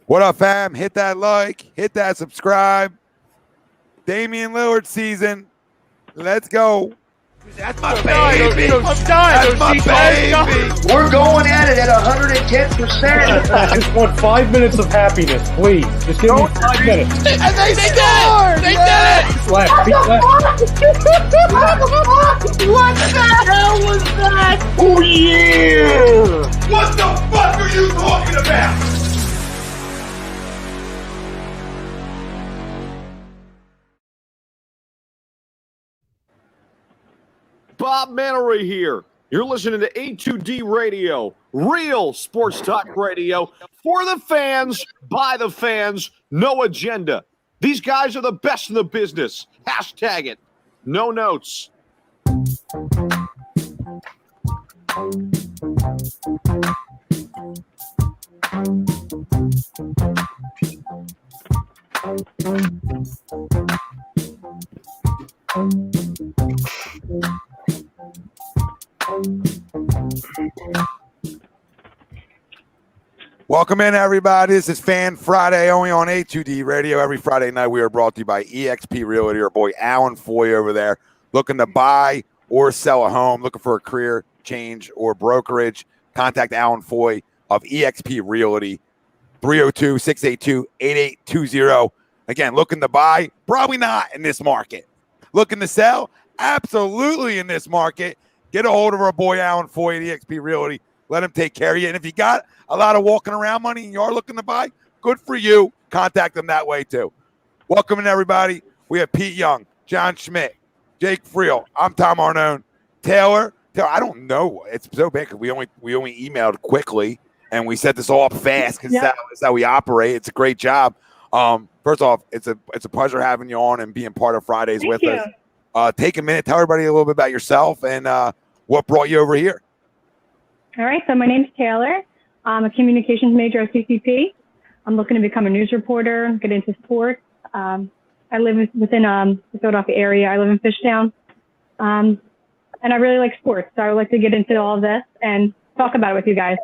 What up, fam? Hit that like, hit that subscribe. Damian Lillard season. Let's go. That's my baby. I'm dying. That's my baby. We're going at it at 110%. I just want 5 minutes of happiness, please. Just give me 5 minutes. And they scored! They did it! Left. What the hell was that? Oh, yeah! What the fuck are you talking about? Bob Mannery here. You're listening to A2D Radio, real sports talk radio for the fans, by the fans, no agenda. These guys are the best in the business. Hashtag it. No notes. Welcome in, everybody. This is Fan Friday, only on A2D Radio. Every Friday night, we are brought to you by eXp Realty. Our boy Alan Foy over there, looking to buy or sell a home, looking for a career change or brokerage. Contact Alan Foy of eXp Realty, 302-682-8820. Again, looking to buy? Probably not in this market. Looking to sell? Absolutely in this market. Get a hold of our boy Alan Foy at eXp Realty. Let him take care of you. And if you got a lot of walking around money and you are looking to buy, good for you. Contact them that way too. Welcome in, everybody. We have Pete Young, John Schmidt, Jake Friel. I'm Tom Arnone. Taylor, I don't know. It's so big because we only emailed quickly and we set this all up fast because that's how we operate. It's a great job. First off, it's a pleasure having you on and being part of Fridays with us. Take a minute, tell everybody a little bit about yourself and what brought you over here. All right, so my name's Taylor. I'm a communications major at CCP. I'm looking to become a news reporter, get into sports. I live within the Philadelphia area. I live in Fishtown. And I really like sports, so I would like to get into all of this and talk about it with you guys.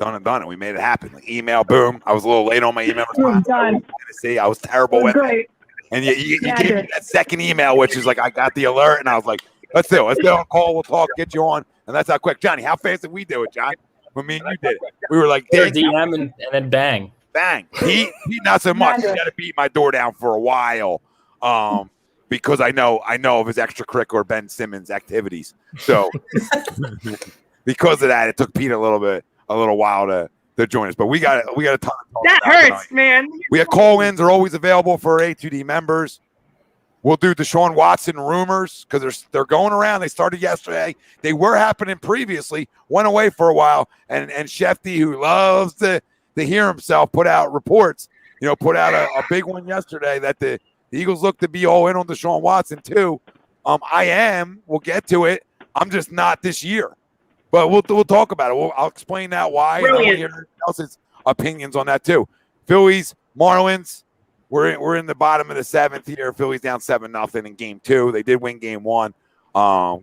Done it. We made it happen. Like email, boom. I was a little late on my email response. I was terrible with it. And you gave me that second email, which is like, I got the alert, and I was like, let's do it. Let's get on call. We'll talk, get you on. And that's how quick. Johnny, how fast did we do it, John? When me and you did it. We were like, DM and then bang. Bang. He not so much. He got to beat my door down for a while because I know of his extracurricular Ben Simmons activities. So because of that, it took Pete a little while to join us. But we got a ton of talk. That hurts, man. We have call-ins are always available for A2D members. We'll do Deshaun Watson rumors because they're going around. They started yesterday. They were happening previously, went away for a while. And Shefty, who loves to hear himself, put out reports, put out a big one yesterday that the Eagles look to be all in on Deshaun Watson too. We'll get to it. I'm just not this year. But we'll talk about it. I'll explain that why. And I want to hear everyone else's opinions on that too. Phillies, Marlins. We're in the bottom of the seventh here. Phillies down 7-0 in game 2. They did win game 1.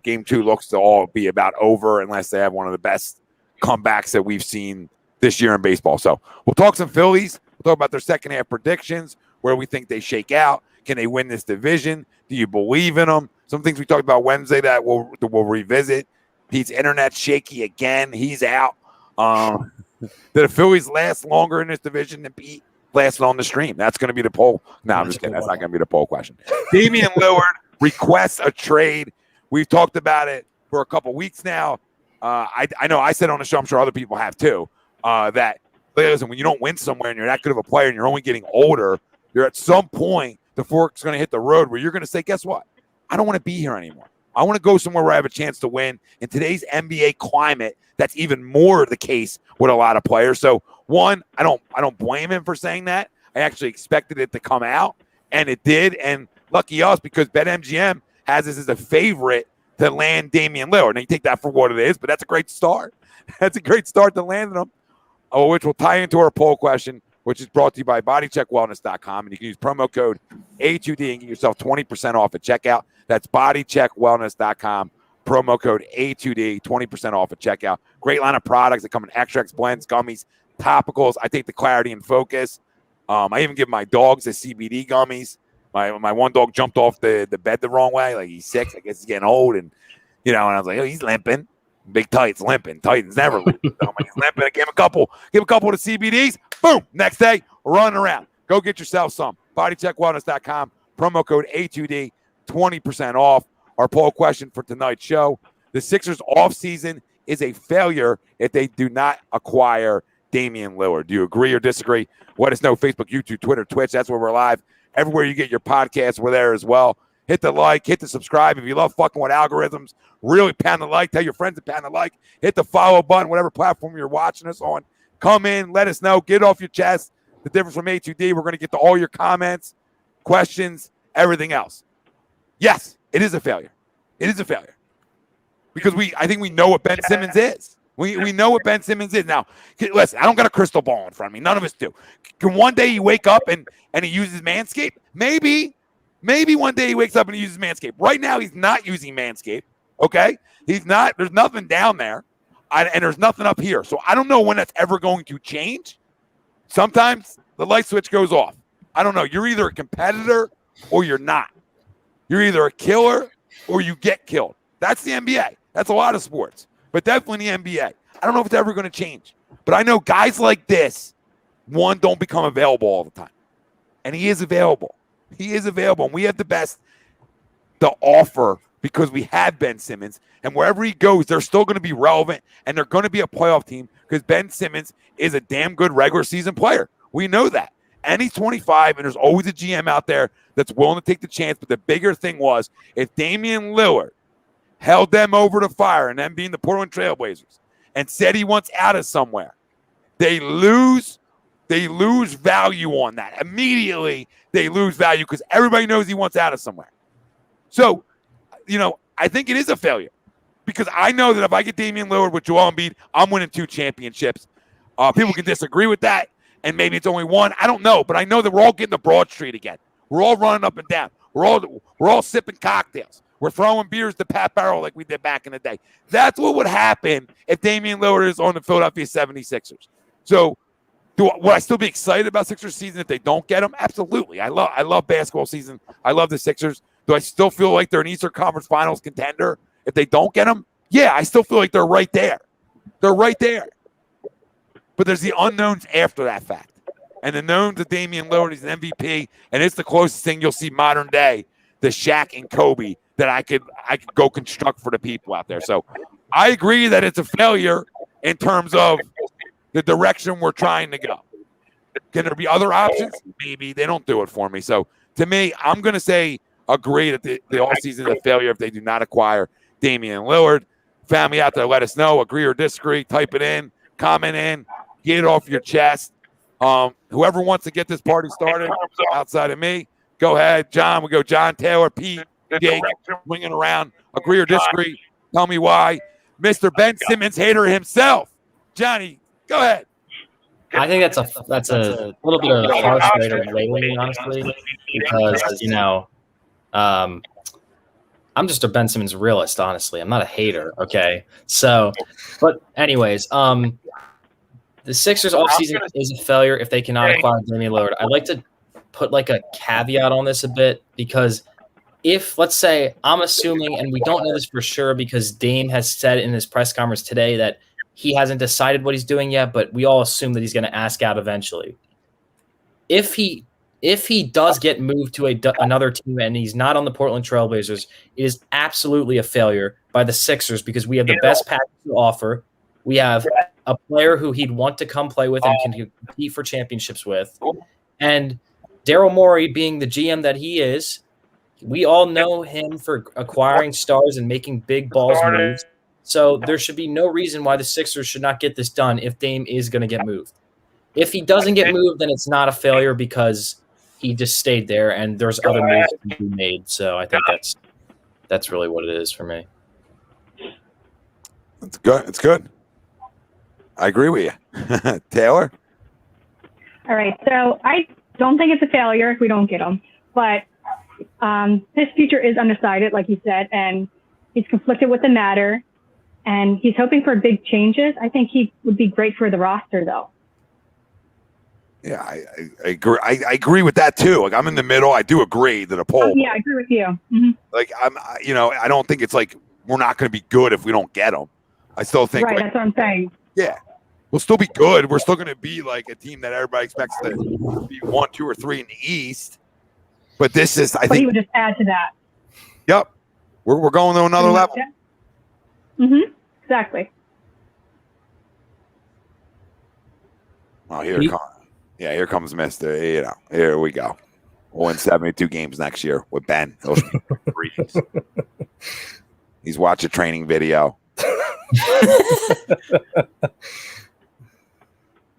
Game 2 looks to all be about over unless they have one of the best comebacks that we've seen this year in baseball. So we'll talk some Phillies. We'll talk about their second half predictions, where we think they shake out. Can they win this division? Do you believe in them? Some things we talked about Wednesday that we'll revisit. Pete's internet's shaky again. He's out. Did the Phillies last longer in this division than Pete lasted on the stream? That's going to be the poll. No, I'm just kidding. That's not going to be the poll question. Damian Lillard requests a trade. We've talked about it for a couple weeks now. I know I said on the show, I'm sure other people have too, that, listen, when you don't win somewhere and you're that good of a player and you're only getting older, you're at some point, the fork's going to hit the road where you're going to say, guess what? I don't want to be here anymore. I want to go somewhere where I have a chance to win. In today's NBA climate, that's even more the case with a lot of players. So, one, I don't blame him for saying that. I actually expected it to come out, and it did. And lucky us, because BetMGM has this as a favorite to land Damian Lillard. Now, you take that for what it is, but that's a great start. That's a great start to landing them, which will tie into our poll question, which is brought to you by bodycheckwellness.com. And you can use promo code A2D and get yourself 20% off at checkout. That's bodycheckwellness.com. Promo code A2D, 20% off at checkout. Great line of products that come in extracts, blends, gummies, topicals. I take the Clarity and Focus. I even give my dogs the CBD gummies. My one dog jumped off the bed the wrong way. Like, he's 6. I guess he's getting old. And, and I was like, oh, he's limping. Big Titans limping. Titans never limp. I'm like, he's limping. I gave him a couple of the CBDs. Boom. Next day, running around. Go get yourself some. BodyCheckWellness.com. Promo code A2D, 20% off. Our poll question for tonight's show: the Sixers offseason is a failure if they do not acquire Damian Lillard. Do you agree or disagree? Let us know. Facebook, YouTube, Twitter, Twitch. That's where we're live. Everywhere you get your podcasts, we're there as well. Hit the like, hit the subscribe. If you love fucking with algorithms, really pound the like. Tell your friends to pound the like. Hit the follow button, whatever platform you're watching us on. Come in, let us know. Get off your chest. The difference from A2D. We're going to get to all your comments, questions, everything else. Yes, it is a failure. It is a failure. Because I think we know what Ben Simmons is. We know what Ben Simmons is. Now, listen, I don't got a crystal ball in front of me. None of us do. Can one day he wake up and he uses Manscaped? Maybe one day he wakes up and he uses Manscaped. Right now, he's not using Manscaped, okay? He's not. There's nothing down there, and there's nothing up here. So I don't know when that's ever going to change. Sometimes the light switch goes off. I don't know. You're either a competitor or you're not. You're either a killer or you get killed. That's the NBA. That's a lot of sports, but definitely the NBA. I don't know if it's ever going to change, but I know guys like this, one, don't become available all the time. And he is available. He is available. And we have the best to offer because we have Ben Simmons. And wherever he goes, they're still going to be relevant, and they're going to be a playoff team because Ben Simmons is a damn good regular season player. We know that. And he's 25, and there's always a GM out there that's willing to take the chance. But the bigger thing was, if Damian Lillard held them over the fire, and them being the Portland Trailblazers, and said he wants out of somewhere, they lose value on that. Immediately, they lose value because everybody knows he wants out of somewhere. So, I think it is a failure because I know that if I get Damian Lillard with Joel Embiid, I'm winning 2 championships. People can disagree with that, and maybe it's only one. I don't know, but I know that we're all getting the Broad Street again. We're all running up and down. We're all sipping cocktails. We're throwing beers to Pat Barrow like we did back in the day. That's what would happen if Damian Lillard is on the Philadelphia 76ers. So, would I still be excited about Sixers season if they don't get him? Absolutely. I love basketball season. I love the Sixers. Do I still feel like they're an Eastern Conference Finals contender if they don't get him? Yeah, I still feel like they're right there. They're right there. But there's the unknowns after that fact. And the knowns of Damian Lillard is an MVP, and it's the closest thing you'll see modern day to Shaq and Kobe that I could go construct for the people out there. So I agree that it's a failure in terms of the direction we're trying to go. Can there be other options? Maybe. They don't do it for me. So to me, I'm going to say agree that the offseason is a failure if they do not acquire Damian Lillard. Family out there, let us know. Agree or disagree. Type it in. Comment in. Get it off your chest. Whoever wants to get this party started outside of me, go ahead. John, we go John, Taylor, Pete, Jake, swinging around. Agree or disagree. Tell me why. Mr. Ben Simmons hater himself. Johnny, go ahead. I think that's a little bit of a harsh way to label me, honestly, because I'm just a Ben Simmons realist, honestly. I'm not a hater, okay? So, but anyways, the Sixers offseason is a failure if they cannot acquire Damian Lillard. I'd like to put like a caveat on this a bit because if, let's say, I'm assuming, and we don't know this for sure because Dame has said in his press conference today that he hasn't decided what he's doing yet, but we all assume that he's going to ask out eventually. If he does get moved to another team and he's not on the Portland Trailblazers, it is absolutely a failure by the Sixers because we have the best package to offer. We have a player who he'd want to come play with and can compete for championships with. And Daryl Morey, being the GM that he is, we all know him for acquiring stars and making big balls moves. So there should be no reason why the Sixers should not get this done if Dame is going to get moved. If he doesn't get moved, then it's not a failure because he just stayed there and there's other moves to be made. So I think that's really what it is for me. It's good. It's good. I agree with you. Taylor? All right. So I don't think it's a failure if we don't get him. But his future is undecided, like you said. And He's conflicted with the matter, and he's hoping for big changes. I think he would be great for the roster, though. Yeah, I agree. I agree with that too. Like I'm in the middle. I do agree that a poll. Yeah, I agree with you. Mm-hmm. Like I don't think it's like we're not going to be good if we don't get him. I still think right. That's what I'm saying. Yeah, we'll still be good. We're still going to be like a team that everybody expects to be 1, 2, or 3 in the East. But this is, I think, he would just add to that. Yep, we're going to another level. Mm-hmm. Exactly. Oh, here it comes. Yeah, here comes Mister. Here we go. We'll win 72 games next year with Ben. He's watching a training video.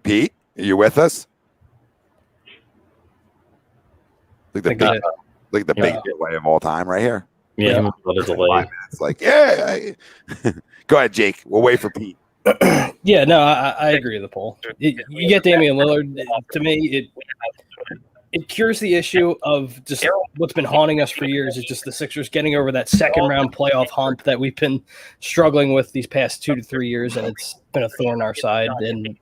Pete, are you with us? Look at the big delay of all time right here. Yeah, what a delay. It's like, go ahead, Jake. We'll wait for Pete. Yeah, no, I agree with the poll. You get Damian Lillard. To me, it cures the issue of just what's been haunting us for years. Is just the Sixers getting over that second round playoff hump that we've been struggling with these past 2 to 3 years, and it's been a thorn in our side. And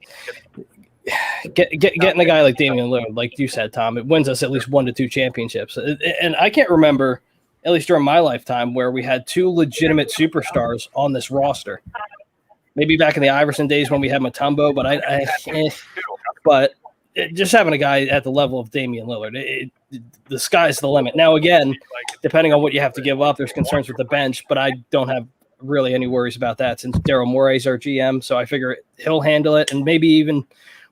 getting a guy like Damian Lillard, like you said, Tom, it wins us at least 1 to 2 championships. And I can't remember, at least during my lifetime, where we had 2 legitimate superstars on this roster. Maybe back in the Iverson days when we had Mutombo, but just having a guy at the level of Damian Lillard, the sky's the limit. Now, again, depending on what you have to give up, there's concerns with the bench, but I don't have really any worries about that since Daryl Morey's our GM, so I figure he'll handle it, and maybe even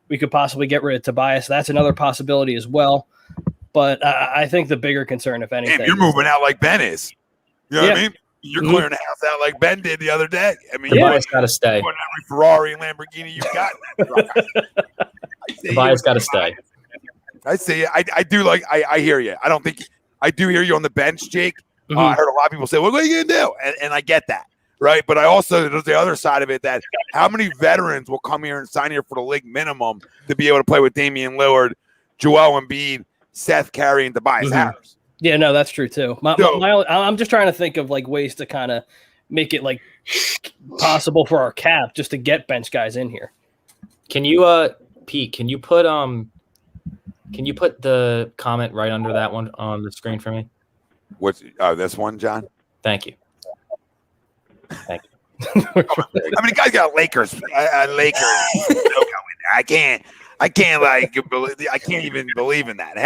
we could possibly get rid of Tobias. That's another possibility as well, but I think the bigger concern, if anything— Damn, you're moving out like Ben is. You know what I mean? You're clearing the house out like Ben did the other day. I mean, Tobias got to stay. Every Ferrari and Lamborghini you've got. Tobias got to stay. I see. I do like. I hear you. I don't think I do hear you on the bench, Jake. Mm-hmm. I heard a lot of people say, "Well, what are you gonna do?" And I get that, right? But I also there's the other side of it that how many veterans will come here and sign here for the league minimum to be able to play with Damian Lillard, Joel Embiid, Seth Curry, and Tobias Harris. Yeah, no, that's true too. I'm just trying to think of like ways to kind of make it like possible for our cap just to get bench guys in here. Can you, Pete? Can you put the comment right under that one on the screen for me? What's this one, John? Thank you. Thank you. I mean, guys got Lakers. Lakers. I can't even believe in that.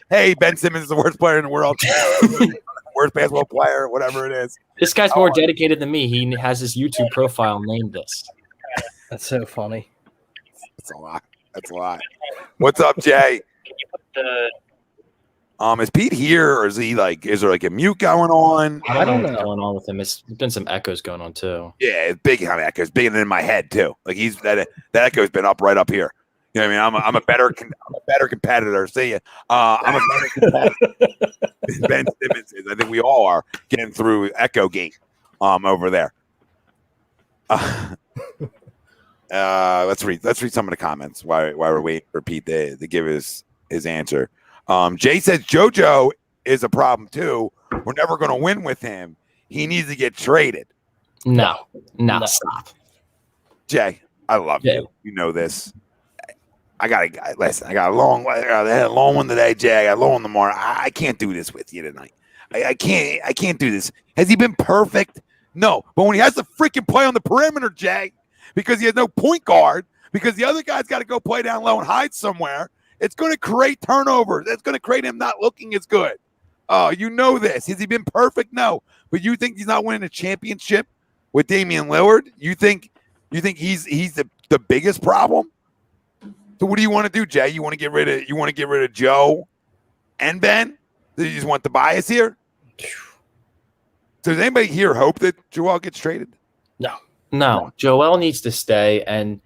Hey, Ben Simmons is the worst player in the world. Worst basketball player, whatever it is. This guy's more dedicated than me. He has his YouTube profile named this. That's so funny. That's a lot. What's up, Jay? Is Pete here, or is there like a mute going on? I don't know what's going on with him. It's been some echoes going on too. Yeah, it's big kind of echoes, bigger than in my head too. Like that echo's been up right up here. You know what I mean? I'm a better competitor. See ya. I'm a better competitor than Ben Simmons is. I think we all are getting through Echo Gate over there. Let's read some of the comments while we're waiting for Pete to give his answer. Jay says JoJo is a problem too. We're never going to win with him. He needs to get traded. No, stop. Jay, I love you. You know this. I got a long one today, Jay. I got a long one tomorrow. I can't do this with you tonight. I can't do this. Has he been perfect? No. But when he has to freaking play on the perimeter, Jay, because he has no point guard, because the other guy's got to go play down low and hide somewhere, it's going to create turnovers. It's going to create him not looking as good. Oh, you know this. Has he been perfect? No. But you think he's not winning a championship with Damian Lillard? You think he's the biggest problem? So what do you want to do, Jay? You want to get rid of Joe and Ben? Do you just want the bias here? So does anybody here hope that Joel gets traded? No. Joel needs to stay, and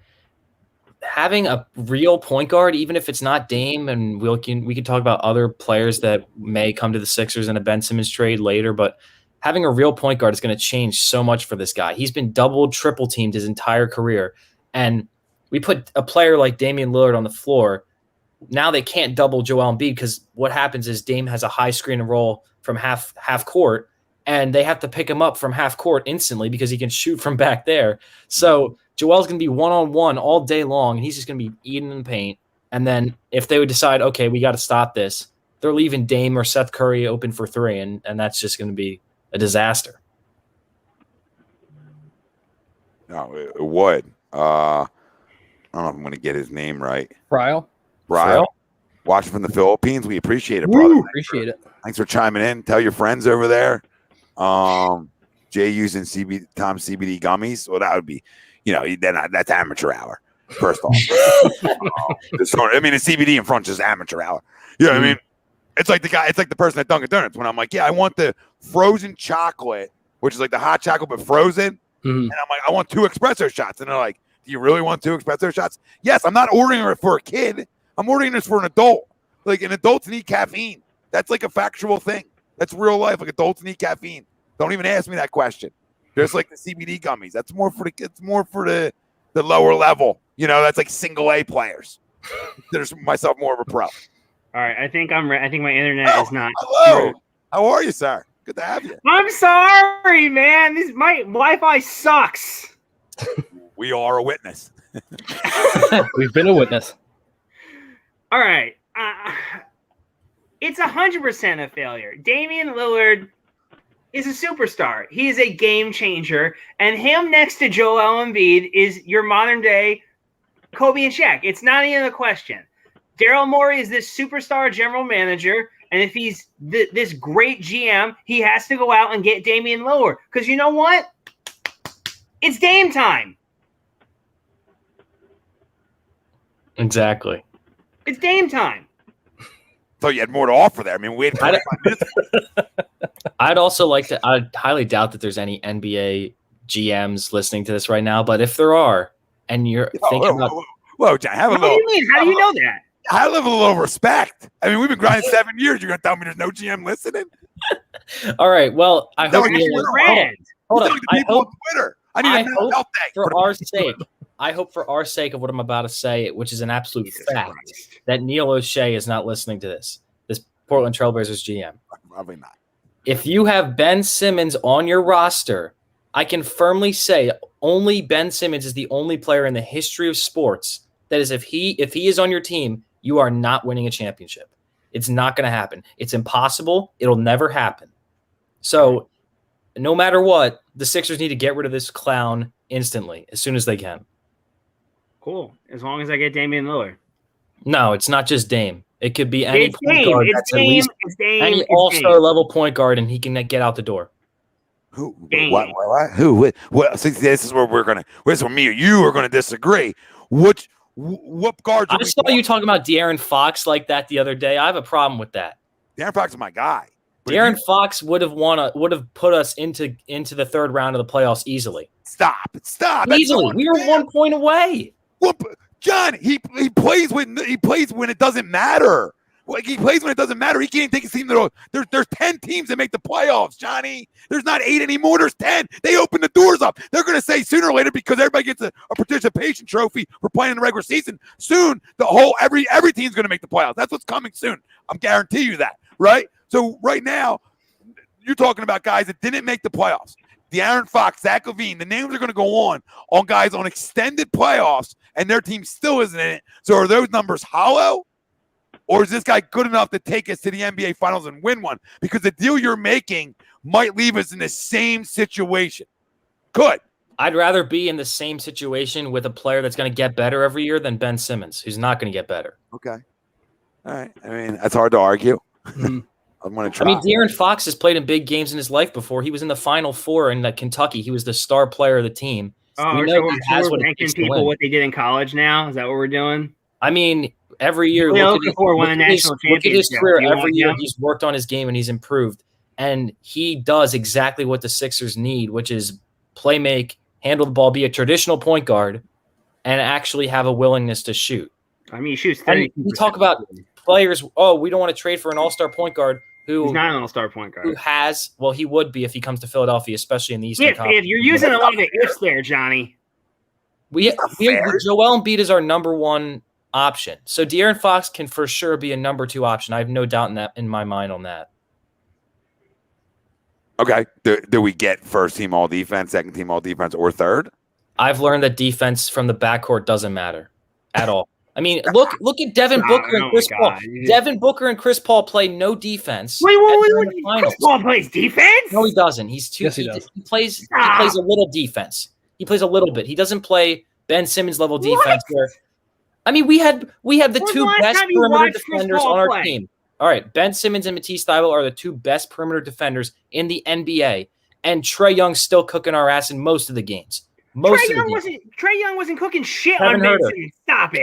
having a real point guard, even if it's not Dame, and we can talk about other players that may come to the Sixers in a Ben Simmons trade later, but having a real point guard is going to change so much for this guy. He's been double, triple teamed his entire career, and we put a player like Damian Lillard on the floor. Now they can't double Joel Embiid because what happens is Dame has a high screen and roll from half court, and they have to pick him up from half court instantly because he can shoot from back there. So Joel's going to be one-on-one all day long, and he's just going to be eating in the paint. And then if they would decide, okay, we got to stop this, they're leaving Dame or Seth Curry open for three, and that's just going to be a disaster. No, it would. I don't know if I'm going to get his name right. Ryle. Watching from the Philippines. We appreciate it, brother. Appreciate it. Thanks for chiming in. Tell your friends over there. Jay using Tom CBD gummies. Well, that would be, that's amateur hour. First off, I mean, the CBD in front is amateur hour. Yeah, I mean, it's like the person at Dunkin' Donuts when I'm like, yeah, I want the frozen chocolate, which is like the hot chocolate but frozen, and I'm like, I want 2 espresso shots, and they're like, do you really want 2 espresso shots? Yes, I'm not ordering it for a kid. I'm ordering this for an adult. Like, an adults need caffeine. That's like a factual thing. That's real life. Like, adults need caffeine. Don't even ask me that question. Just like the CBD gummies. That's more for the lower level. That's like single A players. There's myself more of a pro. All right, I think I'm ready. I think my internet is not. Hello. How are you, sir? Good to have you. I'm sorry, man. My Wi-Fi sucks. We are a witness. We've been a witness. All right. It's 100% a failure. Damian Lillard is a superstar. He is a game changer. And him next to Joel Embiid is your modern day Kobe and Shaq. It's not even a question. Daryl Morey is this superstar general manager. And if he's this great GM, he has to go out and get Damian Lillard. Because you know what? It's Dame time. Exactly. It's Dame time. Thought you had more to offer there. I mean, we had 45 minutes. I'd highly doubt that there's any NBA GMs listening to this right now. But if there are, and you're thinking about, whoa, John, What do you mean? How do you know that? I live a little respect. I mean, we've been grinding 7 years. You're gonna tell me there's no GM listening? All right. Well, I hope Hold on. I hope Twitter. I need a mental health day for our sake. I hope for our sake of what I'm about to say, which is an absolute fact, that Neil O'Shea is not listening to this Portland Trailblazers GM. Probably not. If you have Ben Simmons on your roster, I can firmly say only Ben Simmons is the only player in the history of sports that is, if he is on your team, you are not winning a championship. It's not going to happen. It's impossible. It'll never happen. So no matter what, the Sixers need to get rid of this clown instantly, as soon as they can. Cool. As long as I get Damian Lillard. No, it's not just Dame. It could be any It's point Dame. guard. It's That's at Dame. least It's Dame. any It's all-star Dame. level point guard, and he can get out the door. Who? Dame. What? Who? What? See, this is where this is where me or you are gonna disagree. What guards? I saw you talking about De'Aaron Fox like that the other day. I have a problem with that. De'Aaron Fox is my guy. De'Aaron Fox would have put us into the third round of the playoffs easily. Stop. Easily. We were 1 point away. What, John? He plays when it doesn't matter. Like, he plays when it doesn't matter. He can't take his team to the. There's 10 teams that make the playoffs, Johnny. There's not 8 anymore. There's 10. They open the doors up. They're going to say sooner or later, because everybody gets a participation trophy for playing in the regular season. Soon, every team's going to make the playoffs. That's what's coming soon. I'm guarantee you that, right? So right now, you're talking about guys that didn't make the playoffs. De'Aaron Fox, Zach LaVine, the names are going to go on guys on extended playoffs, and their team still isn't in it. So are those numbers hollow? Or is this guy good enough to take us to the NBA Finals and win one? Because the deal you're making might leave us in the same situation. Good. I'd rather be in the same situation with a player that's going to get better every year than Ben Simmons, who's not going to get better. Okay. All right. I mean, that's hard to argue. I'm going to try. I mean, De'Aaron Fox has played in big games in his life before. He was in the Final Four in Kentucky. He was the star player of the team. We're ranking people what they did in college now? Is that what we're doing? I mean, every year, look at his career. Every year he's worked on his game and he's improved. And he does exactly what the Sixers need, which is play make, handle the ball, be a traditional point guard, and actually have a willingness to shoot. I mean, he shoots 30%. You talk about players, we don't want to trade for an all-star point guard who's not an all-star point guard. He would be if he comes to Philadelphia, especially in the Eastern Conference. If you're using a lot of ifs there, Johnny. We Joel Embiid is our number one option. So De'Aaron Fox can for sure be a number 2 option. I have no doubt in my mind on that. Okay. Do we get first team all defense, second team all defense, or third? I've learned that defense from the backcourt doesn't matter at all. I mean, look at Devin Booker and Chris Paul. Devin Booker and Chris Paul play no defense. Wait. Chris Paul plays defense? No, he doesn't. He's too. Yes, he does. He plays a little defense. He plays a little bit. He doesn't play Ben Simmons level defense. Where, I mean, we had the two best perimeter defenders on our team. All right, Ben Simmons and Matisse Thybulle are the two best perimeter defenders in the NBA, and Trae Young's still cooking our ass in most of the games. Trae Young wasn't cooking shit on Ben Simmons. Stop it.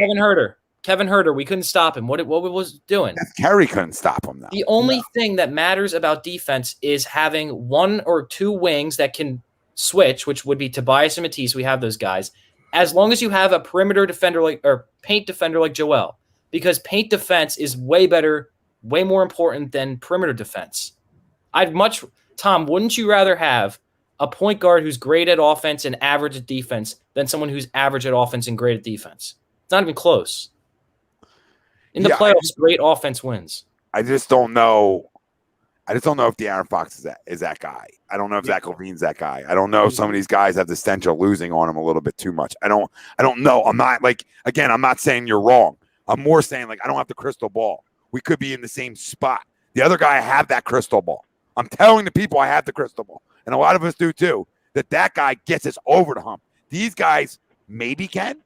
Kevin Herter, we couldn't stop him. What was doing? Kerry couldn't stop him, though. The only thing that matters about defense is having one or two wings that can switch, which would be Tobias and Matisse. We have those guys. As long as you have a perimeter defender or paint defender like Joel, because paint defense is way better, way more important than perimeter defense. Tom, wouldn't you rather have a point guard who's great at offense and average at defense than someone who's average at offense and great at defense? It's not even close. In the playoffs, great offense wins. I just don't know. I just don't know if De'Aaron Fox is that guy. I don't know if Zach LaVine's that guy. I don't know if some of these guys have the stench of losing on him a little bit too much. I don't know. I'm not I'm not saying you're wrong. I'm more saying I don't have the crystal ball. We could be in the same spot. The other guy, I have that crystal ball. I'm telling the people I have the crystal ball. And a lot of us do too, that guy gets us over the hump. These guys maybe can.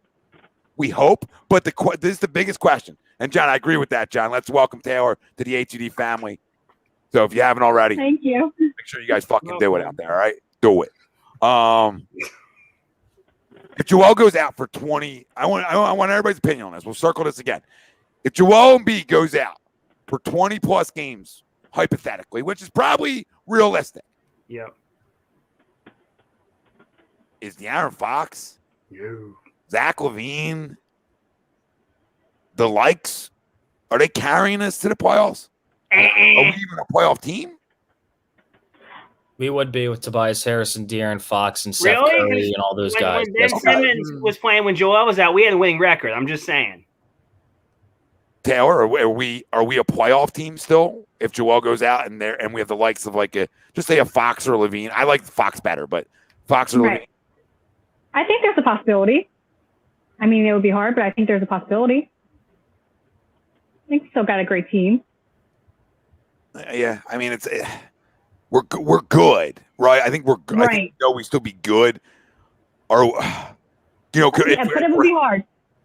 We hope. But this is the biggest question. And, John, I agree with that, John. Let's welcome Taylor to the A2D family. So if you haven't already, thank you. Make sure you guys fucking do it out there, all right? Do it. If Joel goes out for 20, I want everybody's opinion on this. We'll circle this again. If Joel Embiid goes out for 20-plus games, hypothetically, which is probably realistic. Yep. Is De'Aaron Fox, Zach LaVine, the likes, are they carrying us to the playoffs? Are we even a playoff team? We would be with Tobias Harris and De'Aaron Fox and Seth Curry and all those guys. When Ben Simmons was playing when Joel was out, we had a winning record. I'm just saying. Taylor, are we a playoff team still? If Joel goes out and we have the likes of just say a Fox or LaVine. I like Fox better, but Fox or LaVine. I think there's a possibility. I mean, it would be hard, but I think there's a possibility. I think we still got a great team. Yeah, I mean we're good, right? I think we're good. Right. I think we still be good. Or but it would be hard.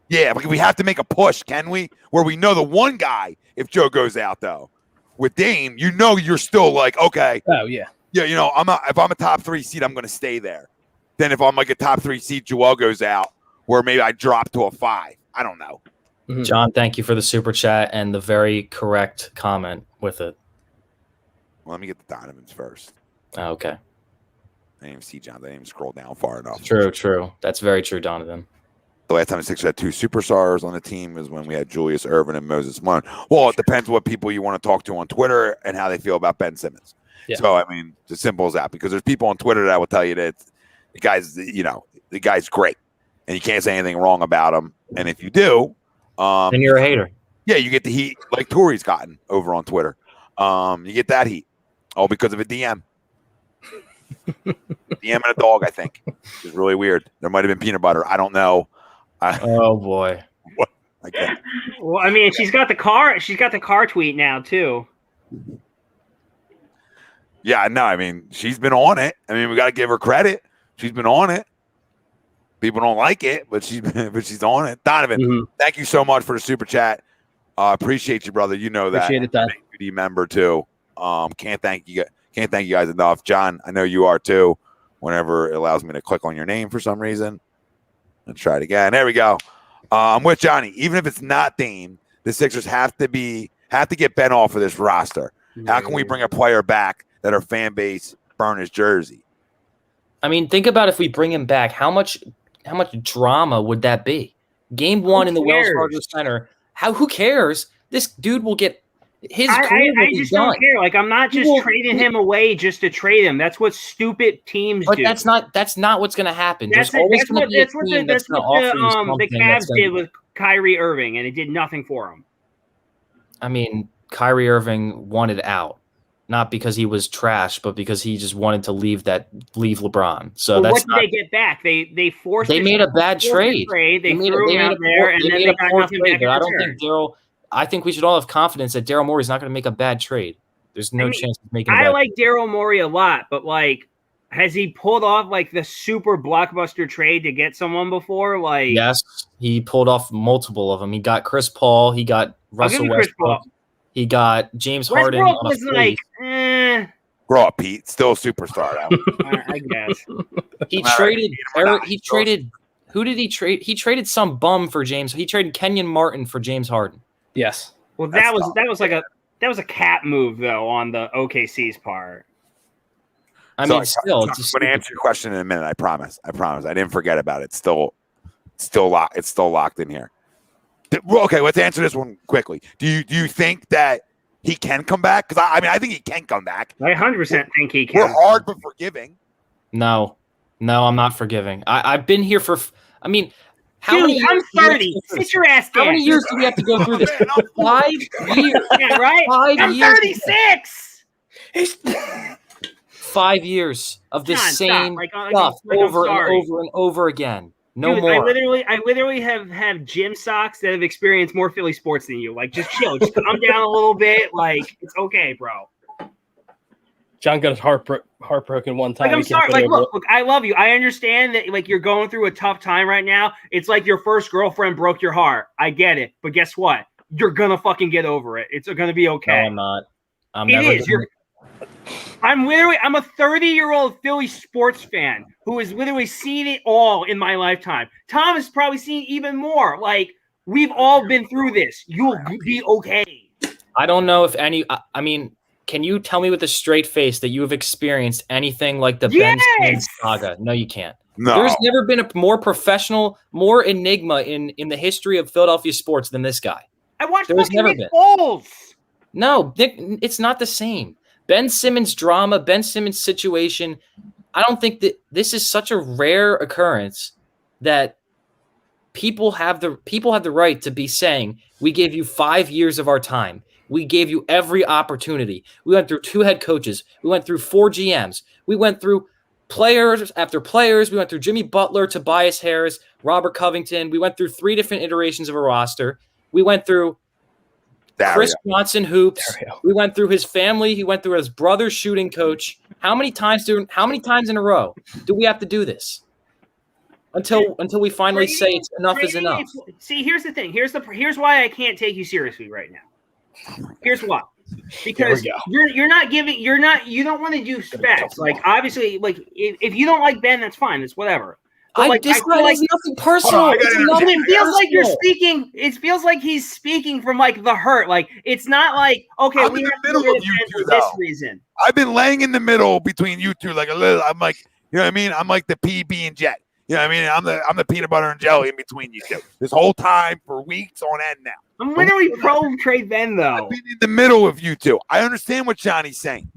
Yeah, but we have to make a push, can we? Where we know the one guy, if Joe goes out though, with Dame, you're still okay. Oh yeah. Yeah, if I'm a top 3 seed, I'm going to stay there. Then if I'm a top 3 seed, Joel goes out, where maybe I drop to a 5. I don't know. Mm-hmm. John, thank you for the super chat and the very correct comment with it. Well, let me get the Donovans first. Oh, okay. I didn't even see John. I didn't even scroll down far enough. True. That's very true, Donovan. The last time the Sixers had 2 superstars on the team is when we had Julius Erving and Moses Malone. Well, it depends what people you want to talk to on Twitter and how they feel about Ben Simmons. Yeah. So, I mean, it's as simple as that, because there's people on Twitter that will tell you that the guy's great and you can't say anything wrong about him. And if you do, then you're a hater. Yeah, you get the heat like Tori's gotten over on Twitter. You get that heat. All because of a DM. DM and a dog, I think. It's really weird. There might have been peanut butter. I don't know. Oh boy. What? Well, I mean, she's got the car tweet now too. Yeah, no, I mean, she's been on it. I mean, we got to give her credit. She's been on it. People don't like it, but she's on it. Donovan, thank you so much for the super chat. Appreciate you, brother. You know that. Appreciate it, Don. AD member too. Can't thank you guys enough. John, I know you are too. Whenever it allows me to click on your name for some reason. Let's try it again. There we go. I'm with Johnny. Even if it's not Dame, the Sixers have to get Ben off of this roster. How can we bring a player back that our fan base burn his jersey? I mean, think about if we bring him back, how much drama would that be? Game 1 in the Wells Fargo Center. Who cares? This dude will get his career will be done. Don't care. I'm not just trading him away just to trade him. That's what stupid teams do. But that's not what's going to happen. That's what the Cavs did with Kyrie Irving, and it did nothing for him. I mean, Kyrie Irving wanted out. not because he was trash, but because he just wanted to leave LeBron. So well, that's what did they get back? They forced. They made a bad trade. They threw him out there, and then they got nothing back. I don't think Daryl. I think we should all have confidence that Daryl Morey is not going to make a bad trade. There's no chance of making. I like Daryl Morey a lot, but like, has he pulled off like the super blockbuster trade to get someone before? Like, yes, he pulled off multiple of them. He got Chris Paul. He got Russell Westbrook. He got James Harden. Westbrook was like, grow up, Pete. Still a superstar. I guess. He traded. He traded. Who did he trade? He traded some bum for James. He traded Kenyon Martin for James Harden. Yes. Well, that was a cat move though on the OKC's part. I mean, still, I'm going to answer your question in a minute. I promise. I didn't forget about it. It's still locked in here. Okay, let's answer this one quickly. Do you think that he can come back? Because I think he can come back. I 100% think he can. We're hard but forgiving. No, I'm not forgiving. I've been here for. I mean, how many? I'm 30. Sit your ass down. How many years do we have to go through this? 5 years. Yeah, right. 5 years. I'm 36. 5 years of this same stuff over and over again. No Dude, more. I literally have gym socks that have experienced more Philly sports than you. Like, just chill, just calm down a little bit. Like, it's okay, bro. John got his heartbroken one time. Like, I'm sorry. Like, look, I love you. I understand that, like, you're going through a tough time right now. It's like your first girlfriend broke your heart. I get it, but guess what? You're gonna fucking get over it. It's gonna be okay. No, I'm not. I'm a 30-year-old Philly sports fan who has literally seen it all in my lifetime. Tom has probably seen even more. Like, we've all been through this. You'll be okay. I don't know if any. I mean, can you tell me with a straight face that you have experienced anything like the Ben Simmons saga? No, you can't. No. There's never been a more professional, more enigma in the history of Philadelphia sports than this guy. I watched Nick Foles. No, Nick, it's not the same. Ben Simmons drama, Ben Simmons situation. I don't think that this is such a rare occurrence that people have the right to be saying, we gave you 5 years of our time. We gave you every opportunity. We went through 2 head coaches. We went through 4 GMs. We went through players after players. We went through Jimmy Butler, Tobias Harris, Robert Covington. We went through 3 different iterations of a roster. We went through Chris Johnson hoops. We went through his family. He went through his brother's shooting coach. How many times in a row do we have to do this? Until we finally say enough is enough. See, here's the thing. Here's why I can't take you seriously right now. Here's why. Because you don't want to do specs. Like, obviously, like if you don't like Ben, that's fine. It's whatever. But this guy has nothing personal. It feels like you're speaking. It feels like he's speaking from like the hurt. Like, it's not like, okay, I'm in the middle of you two, for this reason. I've been laying in the middle between you two, like a little. I'm like, you know what I mean? I'm like the PB and Jet. You know what I mean? I'm the peanut butter and jelly in between you two. This whole time for weeks on end now. I'm literally pro trade Ben though. I've been in the middle of you two. I understand what Johnny's saying.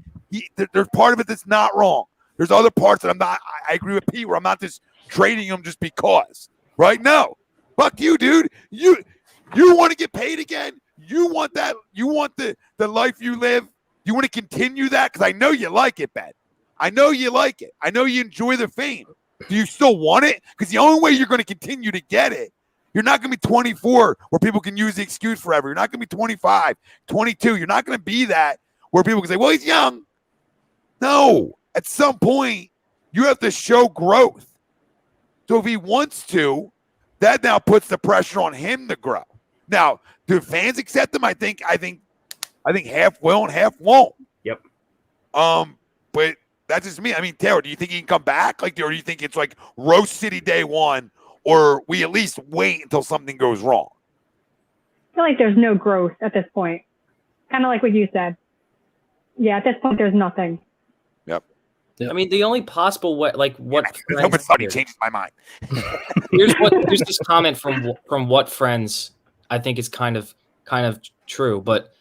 There's part of it that's not wrong. There's other parts that I'm not. I agree with Pete where I'm not just trading him just because, right? No, fuck you, dude. You want to get paid again? You want that? You want the life you live? You want to continue that? Because I know you like it, Ben. I know you like it. I know you enjoy the fame. Do you still want it? Because the only way you're going to continue to get it, you're not going to be 24 where people can use the excuse forever. You're not going to be 25, 22. You're not going to be that where people can say, well, he's young. No, at some point, you have to show growth. So if he wants to, that now puts the pressure on him to grow. Now, do fans accept him? I think half will and half won't. Yep. But that's just me. I mean, Taylor, do you think he can come back? Like, or do you think it's like Roast City day one, or we at least wait until something goes wrong? I feel like there's no growth at this point. Kind of like what you said. Yeah, at this point, there's nothing. Yep. I mean, the only possible way, like what? I hope it's funny. Changes my mind. Here's this comment from what friends I think is kind of true. But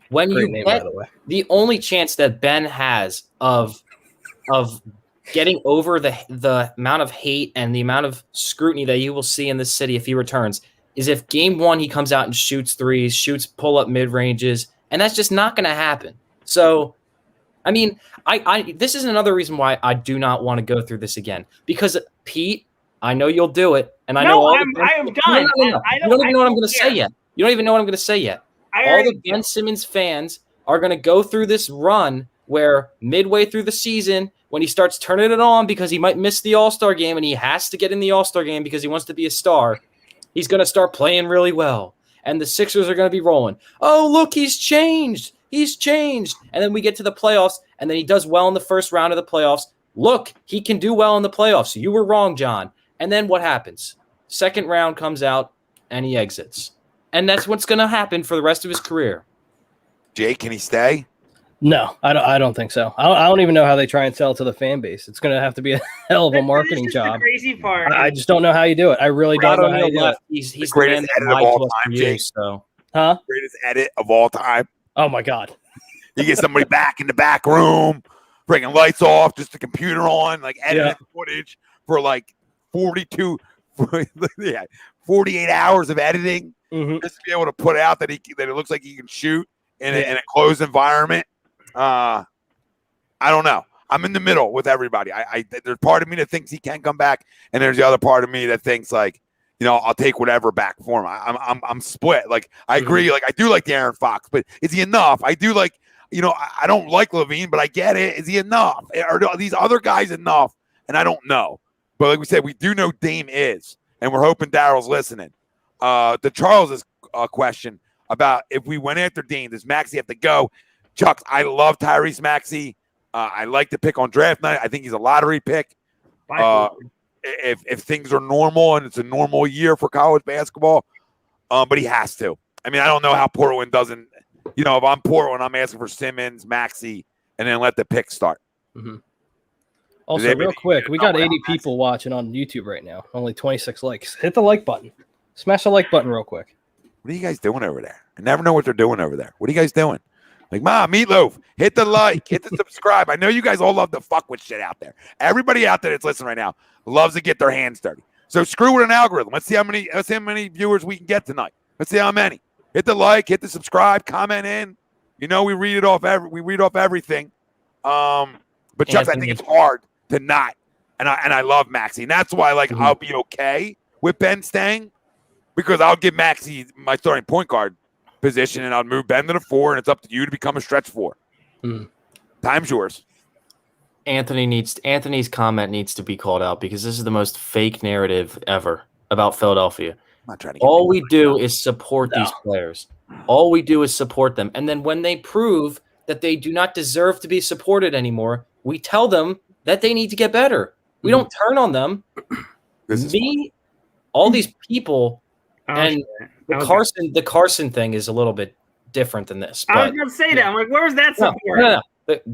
when Great you name, get by the way. the only chance that Ben has of getting over the amount of hate and the amount of scrutiny that you will see in this city if he returns is if game one he comes out and shoots threes, shoots pull-up mid-ranges, and that's just not going to happen. So I mean, I this is another reason why I do not want to go through this again. Because Pete, I know you'll do it, and I know all I am done. You don't even know what I'm going to say yet. You don't even know what I'm going to say yet. All the Ben Simmons fans are going to go through this run where midway through the season, when he starts turning it on because he might miss the All-Star game and he has to get in the All-Star game because he wants to be a star, he's going to start playing really well. And the Sixers are going to be rolling. Oh, look, he's changed. He's changed. And then we get to the playoffs, and then he does well in the first round of the playoffs. Look, he can do well in the playoffs. You were wrong, John. And then what happens? Second round comes out, and he exits. And that's what's going to happen for the rest of his career. Jake, can he stay? No, I don't think so. I don't even know how they try and sell it to the fan base. It's going to have to be a hell of a marketing job. The crazy part. I just don't know how you do it. I really don't know how you do it. He's the greatest edit of all time, Jake. Huh? Greatest edit of all time. Oh, my God. You get somebody back in the back room, bringing lights off, just the computer on, like editing footage for like 48 hours of editing, just to be able to put out that it looks like he can shoot in a closed environment. I don't know. I'm in the middle with everybody. There's part of me that thinks he can come back, and there's the other part of me that thinks like, I'll take whatever back for him. I'm split. Like I agree. Like I do like the Aaron Fox, but is he enough? I do like. I don't like LaVine, but I get it. Is he enough? Are these other guys enough? And I don't know. But like we said, we do know Dame is, and we're hoping Daryl's listening. To Charles's question about if we went after Dame, does Maxey have to go? Chuck, I love Tyrese Maxey. I like to pick on draft night. I think he's a lottery pick. If things are normal and it's a normal year for college basketball, but he has to. I mean, I don't know how Portland doesn't. If I'm Portland, I'm asking for Simmons, Maxey, and then let the pick start. Also, real quick, we got 80 people watching on YouTube right now. Only 26 likes. Hit the like button. Smash the like button real quick. What are you guys doing over there? I never know what they're doing over there. What are you guys doing? Like, Mom, Meatloaf, hit the like, hit the subscribe. I know you guys all love to fuck with shit out there. Everybody out there that's listening right now loves to get their hands dirty. So screw with an algorithm. Let's see how many viewers we can get tonight. Let's see how many. Hit the like, hit the subscribe, comment in. We read off everything. But Chuck, I think it's hard to not. And I love Maxey. And that's why I'll be okay with Ben staying, because I'll give Maxey my starting point guard position and I'll move Ben to the 4, and it's up to you to become a stretch 4. Time's yours. Anthony's comment needs to be called out, because this is the most fake narrative ever about Philadelphia. All we do is support these players. All we do is support them. And then when they prove that they do not deserve to be supported anymore, we tell them that they need to get better. We don't turn on them. All these people, and the Carson thing is a little bit different than this. I was going to say that. I'm like, where's that support? No.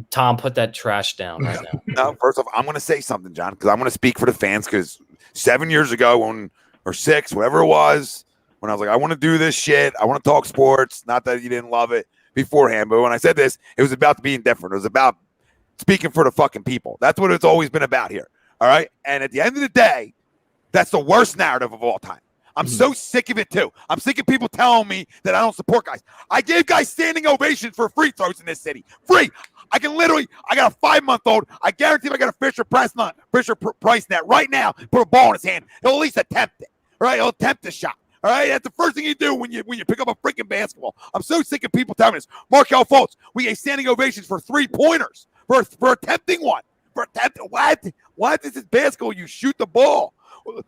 Tom, put that trash down right now. No, first off, I'm going to say something, John, because I'm going to speak for the fans, because 7 years ago or 6, whatever it was, when I was like, I want to do this shit. I want to talk sports. Not that you didn't love it beforehand, but when I said this, it was about being different. It was about speaking for the fucking people. That's what it's always been about here. All right. And at the end of the day, that's the worst narrative of all time. I'm so sick of it too. I'm sick of people telling me that I don't support guys. I gave guys standing ovations for free throws in this city. Free. I got a 5-month-old. I guarantee if I got a Fisher Price net right now, put a ball in his hand, he'll at least attempt it. All right. He'll attempt the shot. All right, that's the first thing you do when you pick up a freaking basketball. I'm so sick of people telling me this. Markelle Fultz, we gave standing ovations for 3-pointers for attempting one. What? This is basketball. You shoot the ball.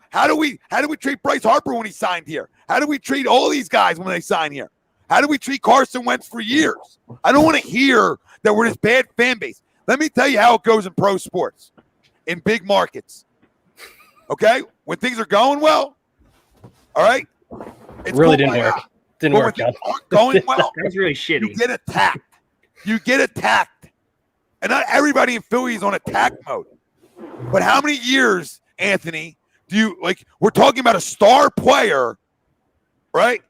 How do we treat Bryce Harper when he signed here? How do we treat all these guys when they sign here? How do we treat Carson Wentz for years? I don't want to hear that we're this bad fan base. Let me tell you how it goes in pro sports, in big markets. Okay, when things are going well, all right. It really didn't work. Didn't work out. Going well. That's really shitty. You get attacked. And not everybody in Philly is on attack mode. But how many years, Anthony, we're talking about a star player, right,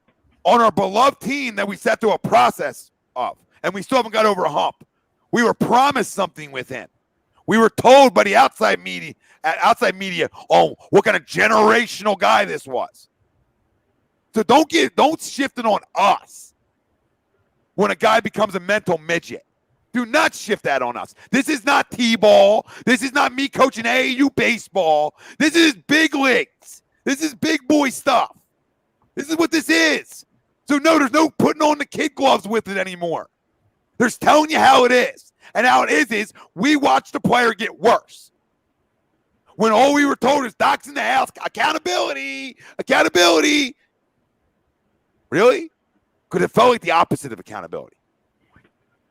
on our beloved team that we sat through a process of, and we still haven't got over a hump. We were promised something with him. We were told by the outside media, what kind of generational guy this was. So don't shift it on us when a guy becomes a mental midget. Do not shift that on us. This is not T-ball. This is not me coaching AAU baseball. This is big leagues. This is big boy stuff. This is what this is. So no, there's no putting on the kid gloves with it anymore. There's telling you how it is. And how it is we watch the player get worse. When all we were told is Doc's in the house, accountability. Really? Because it felt like the opposite of accountability.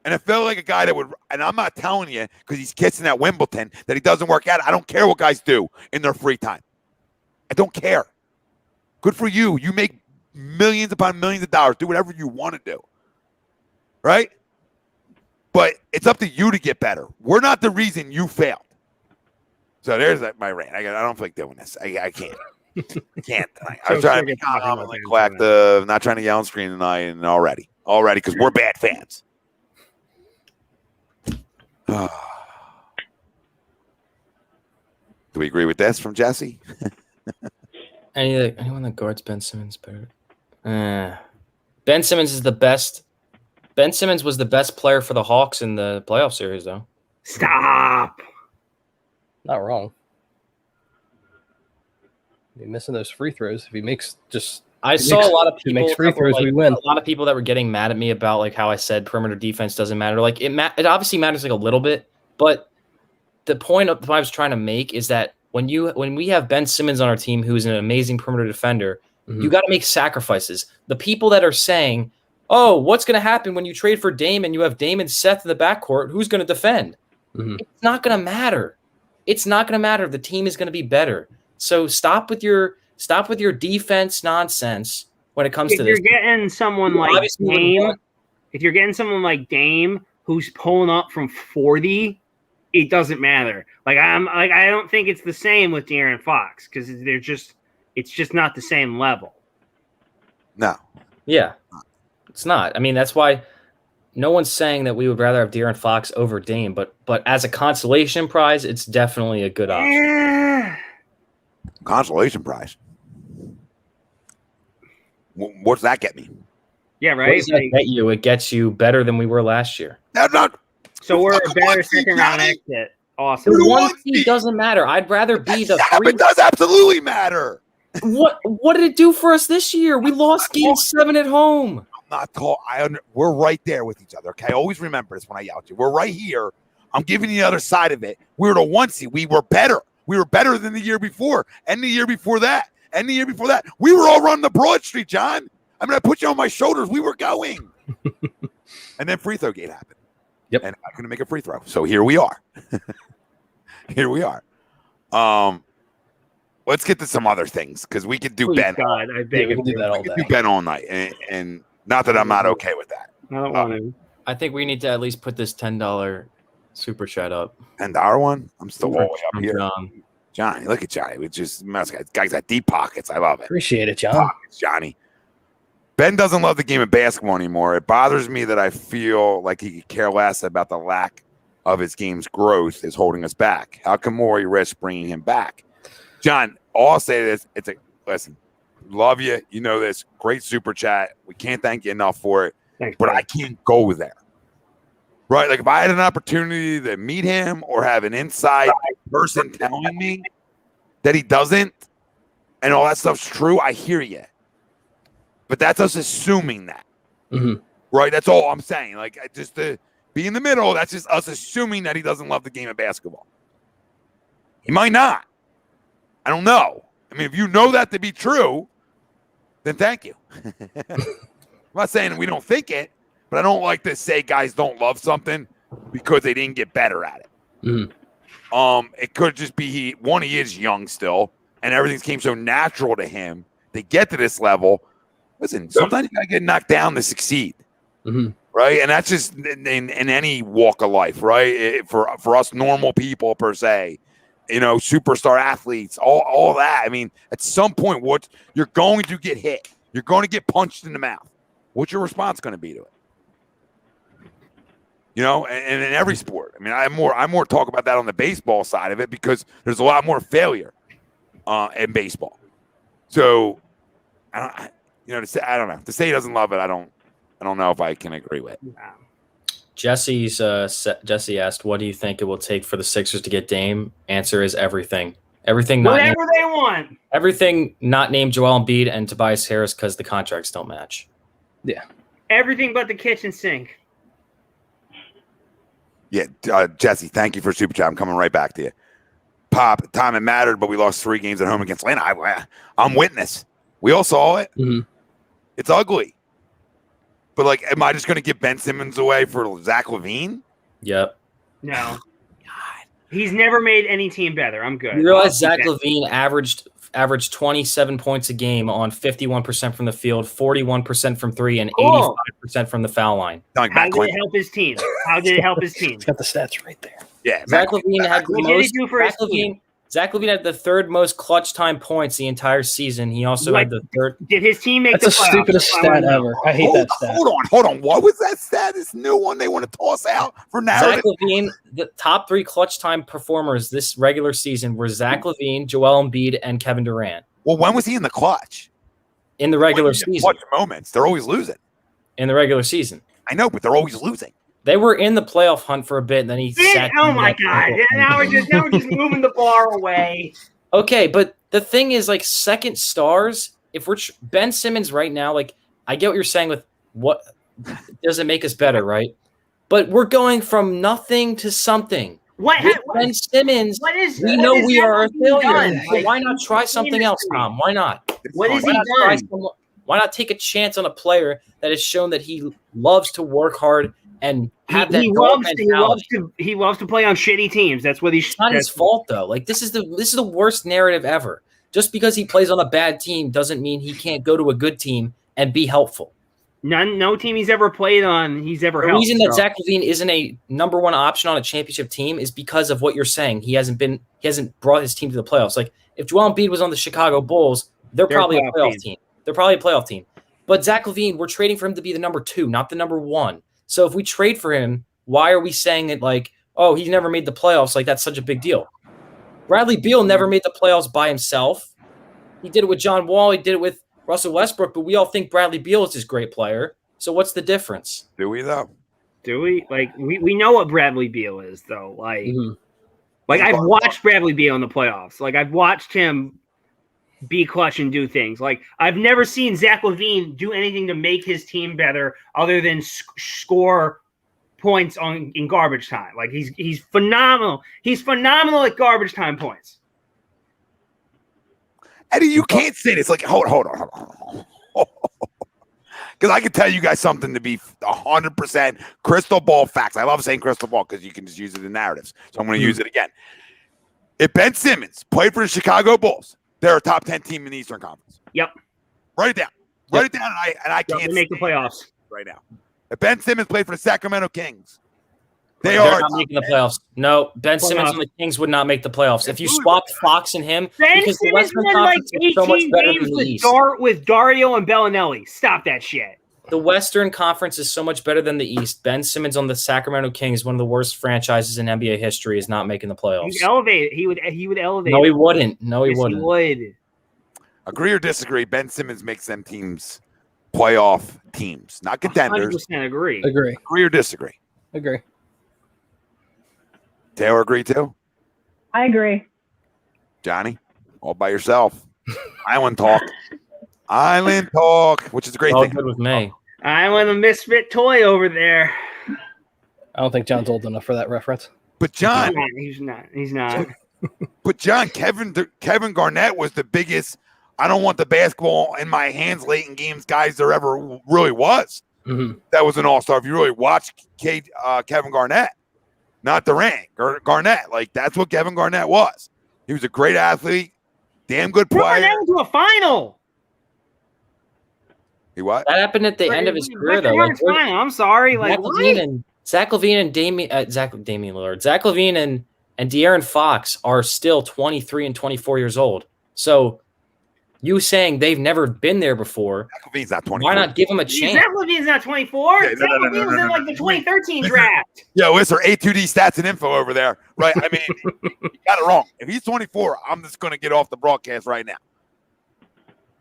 And it felt like a guy that would, and I'm not telling you because he's kissing at Wimbledon that he doesn't work out. I don't care what guys do in their free time. I don't care. Good for you. You make millions upon millions of dollars. Do whatever you want to do. Right? But it's up to you to get better. We're not the reason you failed. So there's my rant. I don't feel like doing this. I can't. I can't. I'm trying to be calm and collective, not trying to yell on screen tonight, and already, because we're bad fans. Do we agree with this from Jesse? Anyone that guards Ben Simmons better? Ben Simmons is the best. Ben Simmons was the best player for the Hawks in the playoff series, though. Stop. Not wrong. He's missing those free throws. If he makes just, I saw a lot of people. He makes free throws, we win. A lot of people that were getting mad at me about like how I said perimeter defense doesn't matter. Like it obviously matters like a little bit, but the point I was trying to make is that when we have Ben Simmons on our team, who's an amazing perimeter defender, you got to make sacrifices. The people that are saying, "Oh, what's going to happen when you trade for Dame and you have Dame and Seth in the backcourt? Who's going to defend?" It's not going to matter. It's not going to matter. The team is going to be better. So stop with your defense nonsense when it comes to this. If you're getting someone like Dame, who's pulling up from 40, it doesn't matter. I don't think it's the same with De'Aaron Fox because it's just not the same level. No. Yeah, it's not. I mean, that's why no one's saying that we would rather have De'Aaron Fox over Dame, but as a consolation prize, it's definitely a good option. Yeah. Consolation prize. What's that get me? Yeah, right. What does that get you? It gets you better than we were last year. So we're a better second round exit. Awesome. The one seed doesn't matter. I'd rather be the three. It does absolutely matter. What did it do for us this year? We lost Game 7 at home. We're right there with each other. Okay, always remember this when I yell at you. We're right here. I'm giving you the other side of it. We were the one seed. We were better. We were better than the year before, and the year before that, and the year before that. We were all running the Broad Street, John. I mean, I put you on my shoulders. We were going. And then free throw gate happened. Yep. And I couldn't make a free throw. So here we are. Here we are. Let's get to some other things because we could do Please Ben. God, I beg we can do that all day. Do Ben all night, and not that I'm not okay with that. I don't want to. I think we need to at least put this $10 super chat up. $10 one. I'm still all the way up here. John. Johnny, look at Johnny. It's just guy's got deep pockets. I love it. Appreciate it, John. Pockets, Johnny. Ben doesn't love the game of basketball anymore. It bothers me that I feel like he could care less about the lack of his game's growth is holding us back. How can Morey risk bringing him back? John, all I'll say is listen, love you. You know this. Great super chat. We can't thank you enough for it. Thanks, but man. I can't go there. Right? Like if I had an opportunity to meet him or have an inside person telling me that he doesn't and all that stuff's true, I hear you. But that's us assuming that. Right? That's all I'm saying. Like just to be in the middle, that's just us assuming that he doesn't love the game of basketball. He might not. I don't know. I mean, if you know that to be true, then thank you. I'm not saying we don't think it, but I don't like to say guys don't love something because they didn't get better at it. It could just be he is young still, and everything came so natural to him to get to this level. Listen, sometimes you gotta get knocked down to succeed, right? And that's just in any walk of life, right? For us normal people per se, you know, superstar athletes, all that. I mean, at some point, you're going to get hit, you're going to get punched in the mouth. What's your response going to be to it? You know, and in every sport. I mean, I more talk about that on the baseball side of it because there's a lot more failure in baseball. So, I don't know. To say he doesn't love it, I don't know if I can agree with. Jesse asked, "What do you think it will take for the Sixers to get Dame?" Answer is everything. Everything not Whatever they want. Everything not named Joel Embiid and Tobias Harris because the contracts don't match. Yeah. Everything but the kitchen sink. Yeah, Jesse, thank you for super chat. I'm coming right back to you. Pop, time it mattered, but we lost 3 games at home against Atlanta. I'm witness. We all saw it. Mm-hmm. It's ugly. But, like, am I just going to give Ben Simmons away for Zach LaVine? Yep. No. He's never made any team better. I'm good. You realize Zach LaVine averaged 27 points a game on 51% from the field, 41% from 3, and 85% from from the foul line. How did it help his team? He's got the stats right there. Yeah, Zach LaVine had the What did he do for his team? Zach LaVine had the 3rd most clutch time points the entire season. He also had the 3rd. Did his team make That's the stupidest stat ever. I hate that stat. Hold on. What was that stat? This new one they want to toss out for narrative? Zach LaVine, the top 3 clutch time performers this regular season were Zach LaVine, Joel Embiid, and Kevin Durant. Well, when was he in the clutch? In the regular season. Clutch moments. They're always losing. In the regular season. I know, but they're always losing. They were in the playoff hunt for a bit, and then he sat. Oh my God! Now we're just moving the bar away. Okay, but the thing is, like, second stars. If we're Ben Simmons right now, like, I get what you're saying with what doesn't make us better, right? But we're going from nothing to something. Ben Simmons, we know we are a failure. So why not try something else, Tom? Why not? What has he done? Why not take a chance on a player that has shown that he loves to work hard and have that he loves to play on shitty teams. That's what he's. It's not his fault though. Like this is the worst narrative ever. Just because he plays on a bad team doesn't mean he can't go to a good team and be helpful. No team he's ever played on, he's ever helped. The reason that Zach LaVine isn't a number 1 option on a championship team is because of what you're saying. He hasn't brought his team to the playoffs. Like if Joel Embiid was on the Chicago Bulls, they're probably a playoff team. They're probably a playoff team. But Zach LaVine, we're trading for him to be the number 2, not the number 1. So if we trade for him, why are we saying it like, oh, he's never made the playoffs? Like that's such a big deal. Bradley Beal never made the playoffs by himself. He did it with John Wall. He did it with Russell Westbrook. But we all think Bradley Beal is this great player. So what's the difference? Do we though? Do we? Like we know what Bradley Beal is though. Like I've watched Bradley Beal in the playoffs. Like I've watched him be clutch and do things. Like I've never seen Zach LaVine do anything to make his team better other than score points in garbage time. Like he's phenomenal. He's phenomenal at garbage time points. Eddie, you can't say this. Like hold on. Because I can tell you guys something to be 100% crystal ball facts. I love saying crystal ball because you can just use it in narratives. So I'm going to use it again. If Ben Simmons played for the Chicago Bulls, they're a top 10 team in the Eastern Conference. Yep. Write it down. Write it down, and I can't make the playoffs right now. If Ben Simmons played for the Sacramento Kings, they're not making the playoffs. No, Ben Simmons and the Kings would not make the playoffs. If you swapped Fox and him, because the Western Conference is so much better than the East. With Dario and Bellinelli. Stop that shit. The Western Conference is so much better than the East. Ben Simmons on the Sacramento Kings, one of the worst franchises in NBA history, is not making the playoffs. He'd elevate it. He would elevate. No, he wouldn't. No, he wouldn't. He would. Agree or disagree? Ben Simmons makes them teams playoff teams, not contenders. 100% agree. Agree or disagree? Agree. Taylor, agree too? I agree. Johnny, all by yourself. Island talk. Island talk, which is a great thing. Good with me. I want a misfit toy over there. I don't think John's old enough for that reference. But John, he's not. But John, Kevin Garnett was the biggest. I don't want the basketball in my hands late in games guys there ever really was. Mm-hmm. That was an all-star. If you really watch Kevin Garnett, not Durant, Garnett, like that's what Kevin Garnett was. He was a great athlete, damn good player. Garnett went to a final. He what? That happened at the end of his career, though. Like, I'm sorry. Like Zach LaVine and Damian Lillard, Zach LaVine and De'Aaron Fox are still 23 and 24 years old. So you saying they've never been there before? Zach LaVine's not 24. Why not give him a chance? Zach LaVine's not 24. Yeah, Zach LaVine was in like the 2013 draft. Yo, it's our A2D stats and info over there, right? I mean, you got it wrong. If he's 24, I'm just going to get off the broadcast right now.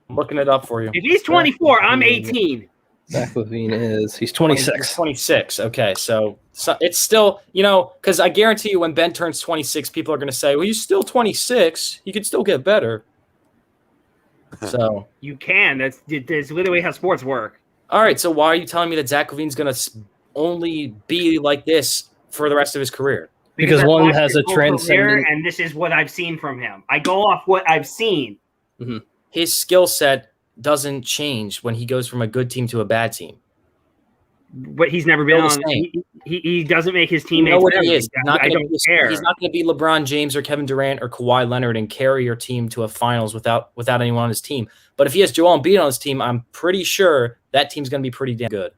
I'm looking it up for you. If he's 24, I'm 18. Zach LaVine he's 26. 26. Okay, so it's still, because I guarantee you when Ben turns 26, people are going to say, well, he's still 26. He could still get better. So you can. That's literally how sports work. All right, so why are you telling me that Zach LaVine's going to only be like this for the rest of his career? Because one has a transcendent, and this is what I've seen from him. I go off what I've seen. Mm-hmm. His skill set doesn't change when he goes from a good team to a bad team. But he's never been on. He doesn't make his teammates. You know what he is? I don't care. He's not going to be LeBron James or Kevin Durant or Kawhi Leonard and carry your team to a finals without anyone on his team. But if he has Joel Embiid on his team, I'm pretty sure that team's going to be pretty damn good.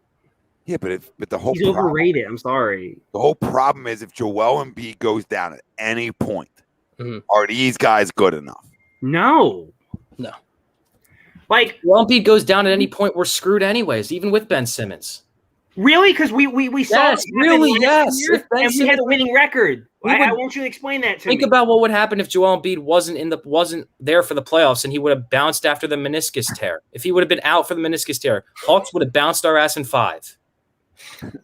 Yeah, but the whole he's overrated. I'm sorry. The whole problem is if Joel Embiid goes down at any point, are these guys good enough? No. Like Joel Embiid goes down at any point, we're screwed anyways, even with Ben Simmons. Really? Because we saw yes, really, yes. And we had a winning record. I want you to explain that to me. Think about what would happen if Joel Embiid wasn't there for the playoffs and he would have bounced after the meniscus tear. If he would have been out for the meniscus tear, Hawks would have bounced our ass in 5.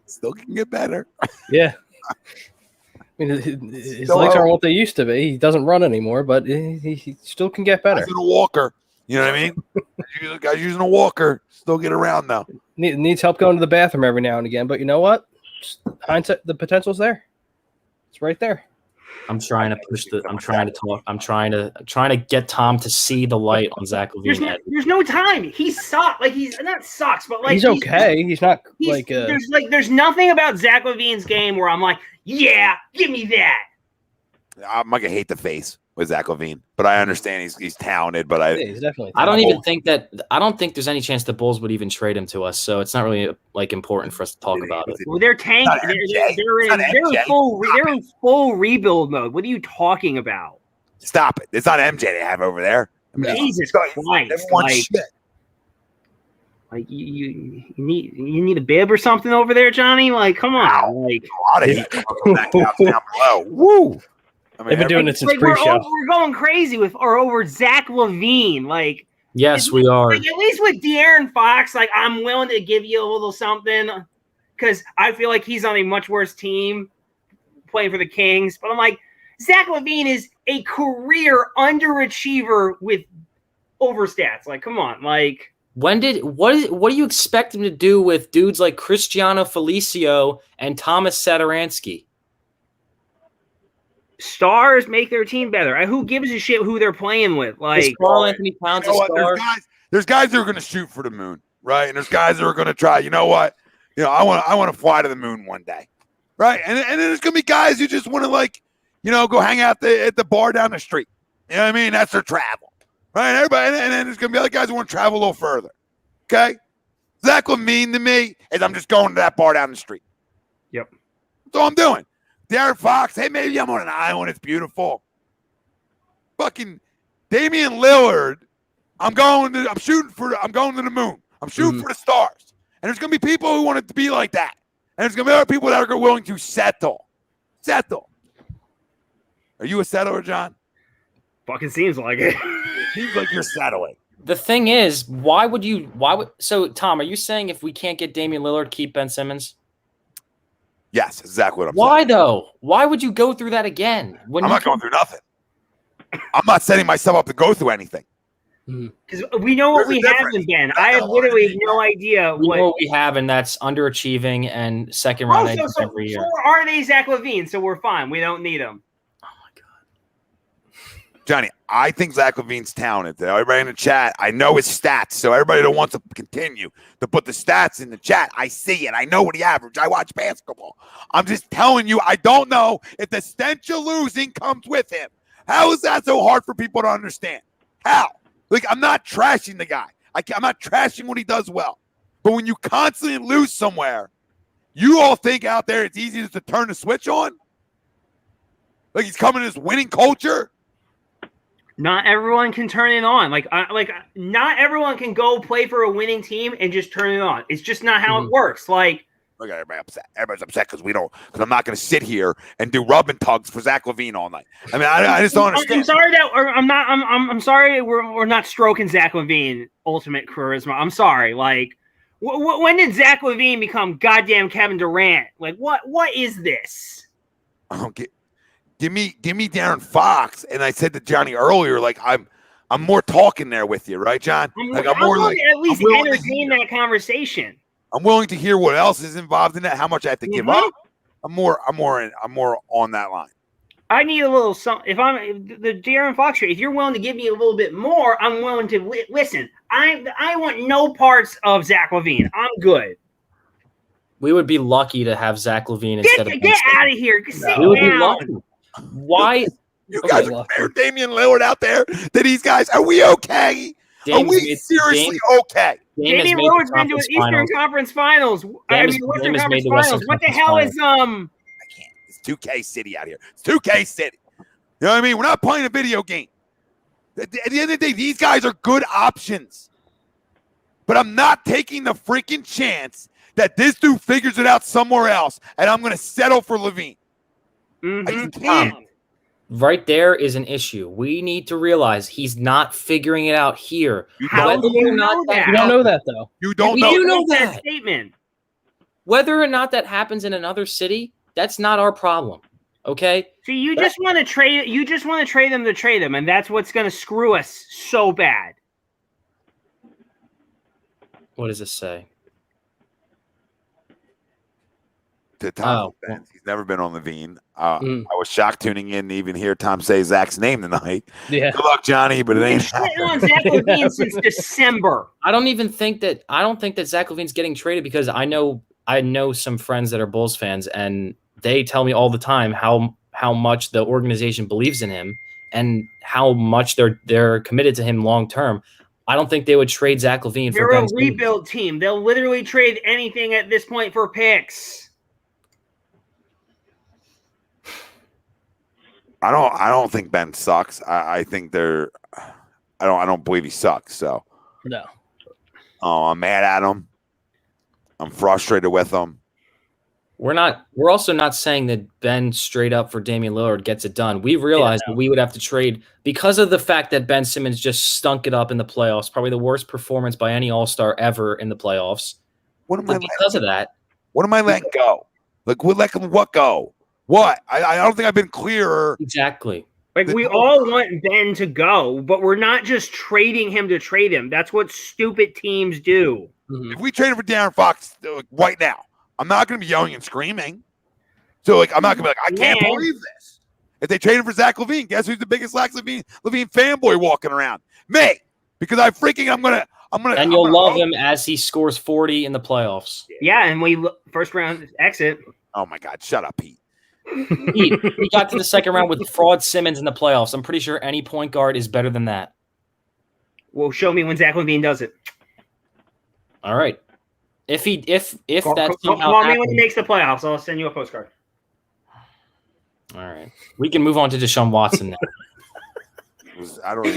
Still can get better. Yeah. I mean, his legs aren't what they used to be. He doesn't run anymore, but he still can get better. He's in a walker. You know what I mean? Guys using a walker still get around though. Needs help going to the bathroom every now and again, but you know what? Hindsight, the potential's there. It's right there. I'm trying to push I'm trying to talk. I'm trying to get Tom to see the light on Zach LaVine. There's no time. He sucks. Like he's not sucks, but like he's okay. He's not like there's nothing about Zach LaVine's game where I'm like, yeah, give me that. I'm not gonna hate the face with Zach LaVine, but I understand he's talented. But he's definitely. I don't think there's any chance the Bulls would even trade him to us. So it's not really like important for us to talk about it. Well, they're tanking. They're in full rebuild mode. What are you talking about? Stop it! It's not MJ they have over there. I mean, Jesus Christ! Like you need a bib or something over there, Johnny? Like, come on! Like a lot of heat down below. Woo! I mean, they've been doing it since pre-show. We're going crazy over Zach LaVine. Like, yes, we are. Like, at least with De'Aaron Fox, like I'm willing to give you a little something because I feel like he's on a much worse team playing for the Kings. But I'm like, Zach LaVine is a career underachiever with overstats. Like, come on, like. What do you expect him to do with dudes like Cristiano Felicio and Thomas Satoransky? Stars make their team better. Who gives a shit who they're playing with? Like Karl Anthony Towns, there's guys that are going to shoot for the moon, right? And there's guys that are going to try. You know what? I want to fly to the moon one day, right? And then there's going to be guys who just want to go hang out at the bar down the street. You know what I mean? That's their travel, right? Everybody, and then there's going to be other guys who want to travel a little further. Okay, Zach LaVine to me is I'm just going to that bar down the street. Yep, that's all I'm doing. De'Aaron Fox, hey, maybe I'm on an island. It's beautiful. Fucking Damian Lillard, I'm going to the moon. I'm shooting for the stars. And there's going to be people who want it to be like that. And there's going to be other people that are willing to settle. Settle. Are you a settler, John? Fucking seems like it. Seems like you're settling. The thing is, so Tom, are you saying if we can't get Damian Lillard, keep Ben Simmons? Yes, exactly what I'm saying. Why though? Why would you go through that again? I'm not going through nothing. I'm not setting myself up to go through anything. Because we know what we have in Ben. I have literally no idea what we have, and that's underachieving and second round exits every year. So are they Zach LaVine? So we're fine. We don't need him. Oh my god, Johnny, I think Zach LaVine's talented. Everybody in the chat, I know his stats. So everybody that wants to continue to put the stats in the chat, I see it. I know what he averaged. I watch basketball. I'm just telling you, I don't know if the stench of losing comes with him. How is that so hard for people to understand? How? Like, I'm not trashing the guy. I'm not trashing what he does well. But when you constantly lose somewhere, you all think out there it's easy to turn the switch on? Like he's coming in this winning culture? Not everyone can turn it on. Like not everyone can go play for a winning team and just turn it on. It's just not how it works. Like, look at everybody upset. Everybody's upset because I'm not going to sit here and do rub and tugs for Zach LaVine all night. I mean, I just don't understand. I'm sorry we're not stroking Zach LaVine ultimate charisma. I'm sorry. Like, When did Zach LaVine become goddamn Kevin Durant? Like, what is this? Give me Darren Fox. And I said to Johnny earlier, like I'm more talking there with you, right, John? I'm more like at least entertain that conversation. I'm willing to hear what else is involved in that, how much I have to give up. I'm more on that line. I need a little something. If I'm the Darren Fox trade, if you're willing to give me a little bit more, I'm willing to listen. I want no parts of Zach LaVine. I'm good. We would be lucky to have Zach LaVine instead of get out of here. Sit we would down. be lucky. Why? You guys are comparing Damian Lillard out there to these guys. Are we okay? Are we seriously okay? Damian Lillard's been to an Eastern Conference Finals. Western Conference Finals. What the hell is I can't. It's 2K City out here. It's 2K City. You know what I mean? We're not playing a video game. At the end of the day, these guys are good options. But I'm not taking the freaking chance that this dude figures it out somewhere else, and I'm going to settle for LaVine. I just can't. Right there is an issue. We need to realize he's not figuring it out here. How do you know that? You don't know that, though. You don't we know. do know that statement. Whether or not that happens in another city, that's not our problem. Okay? See, you just want to trade. You just want to trade them to trade them, and that's what's going to screw us so bad. What does this say? To Tom, he's never been on LaVine. I was shocked tuning in to even hear Tom say Zach's name tonight. Yeah. Good luck, Johnny, but it ain't happening. On Zach LaVine since December. I don't think that Zach LaVine's getting traded because I know some friends that are Bulls fans, and they tell me all the time how much the organization believes in him and how much they're committed to him long term. I don't think they would trade Zach LaVine for Ben Simmons. They're a rebuild team. They'll literally trade anything at this point for picks. I don't think Ben sucks. I think I don't believe he sucks. So no. I'm mad at him. I'm frustrated with him. We're also not saying that Ben straight up for Damian Lillard gets it done. We realized that we would have to trade because of the fact that Ben Simmons just stunk it up in the playoffs. Probably the worst performance by any All-Star ever in the playoffs. What am I letting go? Like what go? What? I don't think I've been clearer. Exactly. Like we all want Ben to go, but we're not just trading him to trade him. That's what stupid teams do. If we traded for Darren Fox right now, I'm not going to be yelling and screaming. So like I'm not going to be like, I can't believe this. If they traded for Zach LaVine, guess who's the biggest Zach LaVine fanboy walking around? Me, because I'm gonna. And you'll love him as he scores 40 in the playoffs. Yeah, and we first round exit. Oh my God, shut up, Pete. We got to the second round with fraud Simmons in the playoffs. I'm pretty sure any point guard is better than that. Well, show me when Zach LaVine does it. All right. If that's call me when he makes the playoffs. I'll send you a postcard. All right. We can move on to Deshaun Watson now.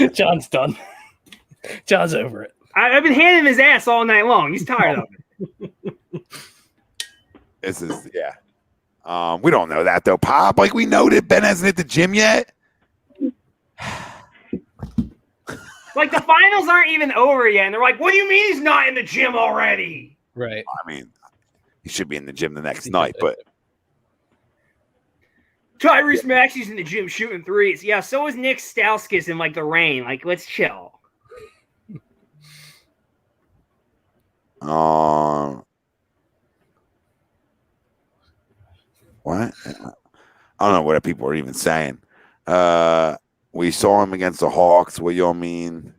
John's done. John's over it. I've been handing him his ass all night long. He's tired of it. This is we don't know that though, Pop. Like we know that Ben hasn't hit the gym yet. Like the finals aren't even over yet, and they're like, "What do you mean he's not in the gym already?" Right. I mean, he should be in the gym the next night, but Tyrese Maxey's in the gym shooting threes. Yeah, so is Nick Stauskas in like the rain. Like, let's chill. What? I don't know what people are even saying. We saw him against the Hawks. What y'all mean?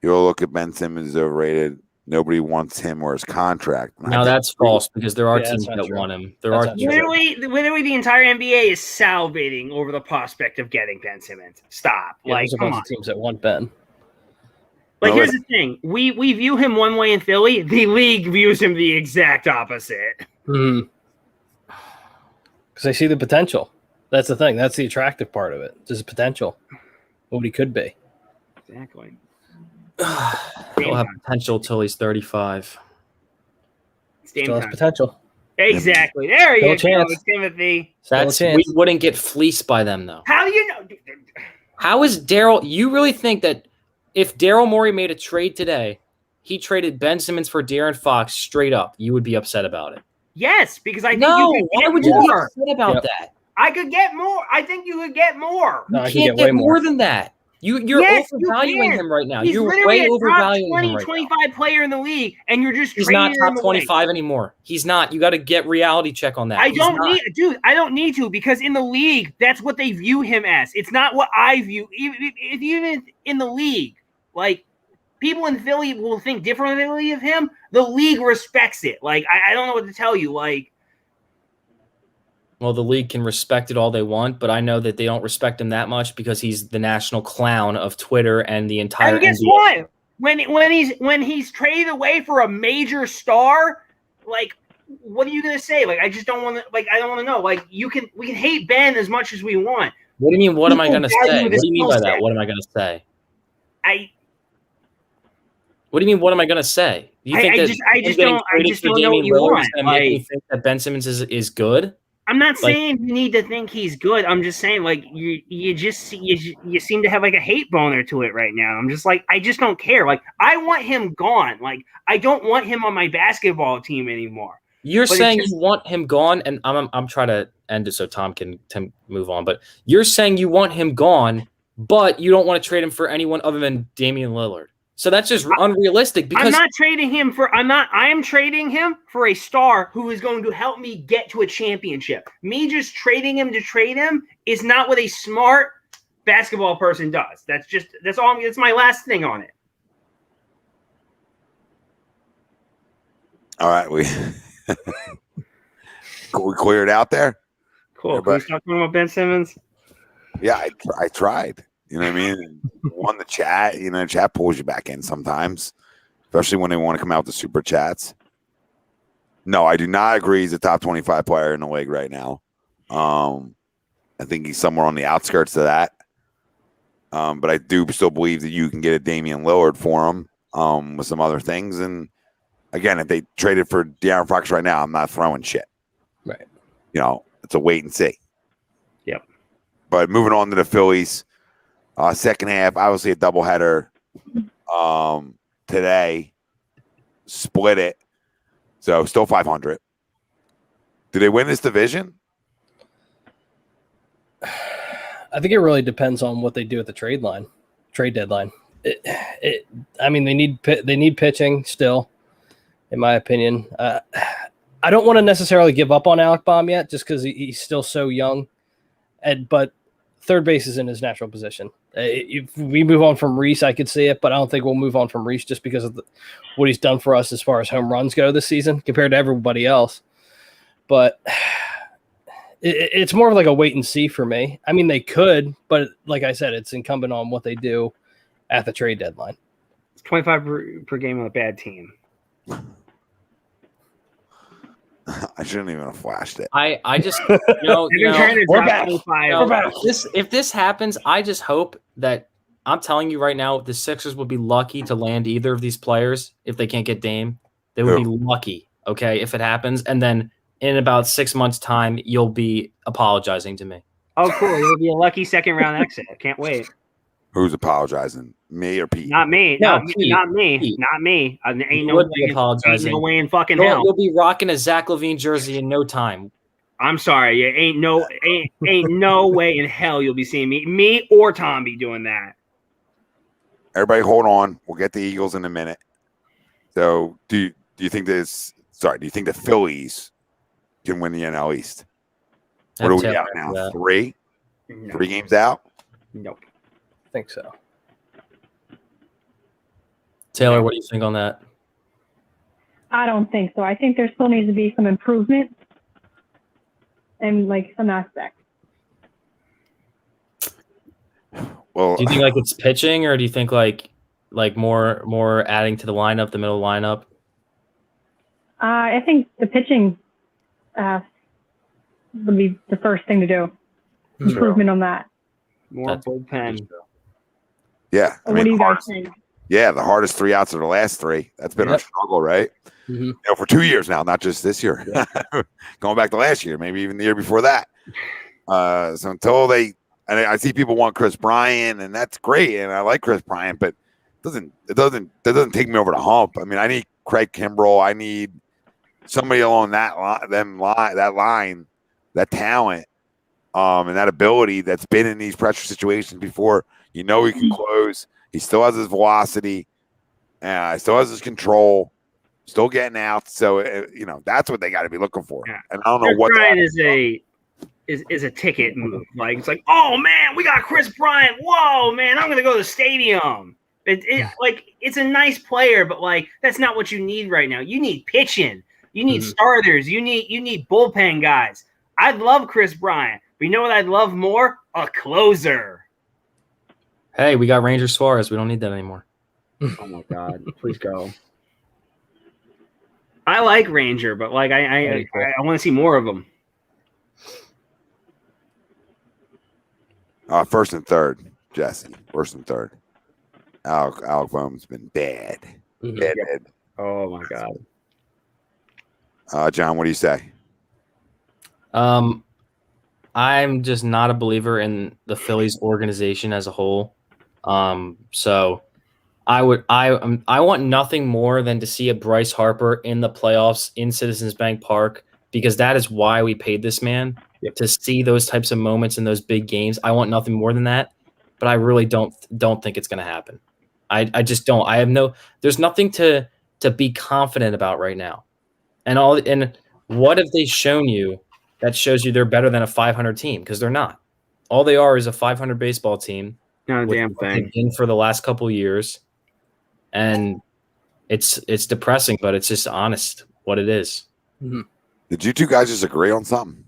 You'll look at Ben Simmons is overrated. Nobody wants him or his contract. No, that's false because there are teams that want him. Literally the entire NBA is salivating over the prospect of getting Ben Simmons. Stop. Yeah, like, there's a bunch of teams that want Ben. Like, here's the thing. We view him one way in Philly. The league views him the exact opposite. Because they see the potential. That's the thing. That's the attractive part of it. There's potential. What he could be. Exactly. He'll have potential till he's 35. Still has potential. Exactly. There you go, Timothy. We wouldn't get fleeced by them, though. How do you know? How is Daryl? You really think that if Daryl Morey made a trade today, he traded Ben Simmons for De'Aaron Fox straight up, you would be upset about it. Yes, because I think No, you could why get would you be more. upset about that? I could get more. I think you could get more. No, I You can can't get way get more. more than that. You're Yes, you overvaluing can. him right now. He's You're literally way a top overvaluing 20, him right 25 player in the league, and you're just He's trading not top him away. 25 anymore. He's not. You got to get reality check on that. I He's don't not. need, dude. I don't need to, because in the league, that's what they view him as. It's not what I view. Even in the league, like, people in Philly will think differently of him. The league respects it. Like, I don't know what to tell you. Like, Well, the league can respect it all they want, but I know that they don't respect him that much because he's the national clown of Twitter and the entire and guess NBA. what? When he's traded away for a major star, like, what are you gonna say? Like, I just don't want to. Like, I don't want to know. Like, we can hate Ben as much as we want. What do you mean? What am I People going to value say? What the do you mean by skill that? set. What am I going to say? What do you mean? What am I going to say? Do you think I that just him getting don't. I traded just for don't know what Damian you Lillard want. is going to make me Like, think that Ben Simmons is good? I'm not Like- saying you need to think he's good. I'm just saying, like, you seem to have like a hate boner to it right now. I'm just like, I just don't care. Like, I want him gone. Like, I don't want him on my basketball team anymore. You're But it's saying just- you want him gone, and I'm trying to end it so Tom can move on. But you're saying you want him gone, but you don't want to trade him for anyone other than Damian Lillard. So that's just unrealistic. Because I'm not trading him for. I am trading him for a star who is going to help me get to a championship. Me just trading him to trade him is not what a smart basketball person does. That's all. That's my last thing on it. All right, we cleared out there. Cool. Can we stop talking about Ben Simmons? Yeah, I tried. You know what I mean? On the chat, you know, chat pulls you back in sometimes, especially when they want to come out with the super chats. No, I do not agree he's a top 25 player in the league right now. I think he's somewhere on the outskirts of that. But I do still believe that you can get a Damian Lillard for him with some other things. And again, if they traded for De'Aaron Fox right now, I'm not throwing shit. Right. You know, it's a wait and see. Yep. But moving on to the Phillies. Second half, obviously a doubleheader today. Split it. So still 500. Do they win this division? I think it really depends on what they do at the trade deadline. I mean, they need pitching still, in my opinion. I don't want to necessarily give up on Alec Baum yet, just because he's still so young. But third base is in his natural position. If we move on from Reese, I could see it, but I don't think we'll move on from Reese just because of what he's done for us as far as home runs go this season compared to everybody else. But it's more of like a wait and see for me. I mean, they could, but like I said, it's incumbent on what they do at the trade deadline. It's 25 per game on a bad team. I shouldn't even have flashed it. I just we're back. If this happens, I just hope that I'm telling you right now, the Sixers would be lucky to land either of these players if they can't get Dame. They would be lucky, okay, if it happens. And then in about 6 months' time, you'll be apologizing to me. Oh, cool. It'll be a lucky second round exit. I can't wait. Who's apologizing? Me or Pete? Not me. No, not Pete. me. Not me. Ain't no would be way, apologizing. ain't no way in fucking hell. You'll be rocking a Zach LaVine jersey in no time. I'm sorry. Ain't no way in hell you'll be seeing me or Tom be doing that. Everybody hold on. We'll get the Eagles in a minute. So do you think do you think the Phillies can win the NL East? What are we at now? 3? No. 3 games out? Nope. I think so. Taylor, what do you think on that? I don't think so. I think there still needs to be some improvement in like some aspects. Well, Do you think like it's pitching, or do you think like more adding to the lineup, the middle lineup? I think the pitching would be the first thing to do. Improvement on that. More bullpen. yeah. What do you guys think? Yeah, the hardest 3 outs of the last 3. That's been our struggle, right? Mm-hmm. You know, for 2 years now, not just this year. Going back to last year, maybe even the year before that. So until I see people want Chris Bryant, and that's great, and I like Chris Bryant, but that doesn't take me over the hump. I mean, I need Craig Kimbrell. I need somebody along that line, that talent, and that ability that's been in these pressure situations before. He can close. He still has his velocity. He still has his control. Still getting out. So that's what they got to be looking for. Yeah. And I don't know what Bryant is a ticket move. Like it's like, oh man, we got Chris Bryant. Whoa, man, I'm gonna go to the stadium. It's a nice player, but like that's not what you need right now. You need pitching. You need starters. You need bullpen guys. I'd love Chris Bryant, but you know what I'd love more? A closer. Hey, we got Ranger Suarez. We don't need that anymore. Oh my God, please go. I like Ranger, but like I want to see more of them. First and third, Jesse. First and third. Alec Boehm's been bad. Bad. Oh my God. John, what do you say? I'm just not a believer in the Phillies organization as a whole. So I want nothing more than to see a Bryce Harper in the playoffs in Citizens Bank Park, because that is why we paid this man, to see those types of moments in those big games. I want nothing more than that, but I really don't think it's going to happen. I just don't. There's nothing to be confident about right now. And what have they shown you that shows you they're better than a 500 team? Because they're not. All they are is a 500 baseball team. Not a damn thing. In for the last couple of years, and it's depressing, but it's just honest what it is. Mm-hmm. Did you two guys just agree on something?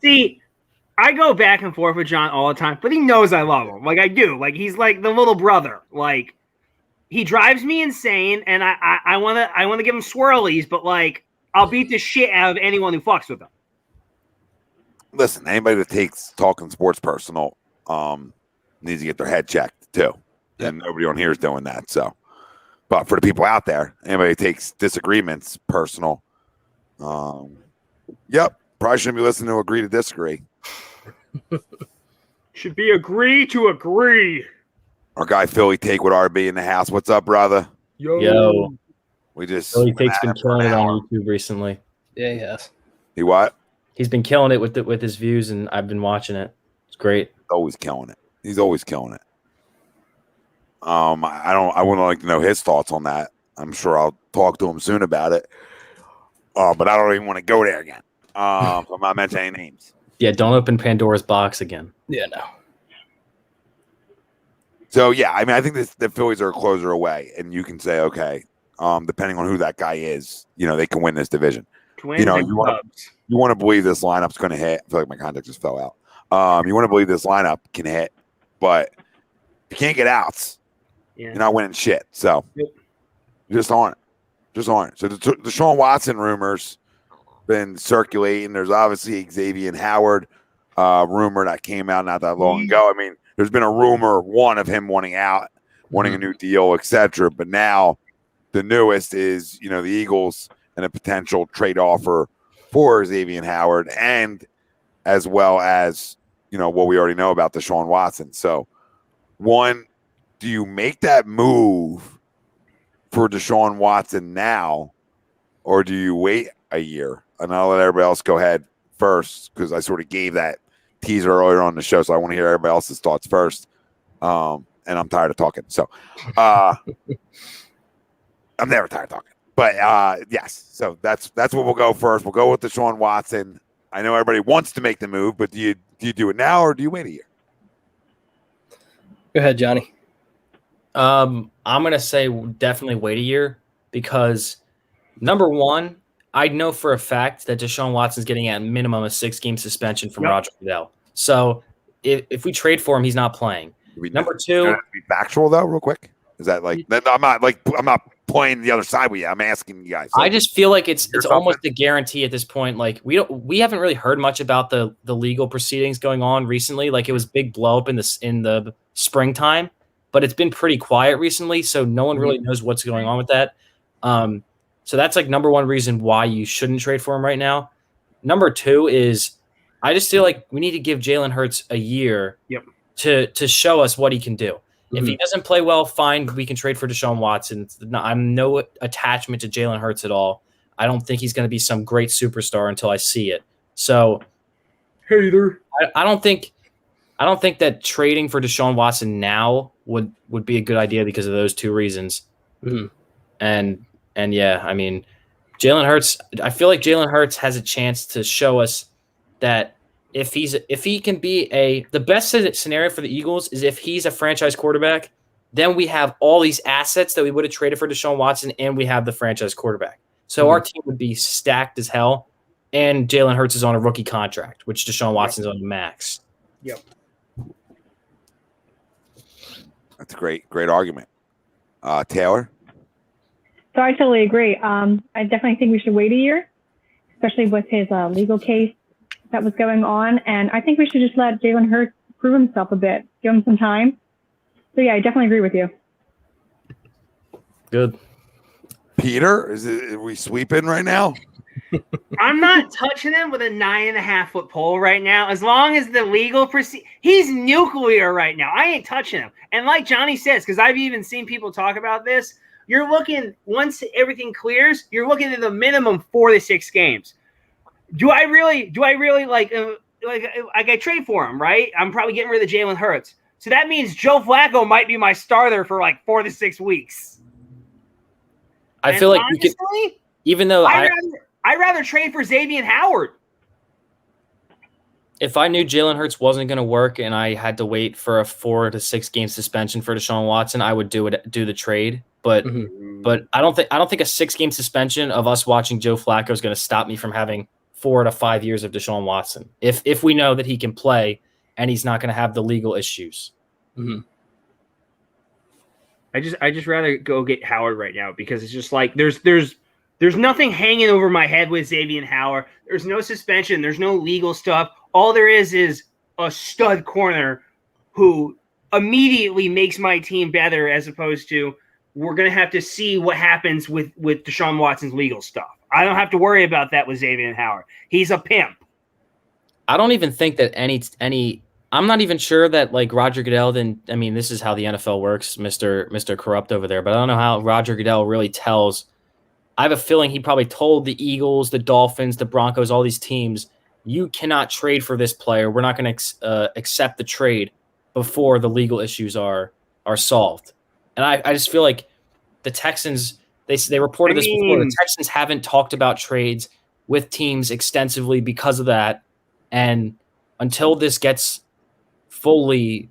See, I go back and forth with John all the time, but he knows I love him. Like I do. Like he's like the little brother. Like he drives me insane, and I wanna give him swirlies, but like I'll beat the shit out of anyone who fucks with him. Listen, anybody that takes talking sports personal needs to get their head checked too. And nobody on here is doing that. So, but for the people out there, anybody that takes disagreements personal, probably shouldn't be listening to agree to disagree. Should be agree to agree. Our guy Philly Take with RB in the house. What's up, brother? Yo. We just Philly Take's been killing it on YouTube recently. Yeah, he has. He what? He's been killing it with his views, and I've been watching it. It's great. Always killing it. He's always killing it. I wouldn't like to know his thoughts on that. I'm sure I'll talk to him soon about it. But I don't even want to go there again. I'm not mentioning any names. Yeah, don't open Pandora's box again. Yeah, no. So yeah, I mean, I think the Phillies are a closer away, and you can say, okay, depending on who that guy is, they can win this division. Twins you want to believe this lineup's going to hit. I feel like my contact just fell out. You want to believe this lineup can hit, but if you can't get outs, you're not winning shit. So just aren't. So the Deshaun Watson rumors been circulating. There's obviously Xavien Howard rumor that came out not that long ago. I mean, there's been a rumor, of him wanting out, wanting a new deal, etc. But now the newest is, the Eagles and a potential trade offer for Xavien Howard, and as well as, what we already know about Deshaun Watson. So, one, do you make that move for Deshaun Watson now, or do you wait a year? And I'll let everybody else go ahead first, because I sort of gave that teaser earlier on the show, so I want to hear everybody else's thoughts first. And I'm tired of talking. So, I'm never tired of talking. But yes, so that's what we'll go first. We'll go with Deshaun Watson. I know everybody wants to make the move, but do you do it now, or do you wait a year? Go ahead, Johnny. I'm gonna say definitely wait a year, because number one, I know for a fact that Deshaun Watson's getting at minimum a 6-game suspension from Roger Goodell. So if we trade for him, he's not playing. Number two, be factual though, real quick. Is that I'm not playing the other side with you. I'm asking you guys. I just feel like it's almost a guarantee at this point. Like we haven't really heard much about the legal proceedings going on recently. Like it was big blow up in the springtime, but it's been pretty quiet recently, so no one really knows what's going on with that. So that's like number one reason why you shouldn't trade for him right now. Number two is I just feel like we need to give Jalen Hurts a year to show us what he can do. If Mm-hmm. he doesn't play well, fine, we can trade for Deshaun Watson. I'm no attachment to Jalen Hurts at all. I don't think he's going to be some great superstar until I see it. So, hater. I don't think that trading for Deshaun Watson now would be a good idea because of those two reasons. Mm-hmm. And yeah, I mean, Jalen Hurts. I feel like Jalen Hurts has a chance to show us that if he can be the best scenario for the Eagles is if he's a franchise quarterback, then we have all these assets that we would have traded for Deshaun Watson, and we have the franchise quarterback. So our team would be stacked as hell, and Jalen Hurts is on a rookie contract, which Deshaun Watson's on the max. Yep. That's a great argument. Taylor? So I totally agree. I definitely think we should wait a year, especially with his legal case that was going on. And I think we should just let Jalen Hurts prove himself a bit, give him some time. So yeah, I definitely agree with you. Good. Peter, are we sweeping right now? I'm not touching him with a 9.5-foot pole right now. As long as the legal he's nuclear right now. I ain't touching him. And like Johnny says, because I've even seen people talk about this, you're looking, once everything clears, you're looking at the minimum 4 to 6 games. Do I really like I trade for him, right? I'm probably getting rid of Jalen Hurts. So that means Joe Flacco might be my starter for like 4 to 6 weeks. I feel like honestly, we could, even though I'd rather trade for Xavien Howard. If I knew Jalen Hurts wasn't going to work and I had to wait for a 4 to 6 game suspension for Deshaun Watson, I would do the trade. But I don't think a 6-game suspension of us watching Joe Flacco is going to stop me from having 4 to 5 years of Deshaun Watson. If we know that he can play and he's not going to have the legal issues. Mm-hmm. I just rather go get Howard right now because it's just like there's nothing hanging over my head with Xavien Howard. There's no suspension. There's no legal stuff. All there is a stud corner who immediately makes my team better as opposed to we're going to have to see what happens with Deshaun Watson's legal stuff. I don't have to worry about that with Xavien Howard. He's a pimp. I don't even think that any I'm not even sure that like Roger Goodell I mean, this is how the NFL works, Mr. Corrupt over there, but I don't know how Roger Goodell really tells. I have a feeling he probably told the Eagles, the Dolphins, the Broncos, all these teams, you cannot trade for this player. We're not going to accept the trade before the legal issues are solved. And I just feel like the Texans, they reported this before. The Texans haven't talked about trades with teams extensively because of that. And until this gets fully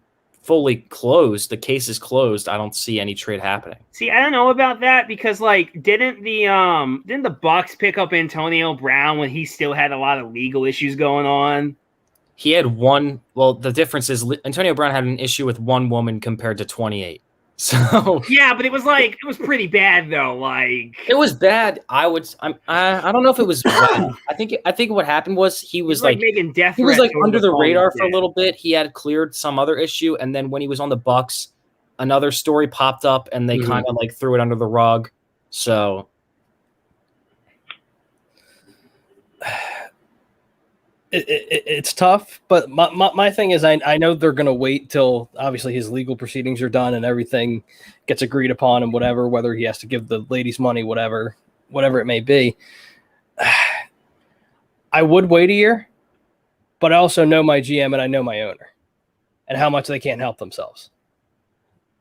closed, the case is closed, I don't see any trade happening. See, I don't know about that because like didn't the Bucks pick up Antonio Brown when he still had a lot of legal issues going on? He had one. Well, the difference is Antonio Brown had an issue with one woman compared to 28. So yeah, but it was pretty bad though. Like it was bad. I don't know if it was bad. I think what happened was he was like making death. He was like under the radar for a little bit. He had cleared some other issue, and then when he was on the Bucks, another story popped up, and they kind of like threw it under the rug. So it's tough, but my thing is I know they're going to wait till obviously his legal proceedings are done and everything gets agreed upon and whatever, whether he has to give the ladies money, whatever it may be. I would wait a year, but I also know my GM and I know my owner and how much they can't help themselves.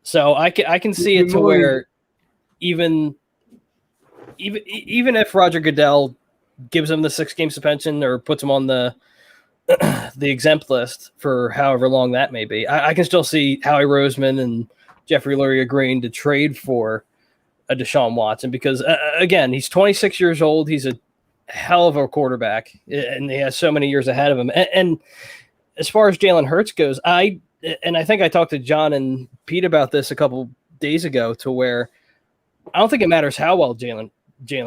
So I can see it to where even if Roger Goodell gives him the 6-game suspension or puts him on the exempt list for however long that may be, I can still see Howie Roseman and Jeffrey Lurie agreeing to trade for a Deshaun Watson because, again, he's 26 years old. He's a hell of a quarterback, and he has so many years ahead of him. And as far as Jalen Hurts goes, I think I talked to John and Pete about this a couple days ago to where I don't think it matters how well Jalen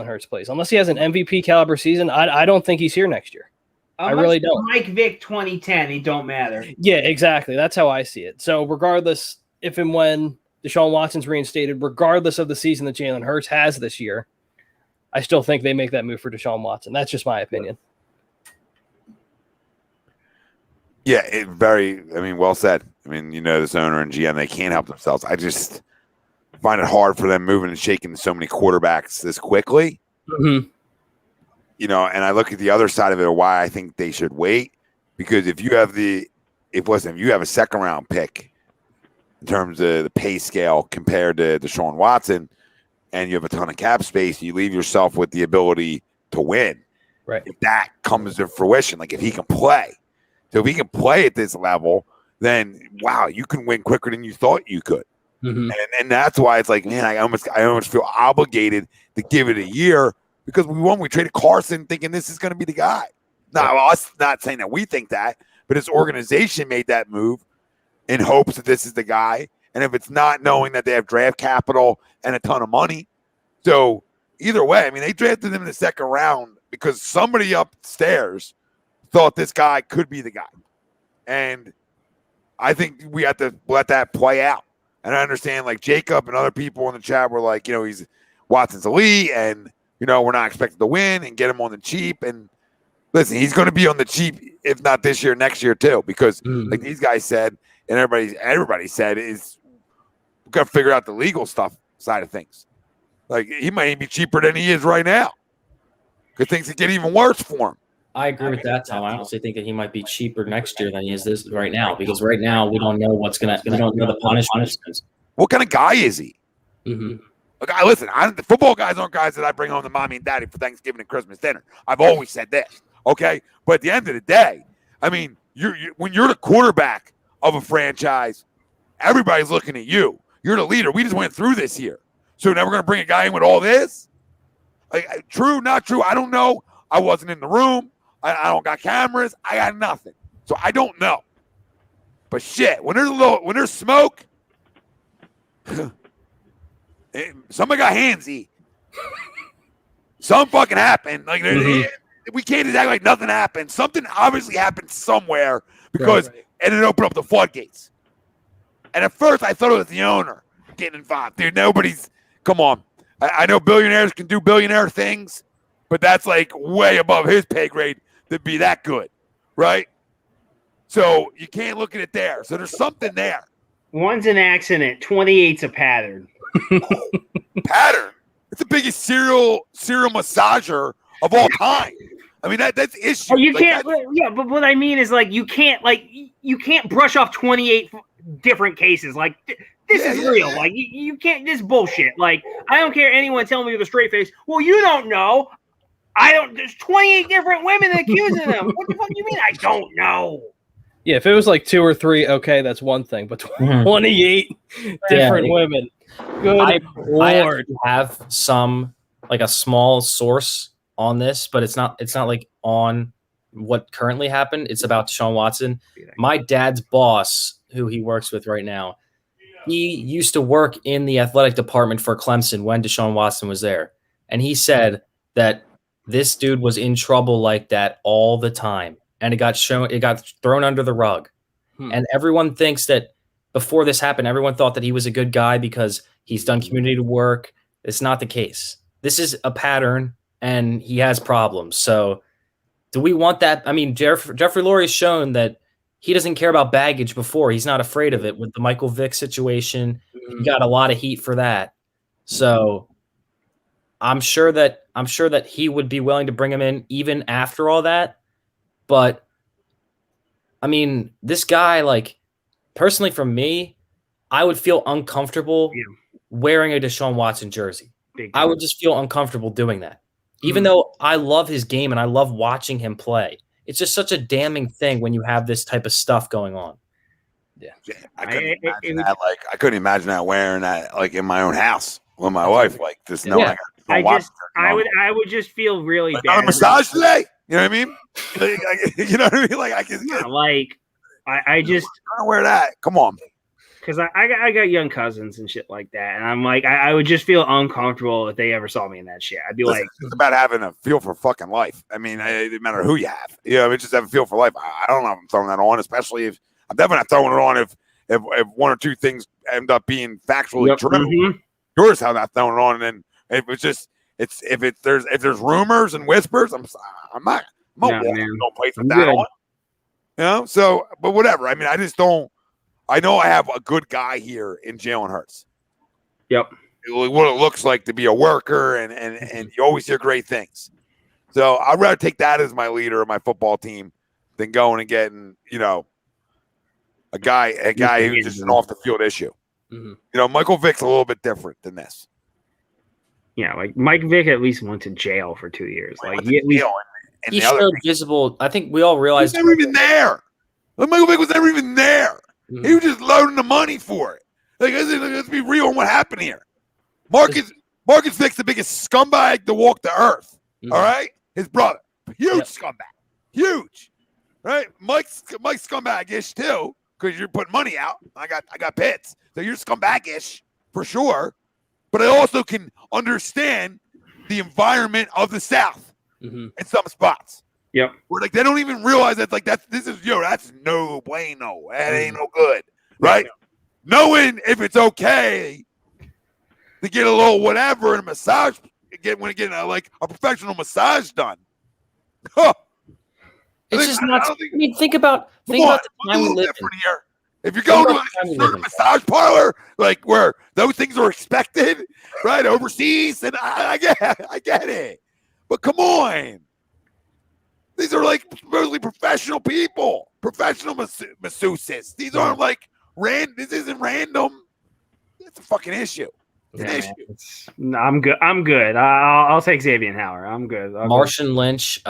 Hurts plays. Unless he has an MVP caliber season, I don't think he's here next year. I really don't. Mike Vick 2010, it don't matter. Yeah, exactly. That's how I see it. So regardless, if and when Deshaun Watson's reinstated, regardless of the season that Jalen Hurts has this year, I still think they make that move for Deshaun Watson. That's just my opinion. Yeah, well said. I mean, this owner and GM, they can't help themselves. I just find it hard for them moving and shaking so many quarterbacks this quickly. Mm-hmm. And I look at the other side of it, why I think they should wait, because if you have a second round pick in terms of the pay scale compared to Deshaun Watson, and you have a ton of cap space, you leave yourself with the ability to win. Right. If that comes to fruition, like if he can play. So if he can play at this level, then wow, you can win quicker than you thought you could. Mm-hmm. And that's why it's like, man, I almost feel obligated to give it a year, because we traded Carson thinking this is going to be the guy. Now, us not saying that we think that, but his organization made that move in hopes that this is the guy. And if it's not, knowing that they have draft capital and a ton of money. So either way, I mean, they drafted him in the second round because somebody upstairs thought this guy could be the guy. And I think we have to let that play out. And I understand, like, Jacob and other people in the chat were like, he's Watson's elite, and, we're not expected to win and get him on the cheap. And listen, he's going to be on the cheap, if not this year, next year too, because like these guys said, and everybody said, is we've got to figure out the legal stuff side of things. Like, he might even be cheaper than he is right now, because things could get even worse for him. I agree with that, Tom. I honestly think that he might be cheaper next year than he is this right now, because right now we don't know we don't know the punishments. What kind of guy is he? Mm-hmm. Look, listen, the football guys aren't guys that I bring home to mommy and daddy for Thanksgiving and Christmas dinner. I've always said this, okay? But at the end of the day, I mean, when you're the quarterback of a franchise, everybody's looking at you. You're the leader. We just went through this year. So now we're going to bring a guy in with all this? Like, true, not true, I don't know. I wasn't in the room. I don't got cameras. I got nothing. So I don't know. But shit, when there's smoke, somebody got handsy. Something fucking happened. Like, we can't just act like nothing happened. Something obviously happened somewhere, because it opened up the floodgates. And at first I thought it was the owner getting involved. Dude, come on. I know billionaires can do billionaire things, but that's like way above his pay grade to be that good, right? So you can't look at it there. So there's something there. One's an accident. 28's a pattern. Pattern? It's the biggest serial massager of all time. I mean, that's the issue. Oh, you can't. Yeah, but what I mean is, like, you can't brush off 28 different cases. Like, this is real. Yeah. Like, you can't. This bullshit. Like, I don't care anyone telling me with a straight face, well, you don't know. There's 28 different women accusing them. What the fuck do you mean I don't know? Yeah, if it was like 2 or 3, okay, that's one thing. But 28 different women. Good Lord. I have some, like, a small source on this, but it's not like on what currently happened. It's about Deshaun Watson. My dad's boss, who he works with right now, he used to work in the athletic department for Clemson when Deshaun Watson was there. And he said that this dude was in trouble like that all the time. And it got thrown under the rug. And everyone thinks that before this happened, everyone thought that he was a good guy because he's done community work. It's not the case. This is a pattern, and he has problems. So do we want that? I mean, Jeffrey Lurie has shown that he doesn't care about baggage before. He's not afraid of it with the Michael Vick situation. He got a lot of heat for that. So I'm sure that he would be willing to bring him in even after all that. But I mean, this guy, like, personally for me, I would feel uncomfortable wearing a Deshaun Watson jersey. I would just feel uncomfortable doing that. Even though I love his game and I love watching him play. It's just such a damning thing when you have this type of stuff going on. Yeah. I couldn't imagine that wearing that, like, in my own house with my wife. Like, this I would just feel really bad. Another massage today? You know what I mean? You know what I mean? Like, I just don't wear that. Come on. Because I got young cousins and shit like that, and I'm like, I would just feel uncomfortable if they ever saw me in that shit. I'd be like, it's about having a feel for fucking life. I mean, it doesn't matter who you have. It's just have a feel for life. I don't know if I'm throwing that on, especially if I'm definitely not throwing it on if one or two things end up being factually true. Mm-hmm. Yours how not throwing it on, and then if there's rumors and whispers, I'm not walking no place with that on. So, but whatever. I mean, I I know I have a good guy here in Jalen Hurts. Yep. What it looks like to be a worker, and you always hear great things. So I'd rather take that as my leader of my football team than going and getting, a guy who's just an off the field issue. Mm-hmm. Michael Vick's a little bit different than this. Yeah, like Mike Vick at least went to jail for 2 years. Like he showed visible. I think we all realized he was never even there. Michael Vick was never even there. Mm-hmm. He was just loading the money for it. Like, let's be real on what happened here. Marcus Vick's the biggest scumbag to walk the earth. Mm-hmm. All right, his brother, huge scumbag, huge. Right, Mike's scumbag-ish too, because you're putting money out. I got bits, so you're scumbag-ish for sure. But I also can understand the environment of the South in some spots. Yep. Where like they don't even realize that's no bueno. That ain't no good. Right? Knowing if it's okay to get a little whatever in a massage, getting a professional massage done. Huh. It's just not. Think about the time we live in. Here. If you're going to a massage parlor, like where those things are expected, right, overseas, and I get it. But come on. These are like supposedly professional people, professional masseuses. These aren't like this isn't random. It's a fucking issue. It's an issue. No, I'm good. I'll take Xavien Howard. I'm good. Martian Lynch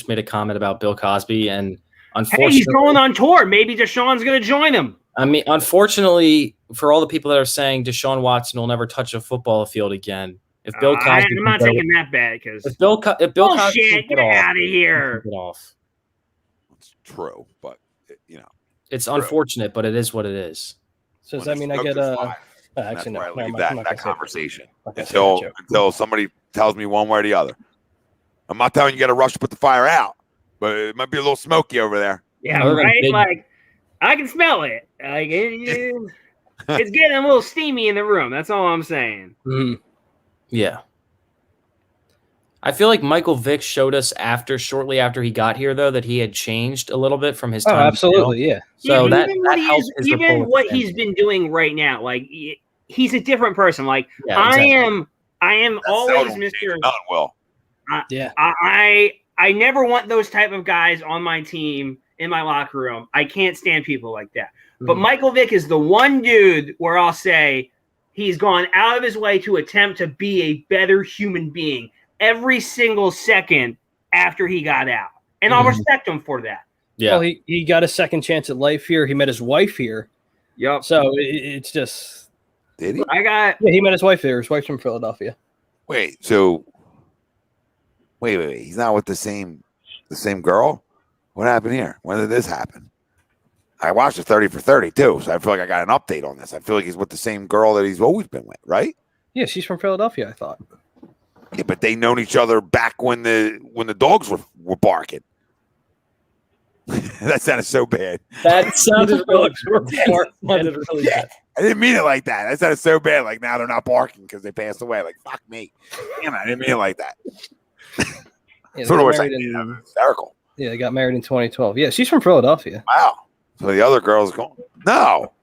made a comment about Bill Cosby, and unfortunately, he's going on tour. Maybe Deshaun's going to join him. I mean, unfortunately, for all the people that are saying Deshaun Watson will never touch a football field again, if Bill Cosby, I'm not taking that bet because if Bill Cosby get out of here. Get off. It's true, but it's unfortunate, but it is what it is. So does that mean I get actually, no. I leave that conversation until somebody tells me one way or the other. I'm not telling you got to rush to put the fire out, but it might be a little smoky over there. Yeah, right. Like I can smell it. Like it's getting a little steamy in the room. That's all I'm saying. Mm-hmm. Yeah. I feel like Michael Vick showed us shortly after he got here, though, that he had changed a little bit from his time. Oh, absolutely, yeah. So that helps. Even what he's been doing right now, like he's a different person. Like I am always Mr. Well, I never want those type of guys on my team in my locker room. I can't stand people like that. But Michael Vick is the one dude where I'll say he's gone out of his way to attempt to be a better human being every single second after he got out. And I'll respect him for that. Yeah. Well, he got a second chance at life here. He met his wife here. Yep. So it's just. Did he? Yeah, he met his wife here. His wife's from Philadelphia. Wait. He's not with the same girl? What happened here? When did this happen? I watched the 30 for 30 too, so I feel like I got an update on this. I feel like he's with the same girl that he's always been with, right? Yeah, she's from Philadelphia, I thought. Yeah, but they known each other back when the dogs were barking. That sounded so bad. That sounded really bad. I didn't mean it like that. That sounded so bad. Like now they're not barking because they passed away. Like fuck me. Damn it, I didn't mean it like that. Yeah, sort of was hysterical. Yeah, they got married in 2012. Yeah, she's from Philadelphia. Wow. So the other girl's going. No.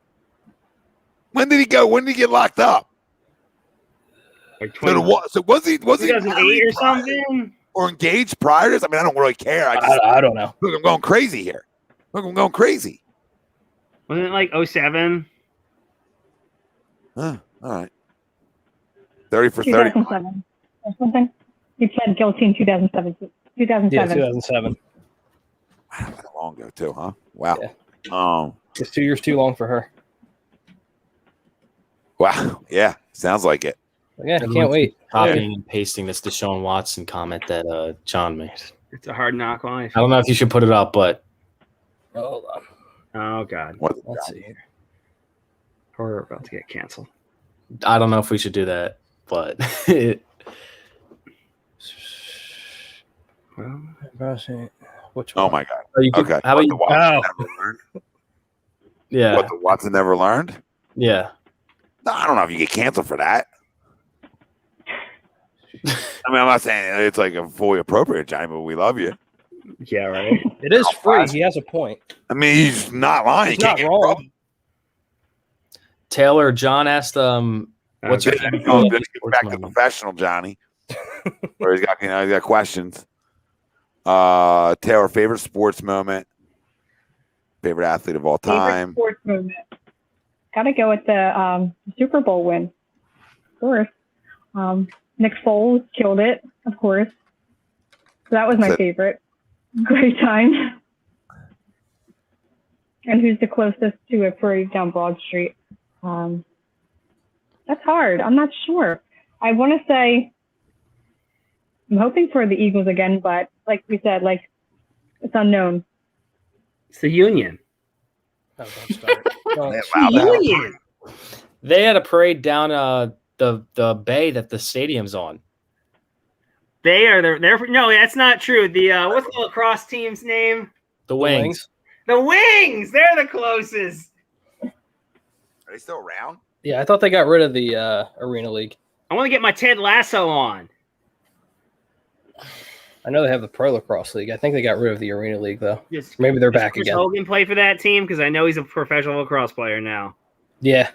When did he go? When did he get locked up? Like so was he 2008 or something? Or engaged prior to this? I mean, I don't really care. I don't know. Look, I'm going crazy here. Look, I'm going crazy. Wasn't it like 07? All right. 30 for 30. 2007. Or something. He pled guilty in 2007. 2007. Yeah, 2007. Wow, that long ago too, huh? Wow. Yeah. It's 2 years too long for her. Wow. Yeah. Sounds like it. Yeah, I can't wait. Copying and pasting this Deshaun Watson comment that John made. It's a hard knock life. I don't know if you should put it up, but hold on. Oh God. Let's see here. We're about to get canceled. I don't know if we should do that, but which one? Oh my God. Okay. How about you? Never learned? Yeah. What the Watson never learned? Yeah. No, I don't know if you get canceled for that. I mean, I'm not saying it's like a fully appropriate, Johnny, but we love you. Yeah, right. It is free. He has a point. I mean, he's not lying. He's not wrong. Taylor, John asked, what's your Back to professional Johnny, where he's got questions. Taylor, favorite sports moment, favorite athlete of all time. Favorite sports moment. Gotta go with the Super Bowl win, of course. Nick Foles killed it, of course. So that was my favorite. Great time. And who's the closest to a parade down Broad Street? That's hard. I'm not sure. I want to say I'm hoping for the Eagles again, but like we said, like it's unknown. It's the Union. Oh, don't start. Union. They had a parade down the bay that the stadium's on. They're no, that's not true. The what's the lacrosse team's name? The Wings. The Wings. They're the closest. Are they still around? Yeah, I thought they got rid of the Arena League. I want to get my Ted Lasso on. I know they have the Pro Lacrosse League. I think they got rid of the Arena League, though. Maybe they're back Chris again. Hogan play for that team? Because I know he's a professional lacrosse player now. Yeah.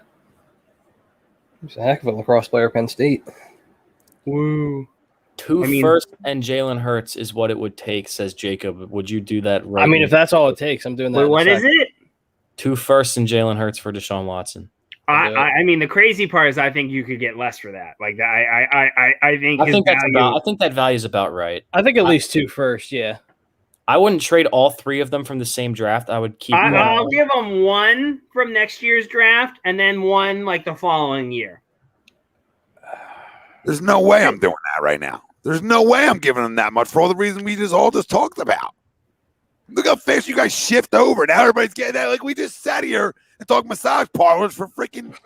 He's a heck of a lacrosse player at Penn State. Woo. Two first and Jalen Hurts is what it would take, says Jacob. Would you do that right? I mean, if that's all it takes, I'm doing that. Wait, what is it? 2 firsts and Jalen Hurts for Deshaun Watson. I mean, the crazy part is I think you could get less for that. Like I think that value is about right. I think at least 2 firsts, yeah. I wouldn't trade all 3 of them from the same draft. I would keep. I'll give them 1 from next year's draft and then 1 like the following year. There's no way I'm doing that right now. There's no way I'm giving them that much for all the reasons we all just talked about. Look how fast you guys shift over. Now everybody's getting that. Like we just sat here and talked massage parlors for freaking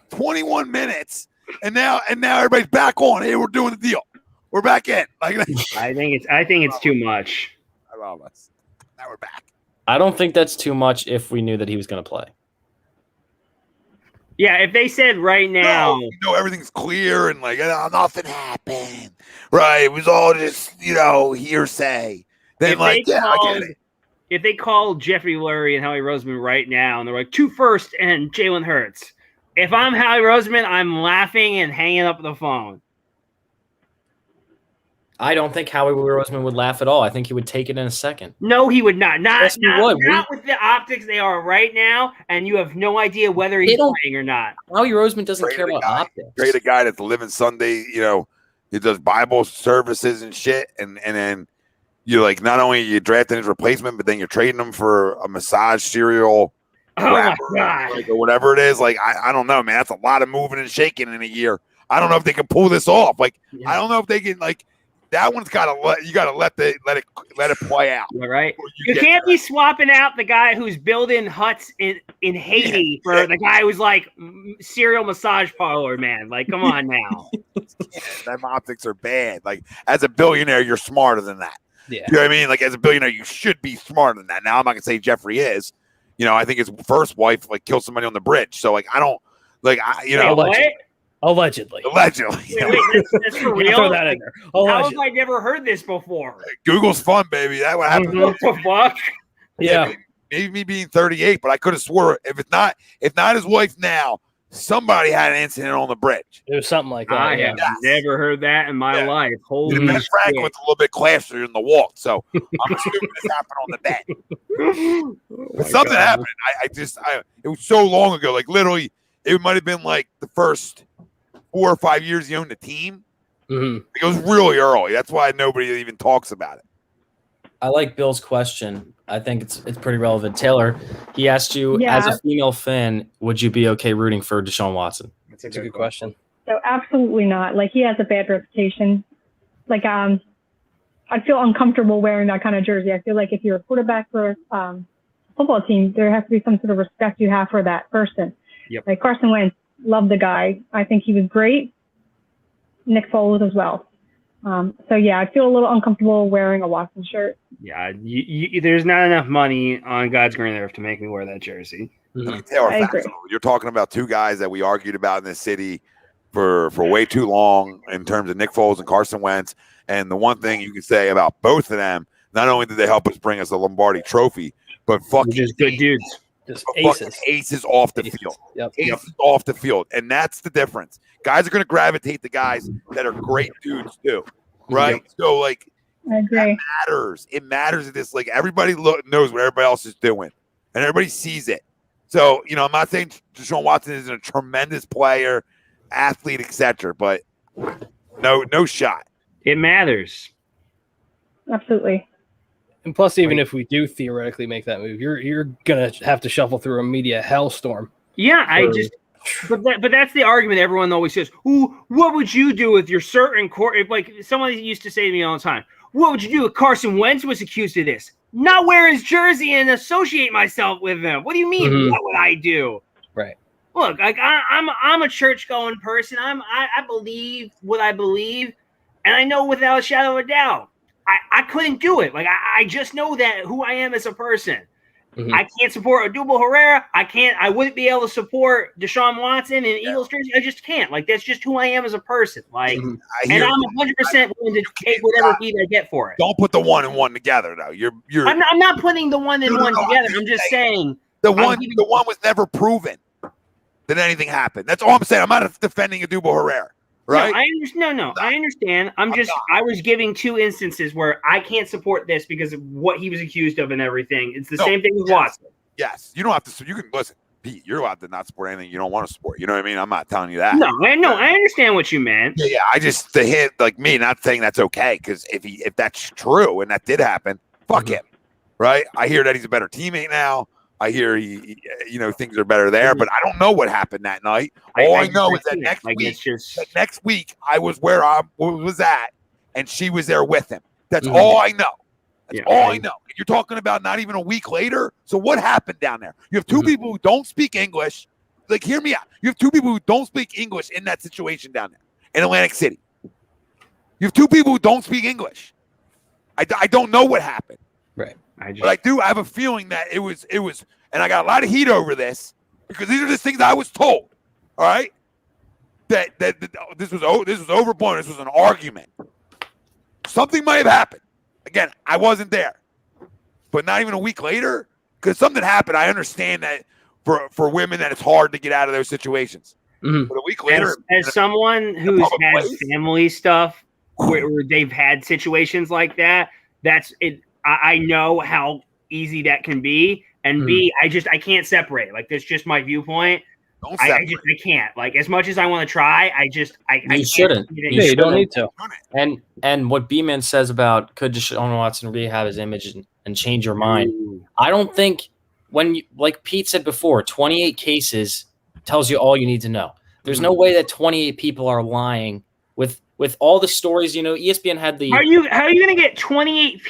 21 minutes, and now everybody's back on. Hey, we're doing the deal. We're back in. Like I think it's too much. I love us. Now we're back. I don't think that's too much if we knew that he was going to play. Yeah, if they said right now, everything's clear and like nothing happened, right? It was all just hearsay. Then I get it. If they call Jeffrey Lurie and Howie Roseman right now and they're like 2 firsts and Jalen Hurts, if I'm Howie Roseman, I'm laughing and hanging up the phone. I don't think Howie Roseman would laugh at all. I think he would take it in a second. No, he would not. Not with the optics they are right now, and you have no idea whether he's playing or not. Howie Roseman doesn't care about optics. Great a guy that's living Sunday, he does Bible services and shit, and then you like not only you drafting his replacement, but then you're trading him for a massage cereal rapper, or whatever it is. Like I don't know, man. That's a lot of moving and shaking in a year. I don't know if they can pull this off. Like I don't know if they can like. That one's gotta let it play out. All right. You can't be swapping out the guy who's building huts in Haiti for the guy who's like serial massage parlor man. Like, come on now. Them optics are bad. Like, as a billionaire, you're smarter than that. Yeah. You know what I mean? Like, as a billionaire, you should be smarter than that. Now, I'm not gonna say Jeffrey is. I think his first wife like killed somebody on the bridge. So like, I don't like Allegedly. Wait, that's for real? Throw that in there. How have I never heard this before? Google's fun, baby. That what happened. What the fuck? Yeah. Maybe me being 38, but I could have swore if not his wife now, somebody had an incident on the bridge. It was something like that. I have never heard that in my life. Holy Ben shit. Franklin's a little bit classier in the walk, so I'm assuming this happened on the bed. But something happened. It was so long ago. Like literally, it might have been like the first 4 or 5 years he owned the team. Mm-hmm. It was really early. That's why nobody even talks about it. I like Bill's question. I think it's pretty relevant. Taylor, he asked you, as a female fan, would you be okay rooting for Deshaun Watson? That's a good question. So absolutely not. Like he has a bad reputation. Like I'd feel uncomfortable wearing that kind of jersey. I feel like if you're a quarterback for a football team, there has to be some sort of respect you have for that person. Yep. Like Carson Wentz, loved the guy. I think he was great. Nick Foles as well. So yeah, I feel a little uncomfortable wearing a Watson shirt. Yeah, there's not enough money on God's green earth to make me wear that jersey. Mm-hmm. I mean, Taylor, I agree. You're talking about 2 guys that we argued about in this city for way too long in terms of Nick Foles and Carson Wentz. And the one thing you can say about both of them, Not only did they help us bring us a Lombardi trophy, but fucking Just good dudes. Just aces off the field. Aces off the field. And that's the difference. Guys are going to gravitate to guys that are great dudes too. Right? Yep. So, like, I agree. It matters at this. Like, everybody knows what everybody else is doing, and everybody sees it. So, you know, I'm not saying Deshaun Watson isn't a tremendous player, athlete, etc., but no shot. It matters. Absolutely. And plus, even if we do theoretically make that move, you're gonna have to shuffle through a media hellstorm. Yeah, but that's the argument everyone always says. Ooh, what would you do with your certain court? Like someone used to say to me all the time, what would you do if Carson Wentz was accused of this? Not wear his jersey and associate myself with him. What do you mean? Mm-hmm. What would I do? Right. Look, like I'm a church going person. I believe what I believe, and I know without a shadow of a doubt. I couldn't do it. Like I just know that who I am as a person. Mm-hmm. I can't support Odubel Herrera. I wouldn't be able to support Deshaun Watson and Eagles jersey. I just can't. Like that's just who I am as a person. Like, and I'm 100% willing to take whatever heat I get for it. Don't put the 1 and 1 together, though. You're. I'm not putting the 1 and 1 together. I'm just saying the one was never proven that anything happened. That's all I'm saying. I'm not defending Odubel Herrera. Right? No, I understand. I was giving 2 instances where I can't support this because of what he was accused of and everything. It's the same thing with Watson. Yes. You don't have to. You can listen, Pete. You're allowed to not support anything you don't want to support. You know what I mean? I'm not telling you that. No, I understand what you meant. Yeah. I just the hit like me not saying that's okay because if that's true and that did happen, fuck him. Right? I hear that he's a better teammate now. I hear things are better there, but I don't know what happened that night. All I know is that next week I was where I was at, and she was there with him. That's all I know. That's all I know. You're talking about not even a week later. So what happened down there? You have 2 people who don't speak English. Like, hear me out. You have 2 people who don't speak English in that situation down there in Atlantic City. You have 2 people who don't speak English. I don't know what happened. Right. But I do have a feeling that it was, and I got a lot of heat over this because these are just things I was told. All right, that this was overblown. This was an argument. Something might have happened. Again, I wasn't there, but not even a week later, because something happened. I understand that for women that it's hard to get out of those situations. Mm-hmm. But a week later, as someone who's had family stuff where they've had situations like that, that's it. I know how easy that can be, and B, I can't separate. Like that's just my viewpoint. I can't. Like as much as I want to try, I shouldn't. You don't need to. And what B-Man says about could Deshaun Watson rehab his image and change your mind? I don't think like Pete said before, 28 cases tells you all you need to know. There's no way that 28 people are lying with all the stories. ESPN had the. How are you going to get 28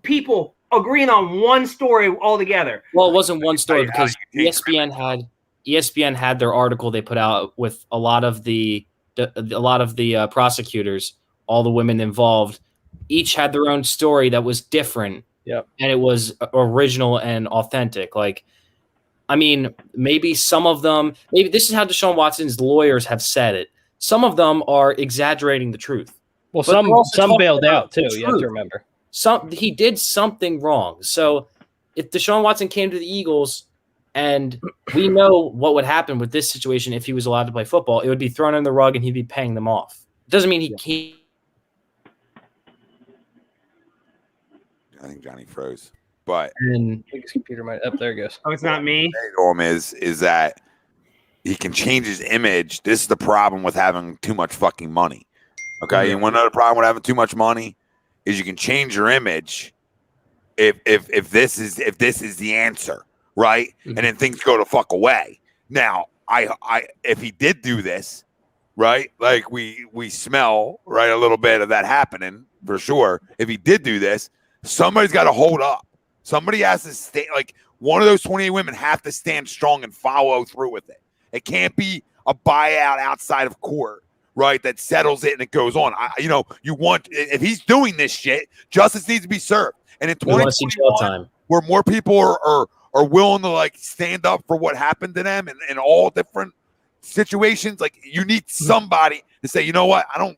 people agreeing on one story altogether? Well, it wasn't one story because ESPN had their article they put out with a lot of the prosecutors, all the women involved, each had their own story that was different. Yep. And it was original and authentic. Like, I mean, maybe some of them, maybe this is how Deshaun Watson's lawyers have said it. Some of them are exaggerating the truth. Well, some bailed out too. You have to remember. He did something wrong. So if Deshaun Watson came to the Eagles, and we know what would happen with this situation if he was allowed to play football, it would be thrown in the rug and he'd be paying them off. It doesn't mean he can't. I think Johnny froze, but his computer might up. There it goes. Oh, it's not me. Is that he can change his image. This is the problem with having too much fucking money. Okay, and one other problem with having too much money is you can change your image if this is the answer, right? And then things go to fuck away. Now, if he did do this, right, like we smell right a little bit of that happening for sure. If he did do this, somebody's got to hold up. Somebody has to stay. Like one of those 28 women have to stand strong and follow through with it. It can't be a buyout outside of court, right? That settles it and it goes on. You want if he's doing this shit, justice needs to be served. And in 2021, where more people are willing to like stand up for what happened to them in all different situations, like you need somebody to say, you know what, I'm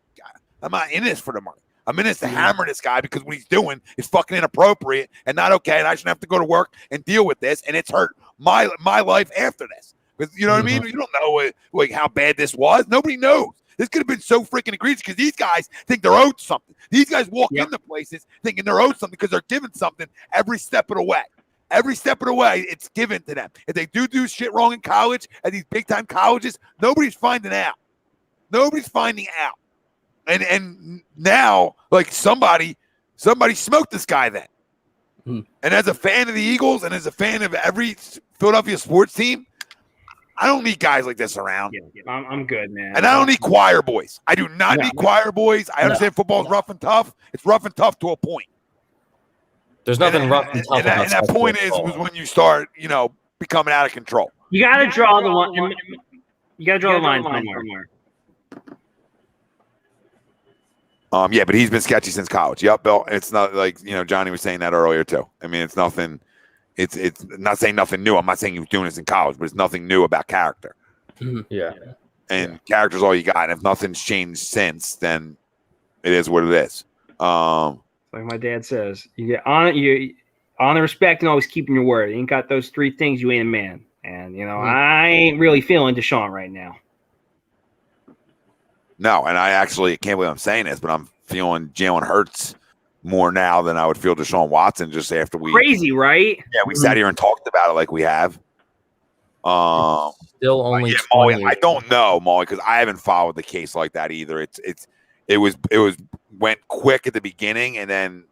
not in this for the money. I'm in this to hammer this guy because what he's doing is fucking inappropriate and not okay, and I shouldn't have to go to work and deal with this, and it's hurt my life after this. Because you know what I mean? You don't know like how bad this was. Nobody knows. This could have been so freaking egregious because these guys think they're owed something. These guys walk into places thinking they're owed something because they're given something every step of the way. Every step of the way, it's given to them. If they do shit wrong in college, at these big-time colleges, nobody's finding out. Nobody's finding out. And now, like, somebody smoked this guy then. And as a fan of the Eagles and as a fan of every Philadelphia sports team, I don't need guys like this around. Yeah, I'm good, man. And I don't need choir boys. I do not need choir boys. I understand football is rough and tough. It's rough and tough to a point. There's nothing rough and tough. And that point was when you start, becoming out of control. You got to draw the line. You got to draw the line somewhere. Yeah, but he's been sketchy since college. Yep, Bill. It's not like, Johnny was saying that earlier too. I mean, it's nothing. It's not saying nothing new. I'm not saying he was doing this in college, but it's nothing new about character. Yeah. And character's all you got. And if nothing's changed since, then it is what it is. Like my dad says, you get honor, respect, and always keeping your word. You ain't got those three things, you ain't a man. And I ain't really feeling Deshaun right now. No, and I actually can't believe I'm saying this, but I'm feeling Jalen Hurts more now than I would feel Deshaun Watson just after we crazy, right? Yeah, we sat here and talked about it like we have. Still only Molly, I don't know, Molly, because I haven't followed the case like that either. It went quick at the beginning, and then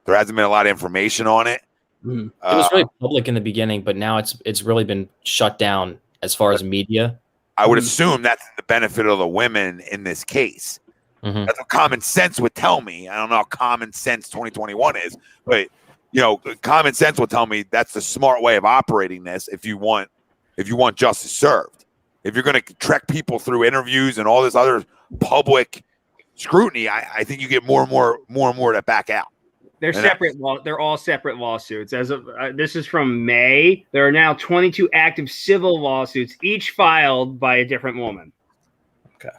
there hasn't been a lot of information on it. It was really public in the beginning, but now it's really been shut down as far as media. I would assume that's the benefit of the women in this case. That's what common sense would tell me. I don't know how common sense 2021 is, but common sense will tell me that's the smart way of operating this. If you want justice served, if you're going to trek people through interviews and all this other public scrutiny, I think you get more and more that back out. They're separate. They're all separate lawsuits. As of this is from May, there are now 22 active civil lawsuits, each filed by a different woman. Okay.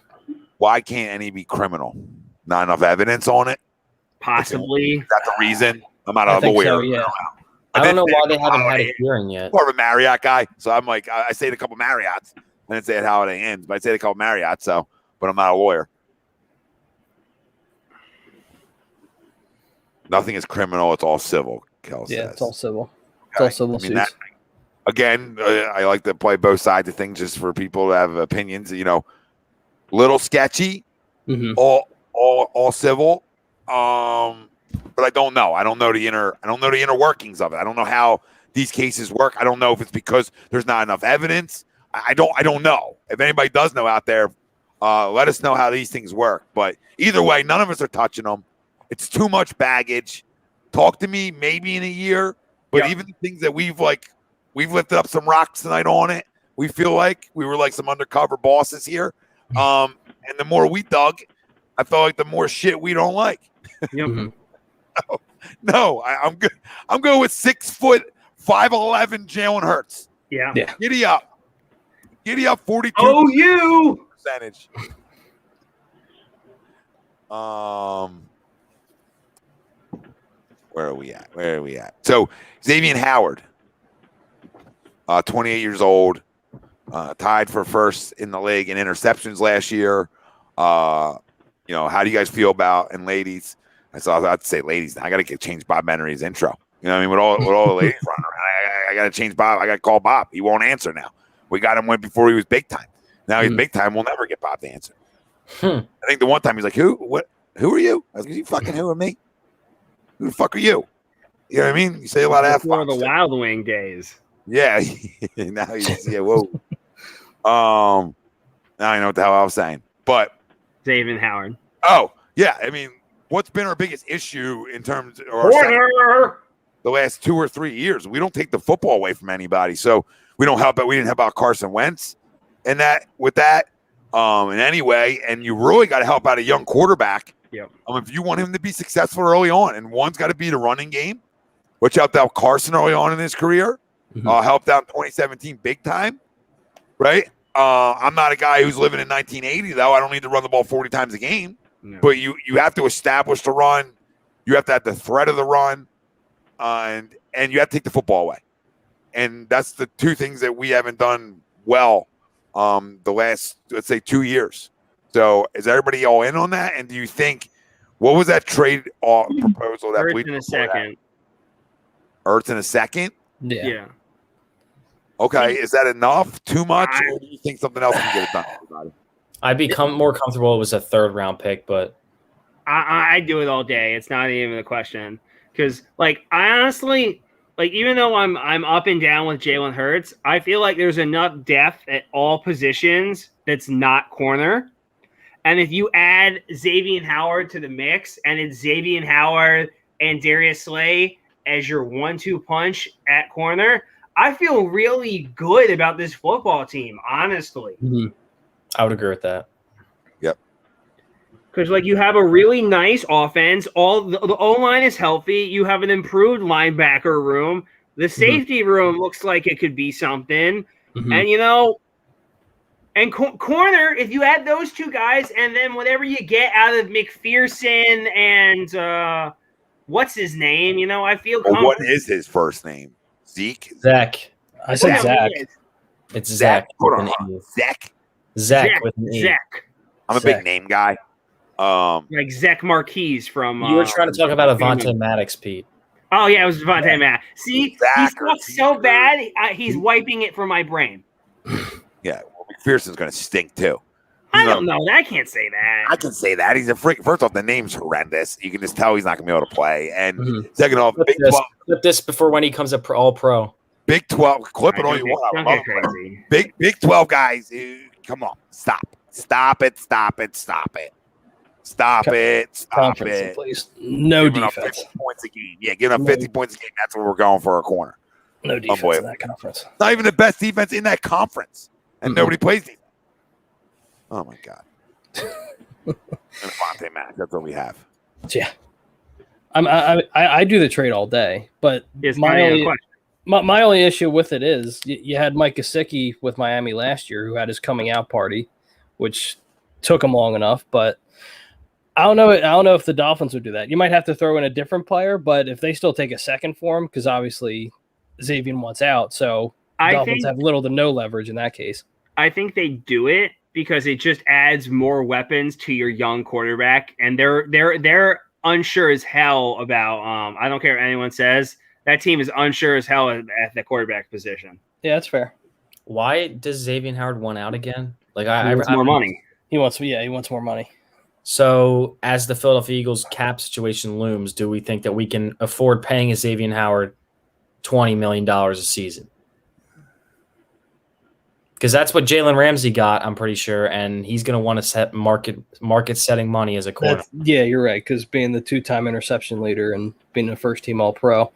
Why can't any be criminal? Not enough evidence on it. Possibly. Is that the reason? I'm not a lawyer. So, yeah. I don't know why they haven't had a hearing yet. More of a Marriott guy, so I'm like, I stayed a couple Marriotts. I didn't say it Holiday Inns, but I stayed a couple Marriotts. So, but I'm not a lawyer. Nothing is criminal. It's all civil. Kel says. It's all civil. It's all civil suits. Again, I like to play both sides of things just for people to have opinions. Little sketchy, all civil. But I don't know. I don't know the inner workings of it. I don't know how these cases work. I don't know if it's because there's not enough evidence. I don't know. If anybody does know out there, let us know how these things work. But either way, none of us are touching them. It's too much baggage. Talk to me maybe in a year. But even the things that we've lifted up some rocks tonight on it. We feel like we were like some undercover bosses here. And the more we dug, I felt like the more shit we don't like. No, I'm good. I'm going with 6 foot 5'11" Jalen Hurts. Yeah. Giddy up, 42%. Oh, you percentage. Where are we at? So Xavien Howard, 28 years old, tied for first in the league in interceptions last year. How do you guys feel about, and ladies? I was about to say ladies. I got to change Bob Menery's intro. You know what I mean? With all the ladies running around, I got to change Bob. I got to call Bob. He won't answer now. We got him before he was big time. Now he's big time. We'll never get Bob to answer. I think the one time he's like, "Who? What? Who are you?" I was like, "You fucking who are me? Who the fuck are you?" You know what I mean? You say a lot of F-bombs. Before the Wild Wing days. Yeah. Now whoa. Now I know what the hell I was saying. But Xavien Howard. Oh, yeah. I mean, what's been our biggest issue in terms of the last 2 or 3 years? We don't take the football away from anybody. So we don't help out. We didn't help out Carson Wentz and with that in any way. And you really got to help out a young quarterback. Yep. If you want him to be successful early on, and one's got to be the running game, which helped out Carson early on in his career, helped out in 2017 big time, right? I'm not a guy who's living in 1980, though. I don't need to run the ball 40 times a game. No. But you have to establish the run. You have to have the threat of the run, and you have to take the football away. And that's the two things that we haven't done well the last, let's say, 2 years. So is everybody all in on that? And do you think, what was that trade proposal that Ertz in a second? Ertz in a second? Yeah. Okay, is that enough? Too much? Or do you think something else can get it done? I'd become more comfortable it was a 3rd round pick, but I do it all day. It's not even a question. Because, like, I honestly, like, even though I'm up and down with Jalen Hurts, I feel like there's enough depth at all positions that's not corner. And if you add Xavien Howard to the mix, and it's Xavien Howard and Darius Slay as your 1-2 punch at corner, I feel really good about this football team, honestly. Mm-hmm. I would agree with that. Yep. Because, like, you have a really nice offense. All the O-line is healthy. You have an improved linebacker room. The safety room looks like it could be something. Mm-hmm. And, you know, and corner, if you add those two guys and then whatever you get out of McPherson and what's his name, you know, I feel comfortable. What is his first name? Zeke? Zach. I said Zach. It's Zach. Hold on. Zach? Zach with an E. Zach. I'm a big name guy. Like Zach Marquise from. You were trying to talk about Avonte Maddox, Pete. Oh yeah, it was Devontae Maddox. See, he sucks so bad. He's wiping it from my brain. Yeah, well, McPherson's going to stink too. I don't know. I can't say that. I can say that. He's a freak. First off, the name's horrendous. You can just tell he's not going to be able to play. And second off, Big 12. Clip this before when he comes up all pro. Big 12. Clip it all you want. I love it. Big 12 guys. Come on. Stop. Stop it. Stop it. Stop it. Stop it. Stop it. Please. No giving defense. Up 50 points a game. Yeah, giving up 50 points a game. That's what we're going for a corner. No defense in that conference. Not even the best defense in that conference. And nobody plays defense. Oh, my God. And Avonte Maddox. That's what we have. Yeah. I do the trade all day, but my only issue with it is you had Mike Gesicki with Miami last year who had his coming out party, which took him long enough, but I don't know if the Dolphins would do that. You might have to throw in a different player, but if they still take a second for him, because obviously Xavien wants out, so Dolphins have little to no leverage in that case. I think they do it because it just adds more weapons to your young quarterback, and they're unsure as hell about. I don't care what anyone says. That team is unsure as hell at the quarterback position. Yeah, that's fair. Why does Xavien Howard want out again? Like he wants more money. He wants more money. So as the Philadelphia Eagles cap situation looms, do we think that we can afford paying a Xavien Howard $20 million a season? Because that's what Jalen Ramsey got, I'm pretty sure, and he's going to want to set market setting money as a corner. Yeah, you're right, because being the 2-time interception leader and being the first-team All-Pro.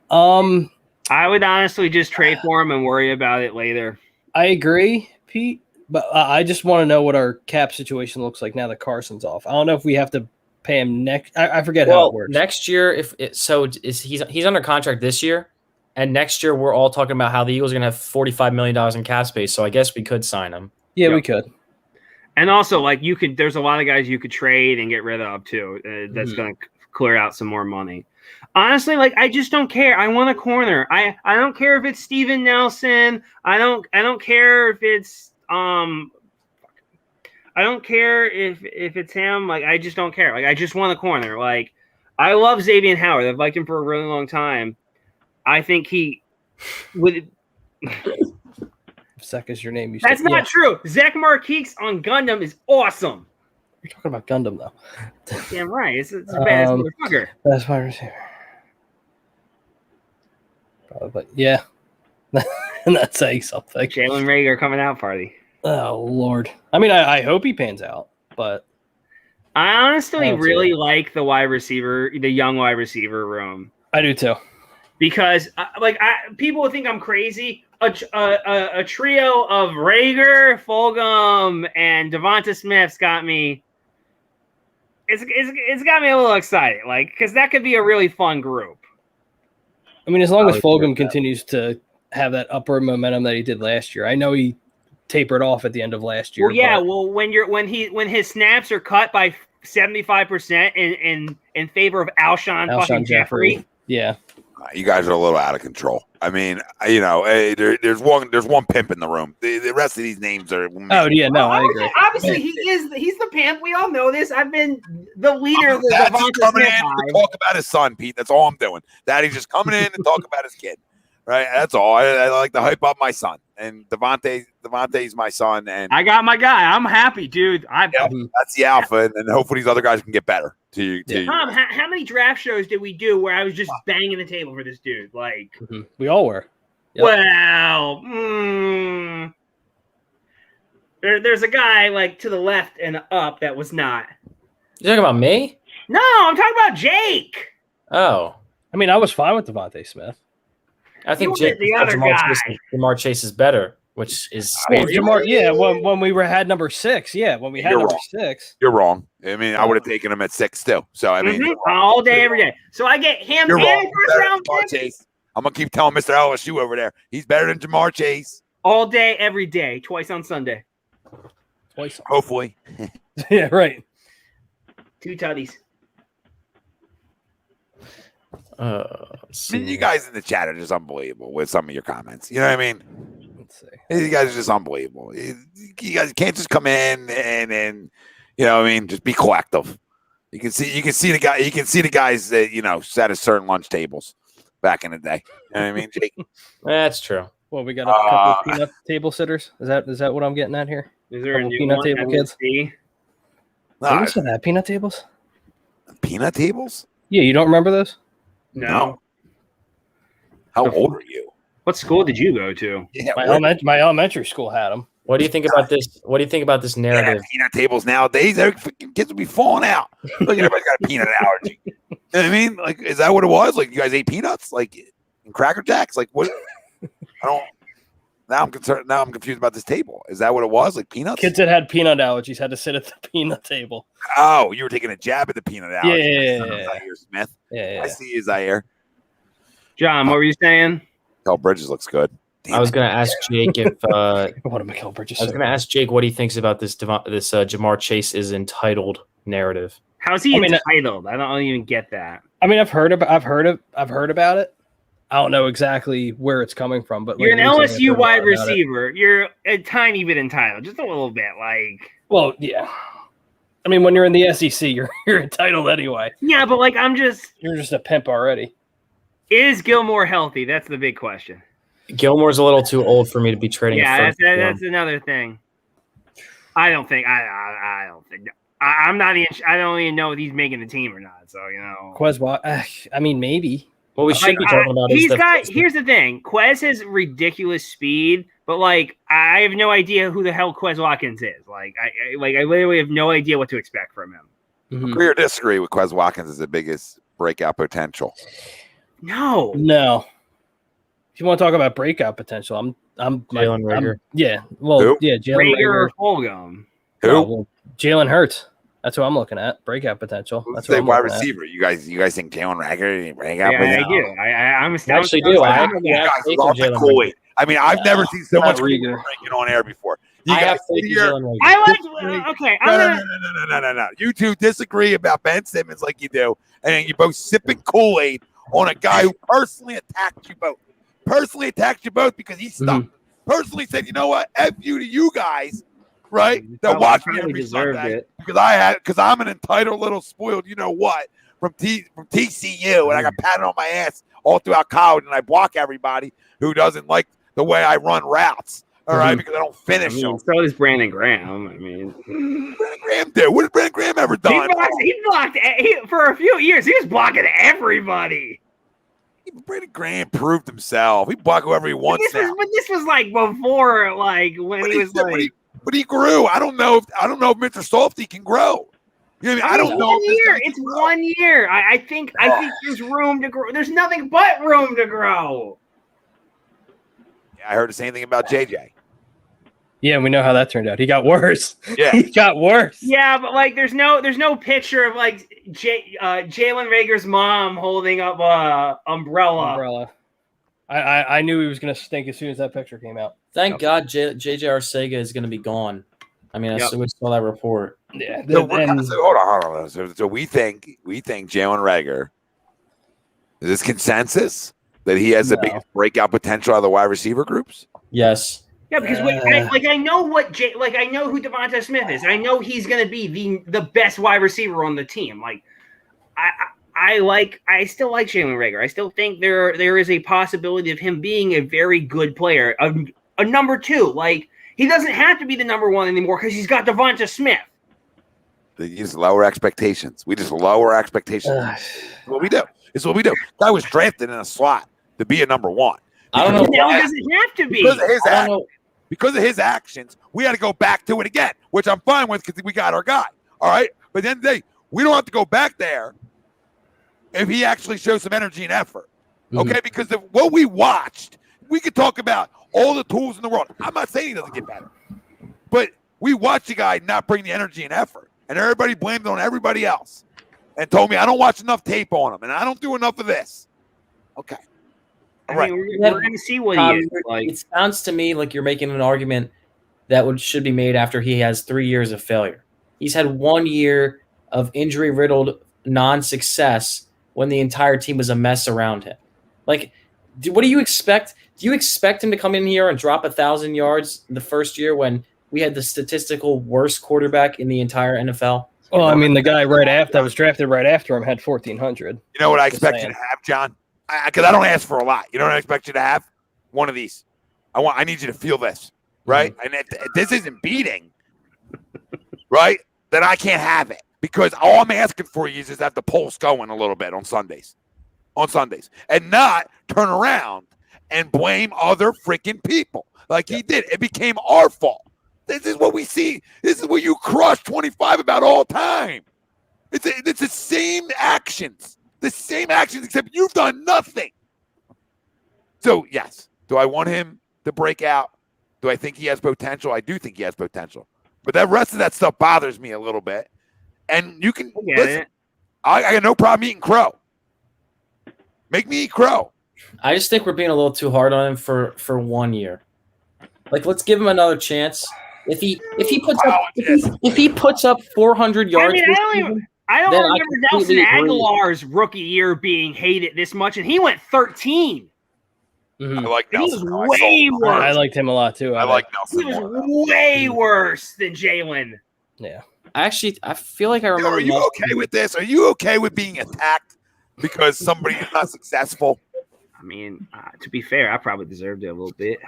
I would honestly just trade for him and worry about it later. I agree, Pete, but I just want to know what our cap situation looks like now that Carson's off. I don't know if we have to pay him next. I forget how it works. Next year, he's under contract this year. And next year, we're all talking about how the Eagles are going to have $45 million in cap space. So I guess we could sign him. Yeah, we could. And also, like, there's a lot of guys you could trade and get rid of too. That's going to clear out some more money. Honestly, like, I just don't care. I want a corner. I don't care if it's Steven Nelson. I don't care if it's I don't care if it's him. Like, I just don't care. Like, I just want a corner. Like, I love Xavien Howard. I've liked him for a really long time. I think he would. Zach is your name. That's not true. Zach Marquise on Gundam is awesome. You're talking about Gundam, though. Damn right. It's a badass motherfucker. That's my receiver. But yeah, and that's saying something. Jalen Reagor coming out party. Oh Lord. I mean, I hope he pans out, but I honestly really like the young wide receiver room. I do too. Because, people would think I'm crazy. A trio of Reagor, Fulgham, and Devonta Smith's got me. It's got me a little excited, like, because that could be a really fun group. I mean, as long as Fulgham continues to have that upward momentum that he did last year, I know he tapered off at the end of last year. Well, yeah. Well, when his snaps are cut by 75% in favor of Alshon fucking Jeffrey. Yeah. You guys are a little out of control. I mean, there's one pimp in the room. The rest of these names are. Oh yeah, no, I agree. Obviously, he's the pimp. We all know this. I've been the leader of the Daddy's Devonta coming Smith in to hive. talk about his son, Pete. That's all I'm doing. Daddy's just coming in to talk about his kid. Right. That's all. I like to hype up my son, and Devontae's my son, and I got my guy. I'm happy, dude. that's the alpha, and hopefully these other guys can get better. Tom, how many draft shows did we do where I was just banging the table for this dude? Like, we all were. Yep. Well, there's a guy like to the left and up that was not. You talking about me? No, I'm talking about Jake. Oh, I mean, I was fine with Devontae Smith. I think You were the other guy. Jamar Chase is better, which is when we had number 6, when we had You're number wrong. 6. You're wrong. I mean, I would have taken him at 6 still. So I mean, all day, every day. So I get him You're and wrong. first round Jamar pick Chase. I'm gonna keep telling Mr. LSU over there. He's better than Jamar Chase. all day, every day, twice on Sunday. Twice. Hopefully. Yeah, right. 2 tutties. I mean, you guys in the chat are just unbelievable with some of your comments. You know what I mean? Let's see. You guys are just unbelievable. You guys can't just come in and you know what I mean, just be collective. You can see the guys that sat at certain lunch tables back in the day. You know what I mean, Jake? That's true. Well, we got a couple of peanut table sitters. Is that what I'm getting at here? Is there a Couple new peanut one table that kids? we'll see? Nah, We still have peanut tables? peanut tables? Yeah, you don't remember those? No. How old are you? What school did you go to? Yeah, My elementary school had them. What do you think about this? What do you think about this narrative? peanut tables nowadays. Their freaking kids will be falling out. Look, everybody's got a peanut allergy. You know what I mean? Like, is that what it was? Like, you guys ate peanuts, like in Cracker Jacks? Like, what? I don't. Now I'm concerned. Now I'm confused about this table. Is that what it was? Like peanuts? Kids that had peanut allergies had to sit at the peanut table. Oh, you were taking a jab at the peanut allergy. Yeah. Zaire Smith. Yeah. I see you, Zaire. John, what were you saying? Kel Bridges looks good. I was going to ask Jake if What a Mikal Bridges. I was going to ask Jake what he thinks about this Jamar Chase is entitled narrative. How's he entitled? I don't even get that. I mean, I've heard about it. I don't know exactly where it's coming from, but You're an recently LSU I've heard wide about it. receiver. You're a tiny bit entitled, just a little bit. Like, Well, yeah. I mean, when you're in the SEC, you're entitled anyway. yeah, but like, You're just a pimp already. is Gilmore healthy? That's the big question. Gilmore's a little too old for me to be trading. Yeah, that's another thing. I don't think. I don't think. I'm not even. I don't even know if he's making the team or not. So Quez, I mean, maybe. What we should be talking about is here's the thing. Quez has ridiculous speed, but like I have no idea who the hell Quez Watkins is. Like I literally have no idea what to expect from him. Mm-hmm. Agree or disagree with Quez Watkins is the biggest breakout potential? No. If you want to talk about breakout potential, I'm Jalen Reagor. Yeah. Well, Who? yeah, Jalen Rager Reagor. or Fulgham. Who? Oh, well, Jalen Hurts. That's who I'm looking at. Breakout potential. That's what I'm wide looking at. receiver. You guys think Jalen Rager breakout? Yeah, I do. I'm actually do. I have faith in Jalen Reagor. I mean, I've never seen so much Reagor breaking on air before. You I have guys faith in here. Jalen Reagor. I like. Okay, No. You two disagree about Ben Simmons like you do, and you're both sipping Kool-Aid on a guy who personally attacked you both. Personally attacked you both because he stopped. Personally said, you know what? F you to you guys, right? That watch me every Sunday because I'm an entitled little spoiled, you know what, from TCU, and I got patted on my ass all throughout college, and I block everybody who doesn't like the way I run routes. All right, because I don't finish them. So does Brandon Graham. I mean, Brandon Graham did. What has Brandon Graham ever done? He blocked for a few years. He was blocking everybody. Brandon Graham proved himself. He blocked whoever he wants now. But this was like before, like when he was like. But he grew. I don't know if Mr. Softy can grow. You know what I mean? I don't know. It's 1 year. I think there's room to grow. There's nothing but room to grow. Yeah, I heard the same thing about JJ. Yeah, we know how that turned out. He got worse. Yeah, he got worse. Yeah, but like, there's no picture of like Jalen Rager's mom holding up a umbrella. I knew he was gonna stink as soon as that picture came out. Thank God, JJ Arcega is going to be gone. I mean, we saw that report. Yeah. So hold on. So we think Jalen Reagor, is this consensus that he has the biggest breakout potential out of the wide receiver groups? Yes. Yeah, because I know I know who Devonta Smith is. I know he's going to be the best wide receiver on the team. Like, I still like Jalen Reagor. I still think there is a possibility of him being a very good player, a number 2. Like, he doesn't have to be the number 1 anymore because he's got Devonta Smith. You just lower expectations. We just lower expectations. That's what we do. It's what we do. Guy was drafted in a slot to be a number 1. I don't know. Now he doesn't have to be. Because of his actions, we had to go back to it again, which I'm fine with because we got our guy. All right? But at the end of the day, we don't have to go back there if he actually shows some energy and effort. Okay? Because of what we watched, we could talk about all the tools in the world. I'm not saying he doesn't get better. But we watched the guy not bring the energy and effort. And everybody blamed it on everybody else and told me I don't watch enough tape on him and I don't do enough of this. Okay. All right. We're going to see what he is like. It sounds to me like you're making an argument that should be made after he has 3 years of failure. He's had 1 year of injury-riddled non-success when the entire team was a mess around him. Like, what do you expect? Do you expect him to come in here and drop 1,000 yards the first year when we had the statistical worst quarterback in the entire NFL? Well, I mean, the guy that was drafted right after him had 1,400. You know what I expect you to have, John? Because I don't ask for a lot. You know what I expect you to have? One of these. I need you to feel this, right? And if this isn't beating, right, then I can't have it. Because all I'm asking for you is to have the pulse going a little bit on Sundays. And not turn around and blame other freaking people like he did. It became our fault. This is what we see. This is what you crush 25 about all time. It's the same actions. The same actions, except you've done nothing. So, yes. Do I want him to break out? Do I think he has potential? I do think he has potential. But that rest of that stuff bothers me a little bit. And you can listen. I got no problem eating crow. Make me eat crow. I just think we're being a little too hard on him for 1 year. Like, let's give him another chance. If he puts up 400 yards, I don't remember Nelson Aguilar's rookie year being hated this much, and he went 13. I like Nelson. He was way worse. I liked him a lot too. I like Nelson. He was way worse than Jalen. Yeah. I feel like I remember. Are you okay with this? Are you okay with being attacked because somebody is not successful? I mean, to be fair, I probably deserved it a little bit.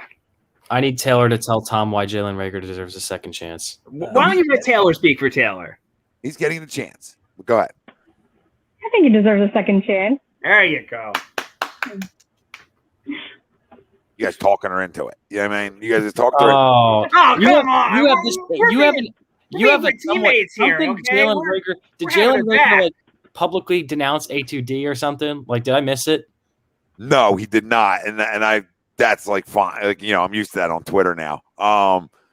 I need Taylor to tell Tom why Jalen Reagor deserves a second chance. Why don't you let Taylor speak for Taylor? He's getting the chance. Go ahead. I think he deserves a second chance. There you go. You guys talking her into it. You know what I mean? You guys just talk to her. Oh, come on. You have teammates here. Okay? Jalen Reagor. Did Jalen Reagor publicly denounce A2D or something? Like, did I miss it? No, he did not. And I that's like fine. Like, you know, I'm used to that on Twitter now.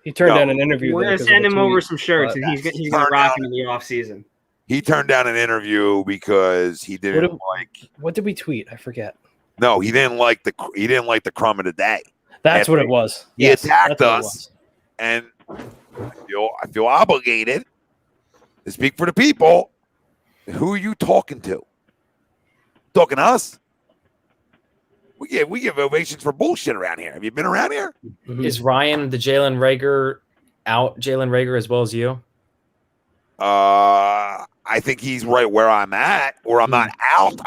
He turned down an interview. We're gonna send him over some shirts, and he's gonna rock them in the offseason. He turned down an interview because he didn't like. What did we tweet? I forget. No, he didn't like the crumb of the day. That's what it was. He attacked us, and I feel obligated to speak for the people. Who are you talking to? Talking to us? We give ovations for bullshit around here. Have you been around here? Is Ryan the Jalen Reagor out Jalen Reagor as well as you? I think he's right where I'm at, or I'm not out.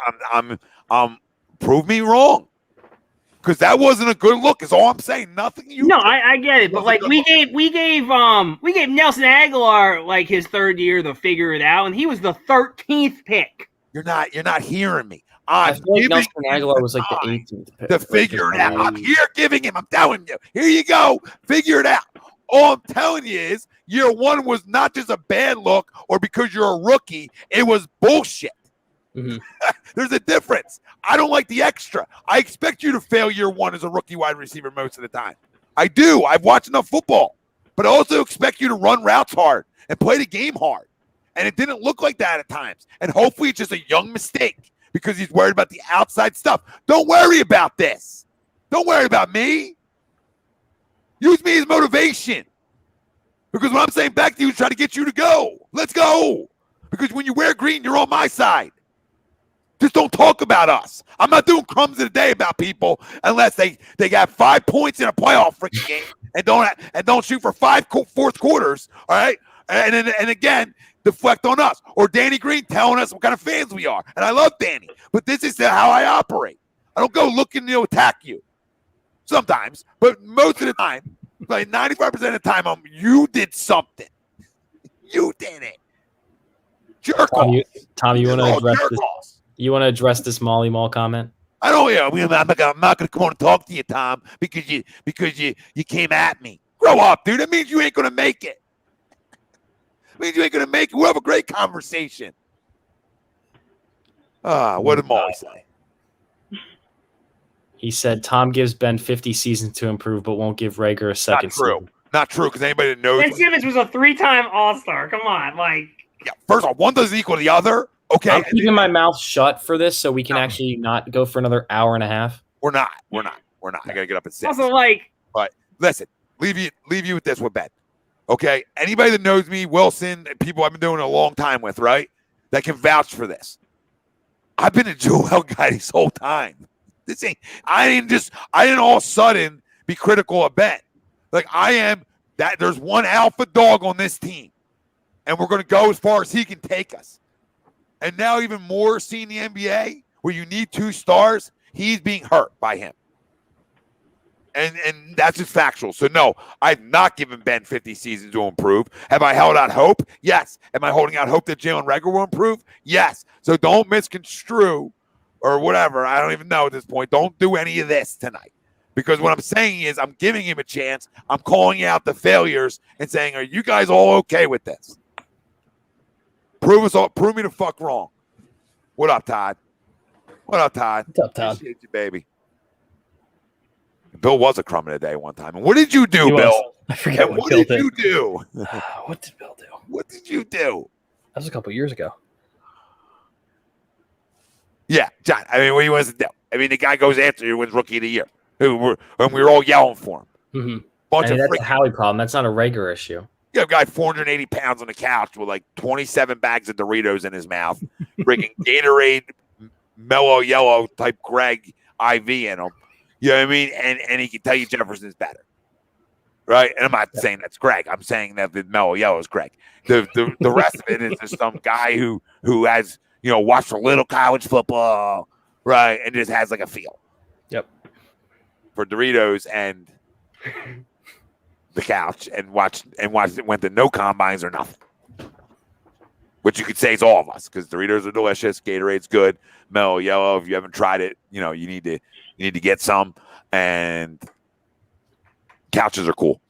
I'm prove me wrong, because that wasn't a good look. Is all I'm saying. Nothing. I get it, but like we gave Nelson Aguilar like his third year to figure it out, and he was the 13th pick. You're not hearing me. I feel like Nelson Aguilar was like the 18th pick. To figure it out. I'm here giving him. I'm telling you. Here you go. Figure it out. All I'm telling you is year one was not just a bad look or because you're a rookie. It was bullshit. Mm-hmm. There's a difference. I don't like the extra. I expect you to fail year one as a rookie wide receiver most of the time. I do. I've watched enough football. But I also expect you to run routes hard and play the game hard. And it didn't look like that at times. And hopefully it's just a young mistake because he's worried about the outside stuff. Don't worry about this. Don't worry about me. Use me as motivation. Because what I'm saying back to you is trying to get you to go. Let's go. Because when you wear green, you're on my side. Just don't talk about us. I'm not doing crumbs of the day about people unless they got 5 points in a playoff freaking game and don't shoot for fourth quarters. All right, and again deflect on us or Danny Green telling us what kind of fans we are. And I love Danny, but this is how I operate. I don't go looking to attack you. Sometimes, but most of the time, like 95% of the time, you did something. You did it. Jerk off. Tom, you want to address this? You want to address this Molly Mall comment? I don't. Yeah, I'm not gonna come on and talk to you, Tom, because you came at me. Grow up, dude. That means you ain't gonna make it. It means you ain't gonna make it. We'll have a great conversation. What did Molly say? He said Tom gives Ben 50 seasons to improve, but won't give Rager a second. Not true. Season. Not true. Because anybody that knows Ben Simmons was a 3-time All-Star. Come on, yeah. First of all, one doesn't equal the other. Okay, I'm keeping my mouth shut for this so we can actually not go for another hour and a half. We're not. I gotta get up at 6. Also, but listen, leave you with this with Ben. Okay, anybody that knows me, Wilson, and people I've been doing it a long time with, right, that can vouch for this. I've been a Joel guy this whole time. I didn't all of a sudden be critical of Ben. Like I am. That there's one alpha dog on this team, and we're gonna go as far as he can take us. And now even more seeing the NBA where you need 2 stars, he's being hurt by him. And that's just factual. So, no, I've not given Ben 50 seasons to improve. Have I held out hope? Yes. Am I holding out hope that Jalen Reagor will improve? Yes. So don't misconstrue or whatever. I don't even know at this point. Don't do any of this tonight. Because what I'm saying is I'm giving him a chance. I'm calling out the failures and saying, are you guys all okay with this? Prove me the fuck wrong. What up, Todd? What up, Todd? What's up, Todd? Appreciate you, baby. Bill was a crumb in a day one time. And what did you do, Bill? I forget what Bill did. You do? What did Bill do? What did you do? That was a couple years ago. Yeah, John. I mean, what do you want us to do? I mean, the guy goes after you, wins Rookie of the Year. And we were all yelling for him. Mm-hmm. That's a Howie problem. That's not a Rager issue. You have a guy 480 pounds on the couch with like 27 bags of Doritos in his mouth, drinking Gatorade, Mellow Yellow type Greg IV in him. You know what I mean? And he can tell you Jefferson's better. Right? And I'm not saying that's Greg. I'm saying that the Mellow Yellow is Greg. The rest of it is just some guy who has, watched a little college football, right? And just has like a feel. Yep. For Doritos and the couch and watched went to no combines or nothing, which you could say is all of us because Doritos are delicious, Gatorade's good, Mellow Yellow. If you haven't tried it, you need to get some, and couches are cool.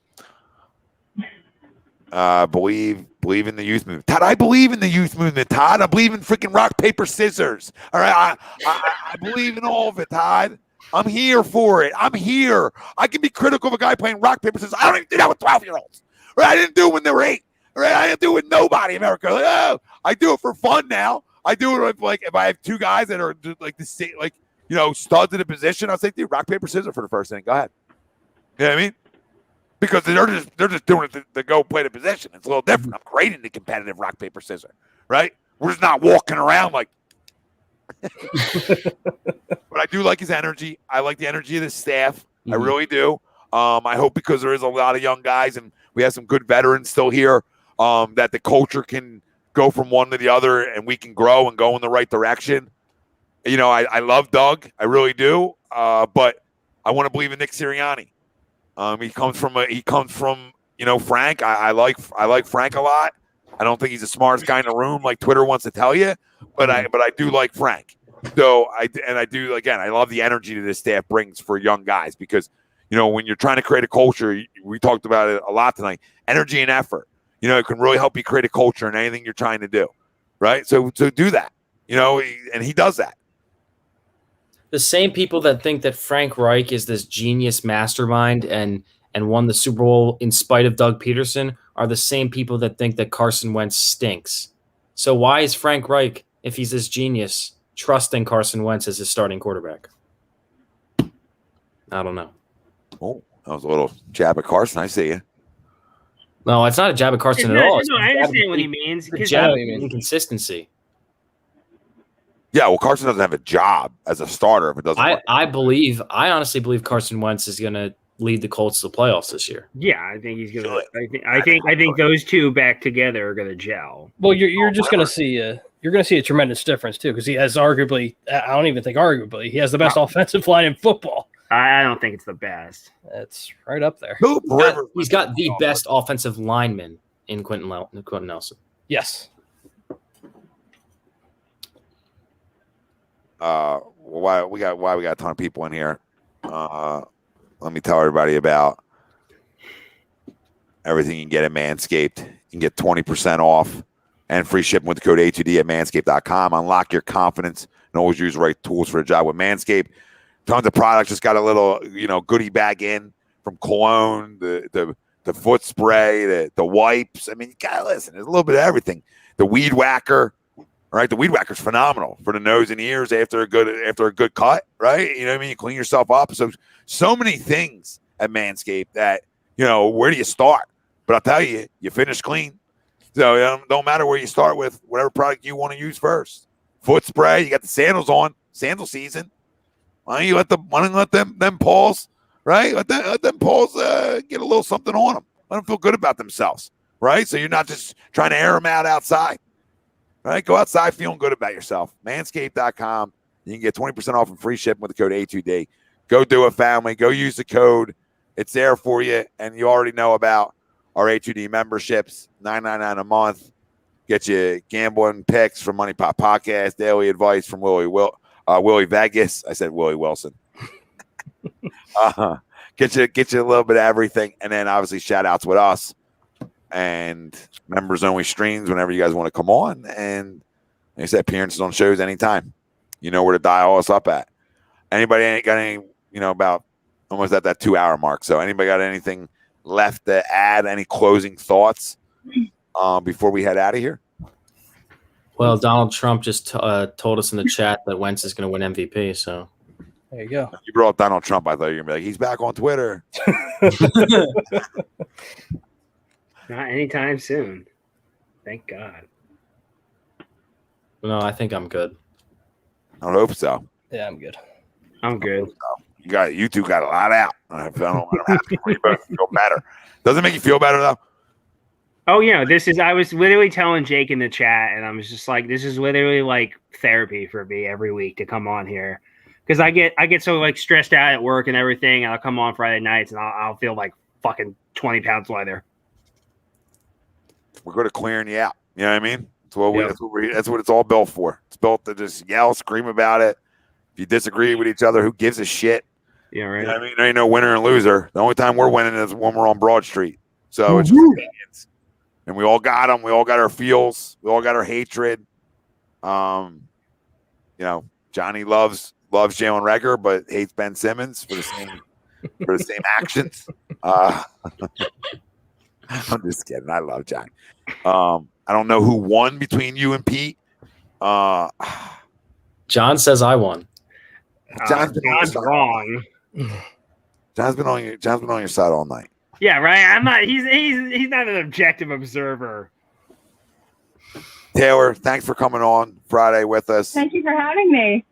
Believe in the youth movement, Todd. I believe in the youth movement, Todd. I believe in freaking rock paper scissors. All right, I believe in all of it, Todd. I'm here for it. I'm here. I can be critical of a guy playing rock, paper, scissors. I don't even do that with 12-year-olds. Right? I didn't do it when they were 8. Right? I didn't do it with nobody in America. Like, oh, I do it for fun now. I do it with, like, if I have 2 guys that are like the same, like, studs in a position, I'll say, dude, rock, paper, scissors for the first inning. Go ahead. You know what I mean? Because they're just doing it to go play the position. It's a little different. I'm great in the competitive rock, paper, scissors. Right? We're just not walking around like. But I do like his energy. I like the energy of the staff. I really do. I hope because there is a lot of young guys and we have some good veterans still here, that the culture can go from one to the other and we can grow and go in the right direction. I love Doug. I really do. But I want to believe in Nick Sirianni. He comes from Frank. I like Frank a lot. I don't think he's the smartest guy in the room like Twitter wants to tell you, but I do like Frank. So I love the energy that this staff brings for young guys because, when you're trying to create a culture, we talked about it a lot tonight, energy and effort, it can really help you create a culture in anything you're trying to do. Right. So do that, and he does that. The same people that think that Frank Reich is this genius mastermind and won the Super Bowl in spite of Doug Peterson are the same people that think that Carson Wentz stinks. So why is Frank Reich, if he's this genius, trusting Carson Wentz as his starting quarterback? I don't know. Oh, that was a little jab at Carson. I see you. No, it's not a jab at Carson No, at all. no, I understand what he means. It's a 'cause jab I at mean- inconsistency. Yeah, well, Carson doesn't have a job as a starter if it doesn't work. I honestly believe Carson Wentz is going to lead the Colts to the playoffs this year. Yeah, I think he's gonna. I think those two back together are gonna gel. Well, you're just going to see a tremendous difference too, because he has arguably, I don't even think arguably, he has the best offensive line in football. I don't think it's the best. It's right up there. He's got the best offensive lineman in Quentin Nelson. Yes. Why we got a ton of people in here. Let me tell everybody about everything you can get at Manscaped. You can get 20% off and free shipping with the code A2D at manscaped.com. Unlock your confidence and always use the right tools for the job with Manscaped. Tons of products. Just got a little, goodie bag in from cologne, the foot spray, the wipes. I mean, you gotta listen. There's a little bit of everything. The weed whacker. Right, the weed whacker's phenomenal for the nose and ears after a good cut, right? You know what I mean? You clean yourself up. So many things at Manscaped that, where do you start? But I'll tell you, you finish clean. So don't matter where you start with, whatever product you want to use first. Foot spray, you got the sandals on, sandal season. Why don't you let them paws, right? Let them paws get a little something on them. Let them feel good about themselves, right? So you're not just trying to air them out outside. Right, go outside feeling good about yourself. Manscaped.com. You can get 20% off and free shipping with the code A2D. Go do it, family. Go use the code. It's there for you. And you already know about our A2D memberships, $9.99 a month. Get you gambling picks from Money Pop Podcast, daily advice from Willie Vegas. I said Willie Wilson. Get you a little bit of everything. And then obviously shout outs with us. And members only streams whenever you guys want to come on, and like I said, appearances on shows anytime. You know where to dial us up at. Anybody ain't got any, about almost at that 2 hour mark. So anybody got anything left to add? Any closing thoughts before we head out of here? Well, Donald Trump just told us in the chat that Wentz is going to win MVP. So there you go. You brought up Donald Trump. I thought you were going to be like, he's back on Twitter. Not anytime soon. Thank God. No, I think I'm good. I hope so. Yeah, I'm good. I'm good. You two got a lot out. I'm happy for you both. Feel better. Doesn't it make you feel better though? Oh, I was literally telling Jake in the chat, and I was just like, this is literally like therapy for me every week to come on here. Because I get so like stressed out at work and everything, and I'll come on Friday nights and I'll feel like fucking 20 pounds lighter. We're good at clearing you out. You know what I mean? That's what it's all built for. It's built to just yell, scream about it. If you disagree with each other, who gives a shit? Yeah, right. You know what I mean? There ain't no winner and loser. The only time we're winning is when we're on Broad Street. So it's just opinions. And we all got them. We all got our feels. We all got our hatred. Johnny loves Jalen Reagor, but hates Ben Simmons for the same actions. I'm just kidding. I love Johnny. I don't know who won between you and Pete. John says I won. John's wrong. John's been on your side all night. Yeah, right. I'm not. He's not an objective observer. Taylor, thanks for coming on Friday with us. Thank you for having me.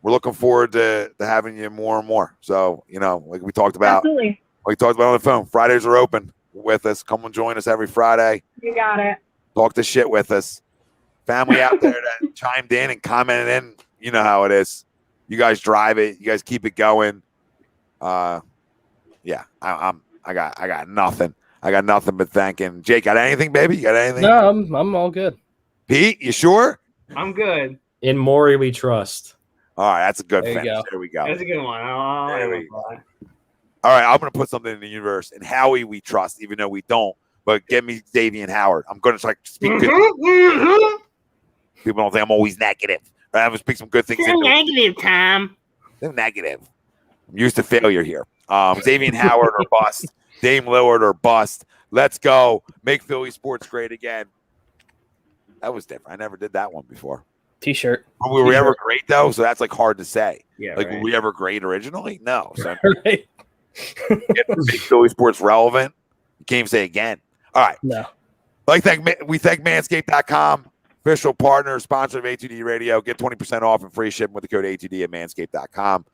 We're looking forward to having you more and more. So, like we talked about. Absolutely. Like we talked about on the phone. Fridays are open with us. Come and join us every Friday. You got it. Talk the shit with us. Family out there that chimed in and commented in. You know how it is. You guys drive it. You guys keep it going. I got nothing. I got nothing but thanking. Jake, got anything, baby? You got anything? No, I'm all good. Pete, you sure? I'm good. In Morey we trust. All right, that's a good There you finish. go. There we go. That's a good one. There we go. All right, I'm going to put something in the universe. And Howie we trust, even though we don't. But get me Xavien Howard. I'm going to speak good. People don't think I'm always negative. Right? I'm going to speak some good things. You're negative, Tom. They're negative. I'm used to failure here. Xavien Howard or bust. Dame Lillard or bust. Let's go. Make Philly sports great again. That was different. I never did that one before. T-shirt. Were we ever great, though? So that's like hard to say. Yeah, like, right. were we ever great originally? No. So Right. make Philly sports relevant. You can't even say again. All right. No. We thank Manscaped.com, official partner, sponsor of A2D Radio. Get 20% off and free shipping with the code A2D at Manscaped.com.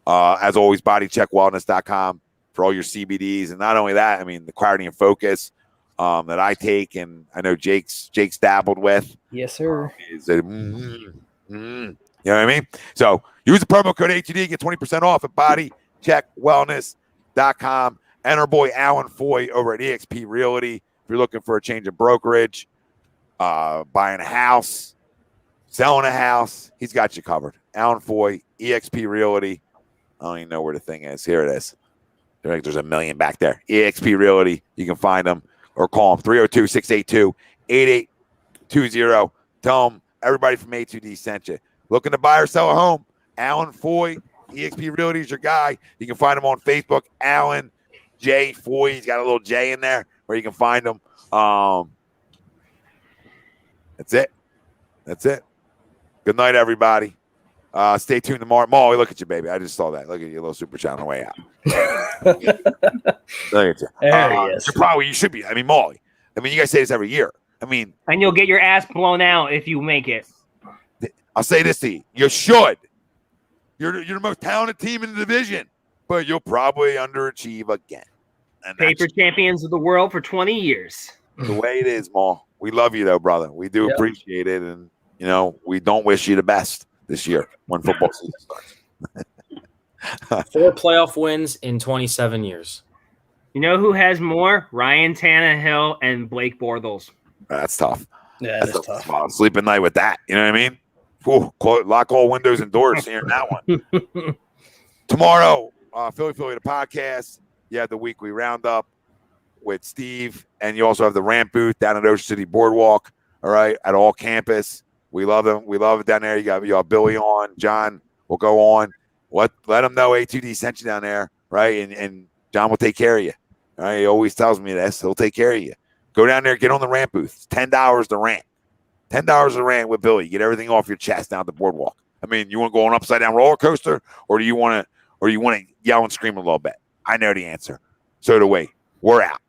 As always, bodycheckwellness.com for all your CBDs. And not only that, I mean, the clarity and focus that I take, and I know Jake's dabbled with. Yes, sir. You know what I mean? So use the promo code A2D, get 20% off at bodycheckwellness.com. And our boy Alan Foy over at eXp Realty. If you're looking for a change of brokerage, buying a house, selling a house, he's got you covered. Alan Foy, eXp Realty. I don't even know where the thing is. Here it is. There's a million back there. eXp Realty. You can find them or call them 302-682-8820. Tell them everybody from A2D sent you. Looking to buy or sell a home? Alan Foy, eXp Realty is your guy. You can find him on Facebook, Alan J. Foy. He's got a little J in there where you can find him. That's it. Good night, everybody. Stay tuned tomorrow. Molly, look at you, baby. I just saw that. Look at your little super chat on the way out. Look at you. There he is. You should be. I mean, Molly. I mean, you guys say this every year. I mean, and you'll get your ass blown out if you make it. I'll say this to you. You should. You're the most talented team in the division, but you'll probably underachieve again. And Paper champions of the world for 20 years. The way it is, Maul. We love you, though, brother. We do appreciate it. And, we don't wish you the best this year when football season starts. 4 playoff wins in 27 years. You know who has more? Ryan Tannehill and Blake Bortles. That's tough. Yeah, that's tough. I'll sleep at night with that. You know what I mean? Ooh, lock all windows and doors hearing that one. Tomorrow, Philly the podcast. You have the weekly roundup with Steve, and you also have the ramp booth down at Ocean City Boardwalk. All right, at all campus. We love them. We love it down there. You got Billy on. John will go on. Let them know A2D sent you down there, right? And John will take care of you. All right, he always tells me this. He'll take care of you. Go down there, get on the ramp booth. It's $10 to rant. $10 to rant with Billy. Get everything off your chest down at the boardwalk. I mean, you want to go on an upside down roller coaster, or do you want to yell and scream a little bit? I know the answer. So do we. We're out.